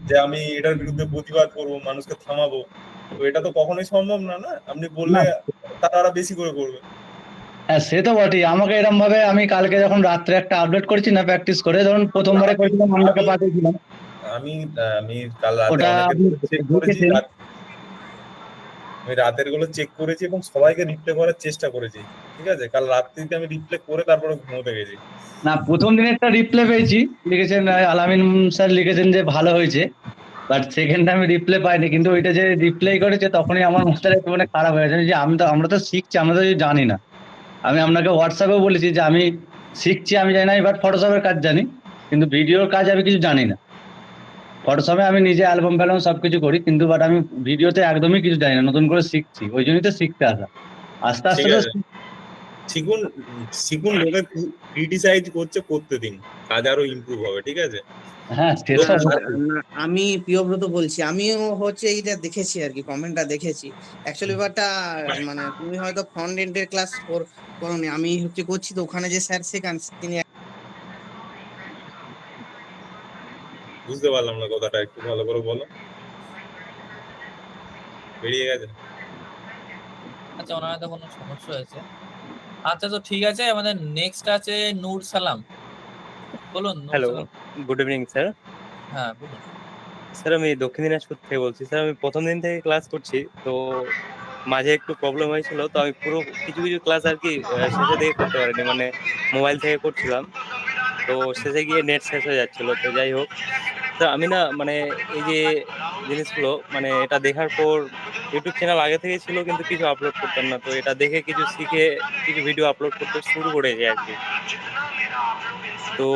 যে আমি এটার বিরুদ্ধে প্রতিবাদ করবো, মানুষকে থামাবো। তো এটা তো কখনোই সম্ভব না, না? আপনি বললে না, তারা আরো বেশি করে করবে। হ্যাঁ, সে তো বটেই। আমাকে এরকম ভাবে, আমি কালকে যখন রাত্রে একটা আপলোড করেছি না প্র্যাকটিস করে, ধরুন প্রথমবারে করেছিলাম, আপনাকে পাঠিয়েছিলাম, আমি আমি কাল রাতে ওটা অনেকের আপনি চেক করেছি, দেখেছেন। আমি রাতের গুলো চেক করেছি এবং সবাইকে রিপ্লে করার চেষ্টা করেছি, ঠিক আছে? কাল রাত্রিতে আমি রিপ্লে করে তারপরে ঘুমোতে গেছি। না, প্রথম দিন একটা রিপ্লে পেয়েছি, লিখেছেন আলামিন স্যার, লিখেছেন যে ভালো হয়েছে। বাট সেকেন্ড আমি রিপ্লে পাইনি, কিন্তু ওইটা যে রিপ্লাই করেছে তখনই আমার মাথাটা একটু মানে খারাপ হয়ে গেছে, যে আমরা তো শিখছি, আমরা তো জানি না। আমি আপনাকে হোয়াটসঅ্যাপেও বলেছি যে আমি শিখছি, আমি জানি না, এবার ফটোশপের কাজ জানি, কিন্তু ভিডিওর কাজ আমি কিছু জানি না। ফটোশপে আমি নিজে অ্যালবাম ফ্যালবাম সবকিছু করি, কিন্তু বাট আমি ভিডিওতে একদমই কিছু জানি না, নতুন করে শিখছি, ওই জন্যই তো শিখতে আসা। আস্তে আস্তে ঠিক তো আছে, শিখুন, শিখুন, লোকে ক্রিটিসাইজ করছে, করতে দিন, কাজ আরো ইমপ্রুভ হবে, ঠিক আছে? হ্যাঁ, সে তো অবশ্যই। আমি প্রিয়ব্রত বলছি, আমিও হচ্ছে এইটা দেখেছি আর কি, কমেন্টটা দেখেছি। অ্যাকচুয়ালি ব্যাপারটা মানে তুমি হয়তো ফ্রন্ট এন্ডের ক্লাস করোনি, আমি হচ্ছে করছি, তো ওখানে যে স্যার শেখান তিনি বুঝতে পারলাম না কথাটা, একটু ভালো করে বলো। বেরিয়ে গেছে? আচ্ছা, ওনার হয়তো কোনো সমস্যা হয়েছে। আচ্ছা, তো ঠিক আছে, আমাদের নেক্সট আছে নূর সালাম, বলুন। নূর হ্যালো, সালাম। Good evening sir. হ্যাঁ বলুন। স্যার আমি দক্ষিণ দিনাজপুর থেকে বলছি। স্যার আমি প্রথম দিন থেকে ক্লাস করছি, তো মাঝে একটু প্রবলেম হয়েছিল, তো আমি পুরো কিছু কিছু ক্লাস আর কি শেষে দিকে করতে পারিনি, মানে মোবাইল থেকে করছিলাম, তো শেষে গিয়ে নেট শেষ হয়ে যাচ্ছিল। তো যাই হোক, তো আমি না মানে এই যে জিনিসগুলো মানে এটা দেখার পর ইউটিউব চ্যানেল আগে থেকেই ছিল কিন্তু কিছু আপলোড করতাম না। তো এটা দেখে কিছু শিখে কিছু ভিডিও আপলোড করতে শুরু করেছি আরকি। তো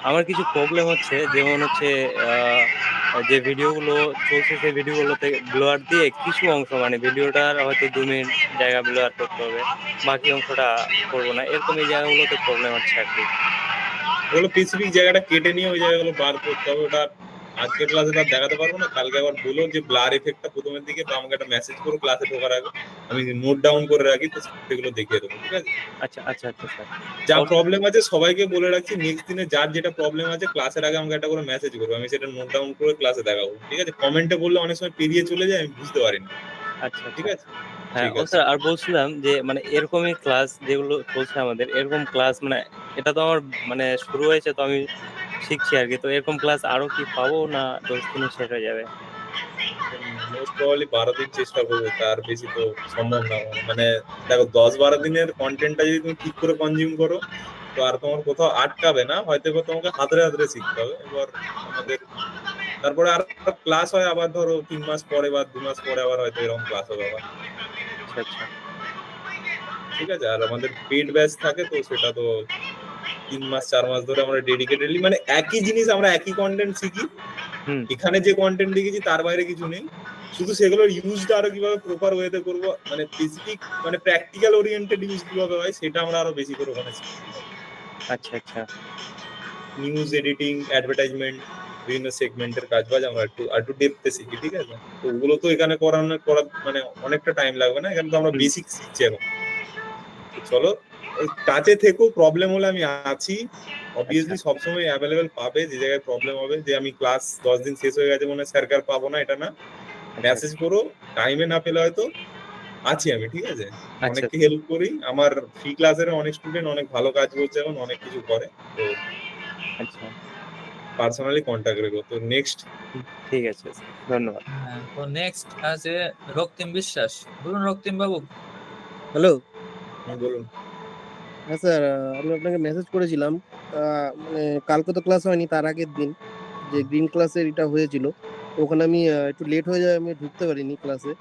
আমার কিছু প্রবলেম হচ্ছে যেমন হচ্ছে আ যে ভিডিওগুলো চলছে সেই ভিডিওগুলোতে ব্লার দিয়ে কিছু অংশ মানে ভিডিওটার হয়তো ২ মিনিট জায়গা ব্লার করতে হবে। বাকি অংশটা করব না। এরকম এই জায়গাগুলোতে প্রবলেম হচ্ছে আরকি। ওগুলো স্পেসিফিক জায়গাটা কেটে নিয়ে ওই জায়গাগুলো বার করতে হবে। ওটা আজকের ক্লাসে তার দেখাতে পারবো না, কালকে আবার বলো যে ব্লার এফেক্টটা প্রথমের দিকে বা আমাকে একটা মেসেজ করো ক্লাসে ঢোকার আগে, আমি নোট ডাউন করে রাখি, তো সেগুলো দেখিয়ে দেবো, ঠিক আছে? আচ্ছা, আচ্ছা, আচ্ছা স্যার। যা প্রবলেম আছে সবাইকে বলে রাখছি, নেক্সট দিনে যার যেটা প্রবলেম আছে ক্লাসের আগে আমাকে একটা করে মেসেজ করবে, আমি সেটা নোট ডাউন করে ক্লাসে দেখাবো, ঠিক আছে? কমেন্টে বললে অনেক সময় পেরিয়ে চলে যায়, আমি বুঝতে পারি না, আচ্ছা, ঠিক আচ্ছা। আছে? হ্যাঁ, ঠিক ও আছে। স্যার আর বলছিলাম যে মানে এরকমই ক্লাস যেগুলো চলছে আমাদের, এরকম ক্লাস মানে এটা তো আমার মানে শুরু হয়েছে তো আমি শিখছি আরকি। তো এরকম ক্লাস আরো কি পাবো না ১০ দিনে শেষ হয়ে যাবে? মোস্ট প্রবাবলি ১২ দিন চেষ্টা করবো, তার বেশি তো সম্ভব না। মানে দেখো ১০-১২ দিনের কন্টেন্টটা যদি তুমি ঠিক করে কনজিউম করো, তো আর তোমার কোথাও আটকাবে না, হয়তো এবার তোমাকে হাতড়ে হাতড়ে শিখতে হবে। এবার আমাদের তারপরে আর ক্লাস হয় আবার ধরো ৩ মাস পরে বা ২ মাস পরে আবার হয়তো এরকম ক্লাস হবে আবার, আচ্ছা, আচ্ছা। ঠিক আছে? আর আমাদের পেইড ব্যাচ থাকে, তো সেটা তো ৩ মাস ৪ মাস ধরে আমরা ডেডিকেটেডলি মানে একই জিনিস আমরা একই কন্টেন্ট শিখি। হুম, এখানে যে কন্টেন্ট দেখেছি তার বাইরে কিছু নেই, শুধু সেগুলোর ইউজটা আরো কিভাবে প্রপার ওয়েতে করবো, মানে স্পেসিফিক মানে প্র্যাকটিক্যাল ওরিয়েন্টেড ইউজ কিভাবে হয় সেটা আমরা আরো বেশি করে ওখানে শিখি। আচ্ছা, আচ্ছা। নিউজ এডিটিং, অ্যাডভার্টাইজমেন্ট, বিভিন্ন সেগমেন্টের কাজবাজ আমরা একটু ডেপথে শিখি, ঠিক আছে? তো ওগুলো তো এখানে করা মানে অনেকটা টাইম লাগবে না, এখানে তো আমরা হুম, বেসিক শিখছি এখন। তো চলো টাচে থেকো, প্রবলেম হলে আমি আছি, আচ্ছা, অবভিয়াসলি সবসময় অ্যাভেলেবেল পাবে। যে জায়গায় প্রবলেম হবে যে আমি ক্লাস 10 দিন শেষ হয়ে গেছে মনে হয় স্যারকে আর পাবো না, এটা না, আচ্ছা, মেসেজ করো, টাইমে না পেলে হয়তো আছি আমি, ঠিক আছে? আচ্ছা, অনেককে হেল্প করি, আমার ফ্রি ক্লাসের অনেক স্টুডেন্ট অনেক ভালো কাজ করছে এখন, অনেক কিছু করে, তো আচ্ছা। পার্সোনালি কন্ট্যাক্ট রেখো। তো নেক্সট হুম, ঠিক আছে স্যার। ধন্যবাদ। হ্যাঁ, তো নেক্সট আছে রক্তিম বিশ্বাস। বলুন রক্তিম বাবু। হ্যালো। বলুন। হ্যাঁ স্যার, আমি আপনাকে মেসেজ করেছিলাম। তা মানে কালকে তো ক্লাস হয়নি, তার আগের দিন যে গ্রিন ক্লাসের এটা হয়েছিল। তো ওখানে আমি একটু লেট হয়ে যায়, আমি ঢুকতে পারিনি ক্লাসে।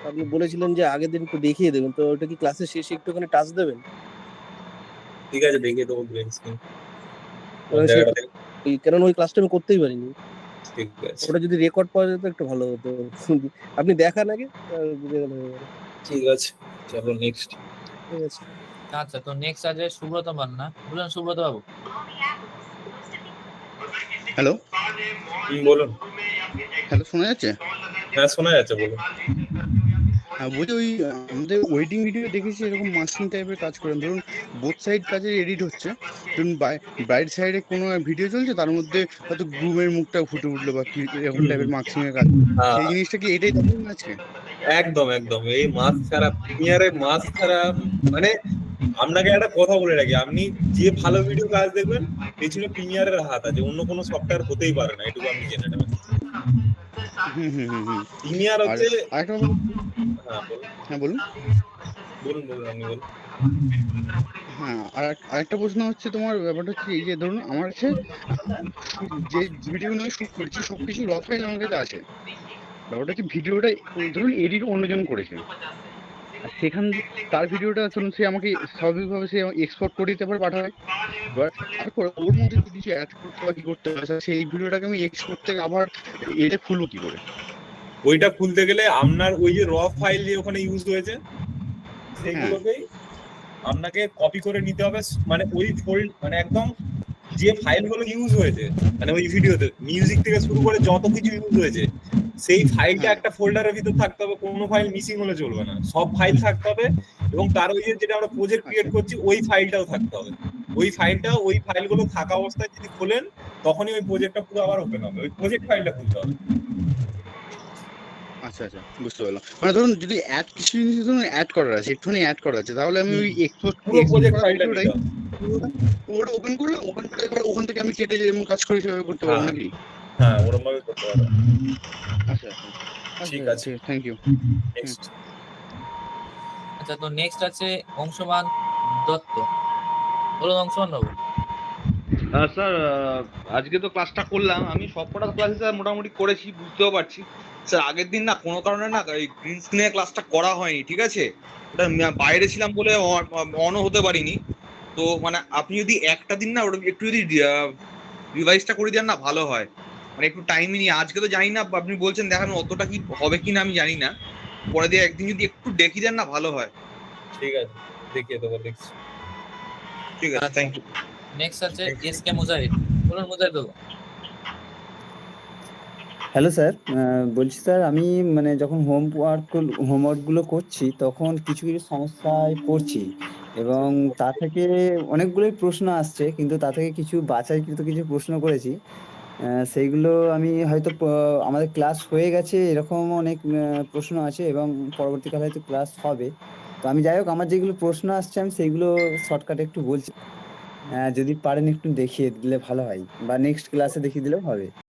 আপনি বলেছিলেন যে আগের দিন একটু দেখিয়ে দেবেন। তো ওটা কি ক্লাসের শেষে একটুখানি টাচ দেবেন? ঠিক আছে, দেখিয়ে দেবো গ্রিন স্ক্রিন কোন কারণ সেই জায়গাটা থেকে। কেননা ওই ক্লাসটা আমি করতেই পারিনি। ঠিক আছে, ওটা যদি রেকর্ড পাওয়া যেত একটু ভালো হতো। আপনি দেখান আগে, বুঝে গেলে হয়ে গেল। ঠিক আছে, চলো নেক্সট। ঠিক আছে। আচ্ছা, তো নেক্সট আছে সুব্রত মান্না। বলুন সুব্রত বাবু। হ্যালো, বলুন। হ্যালো, শোনা যাচ্ছে? হ্যাঁ, শোনা যাচ্ছে, বলুন। হ্যাঁ, বলছি ওই আমাদের ওয়েডিং ভিডিও দেখেছি এরকম মাস্কিং টাইপের কাজ করেন। ধরুন বোথ সাইড কাজে এডিট হচ্ছে, ধরুন ব্রাইড সাইডে কোনো ভিডিও চলছে, তার মধ্যে হয়তো গ্রুমের মুখটা ফুটে উঠলো বা কি এরকম টাইপের মাস্কিং এর কাজ, হ্যাঁ, সেই জিনিসটা কি এটাই দেখাবেন আজকে? একদম একদম এই মাস ছাড়া, প্রিমিয়ারে মাস ছাড়া মানে আপনাকে একটা কথা বলে রাখি, আপনি যে ভালো ভিডিও কাজ দেখবেন পেছনে প্রিমিয়ারের হাত আছে, অন্য কোনো সফটওয়্যার হতেই পারে না, এটুকু আপনি জেনে নেবেন। হুম হুম হুম হুম। প্রিমিয়ার আর হচ্ছে, আরেকটা হ্যাঁ বলুন, হ্যাঁ বলুন। বলুন বলুন, আপনি বলুন। হ্যাঁ, আরেকটা প্রশ্ন হচ্ছে, তোমার ব্যাপারটা হচ্ছে এই যে ধরুন আমার কাছে যে ভিডিওগুলো আমি শুট করছি সবকিছু র ফাইল আমার কাছে আছে। ব্যাপারটা হচ্ছে ভিডিওটা ধরুন এডিট অন্যজন করেছে, আর সেখান তার ভিডিওটা ধরুন সে আমাকে স্বাভাবিকভাবে সে এক্সপোর্ট করে দিতে পারে, পাঠাবে। এবার তারপর ওর মধ্যে যদি কিছু অ্যাড করতে হয় কি করতে হয়, সেই ভিডিওটাকে আমি এক্সপোর্ট থেকে আবার এতে খুলবো কি করে? ওইটা খুলতে গেলে আপনার ওই যে র ফাইল যে ওখানে ইউজ হয়েছে হ্যাঁ সেগুলোকেই আপনাকে কপি করে নিতে হবে, মানে ওই ফোল্ড মানে একদম যে ফাইলগুলো ইউজ হয়েছে, মানে ওই ভিডিওতে মিউজিক থেকে শুরু করে যত কিছু ইউজ হয়েছে সেই ফাইলটা হ্যাঁ একটা ফোল্ডারের ভিতর থাকতে হবে, কোনো ফাইল মিসিং হলে চলবে না, সব ফাইল থাকতে হবে। এবং তার ওই যে যেটা আমরা প্রজেক্ট ক্রিয়েট আচ্ছা করছি ওই ফাইলটাও থাকতে হবে। ওই ফাইলগুলো থাকা অবস্থায় যদি খোলেন তখনই ওই প্রজেক্টটা পুরো আবার ওপেন হবে, ওই প্রজেক্ট ফাইলটা খুলতে হবে। আচ্ছা আচ্ছা, বুঝতে পারলাম। মানে ধরুন যদি অ্যাড কিছু জিনিস ধরুন অ্যাড করার আছে, একটুখানি অ্যাড করা আছে, তাহলে আমি ওই এক্সপোর্ট পুরো প্রজেক্ট করা ফাইলটা ভিডিওটাই নিতে হবে। ওটা ওপেন করলে এবার ওখান থেকে আমি কেটে যেমন কাজ করি সেভাবে করতে পারবো হ্যাঁ নাকি? হ্যাঁ, ওরকম ভাবে করতে পারবেন। আচ্ছা আচ্ছা ঠিক আচ্ছা, আছে, ঠিক, থ্যাংক ইউ। নেক্সট। আচ্ছা, তো নেক্সট আছে অংশমান দত্ত। বলুন অংশমান বাবু। স্যার, আজকে তো ক্লাসটা করলাম, আমি সবকটা ক্লাসে স্যার মোটামুটি করেছি, বুঝতেও পারছি। স্যার আগের দিন না কোনো কারণে না এই গ্রিন স্ক্রিনে ক্লাসটা করা হয়নি, ঠিক আছে? ওটা বাইরে ছিলাম বলে অনও হতে পারিনি। তো মানে আপনি যদি একটা দিন না ওটা একটু যদি রিভাইজটা করে দেন না ভালো হয়, মানে একটু টাইম নিয়ে। আজকে তো জানি না আপনি বলছেন দেখানো অতটা কি হবে কিনা আমি জানি না, পরে দিয়ে একদিন যদি একটু দেখিয়ে দেন না ভালো হয়। ঠিক আছে, দেখিয়ে দেবো, দেখছি। ঠিক আছে, থ্যাংক ইউ। নেক্সট আছে এসকে মুজাহিদ। বলুন মুজাহিদ বাবু। হ্যালো স্যার, বলছি স্যার আমি মানে যখন হোমওয়ার্কগুলো করছি তখন কিছু কিছু সমস্যায় পড়ছি এবং তা থেকে অনেকগুলোই প্রশ্ন আসছে, কিন্তু তা থেকে কিছু বাছাইকৃত কিছু প্রশ্ন করেছি। সেইগুলো আমি হয়তো আমাদের ক্লাস হয়ে গেছে এরকম অনেক প্রশ্ন আছে এবং পরবর্তীকালে হয়তো ক্লাস হবে। তো আমি যাই হোক, আমার যেগুলো প্রশ্ন আসছে আমি সেইগুলো শর্টকাটে একটু বলছি। যদি পারেন একটু দেখিয়ে দিলে ভালো হয়, বা নেক্সট ক্লাসে দেখিয়ে দিলেও হবে।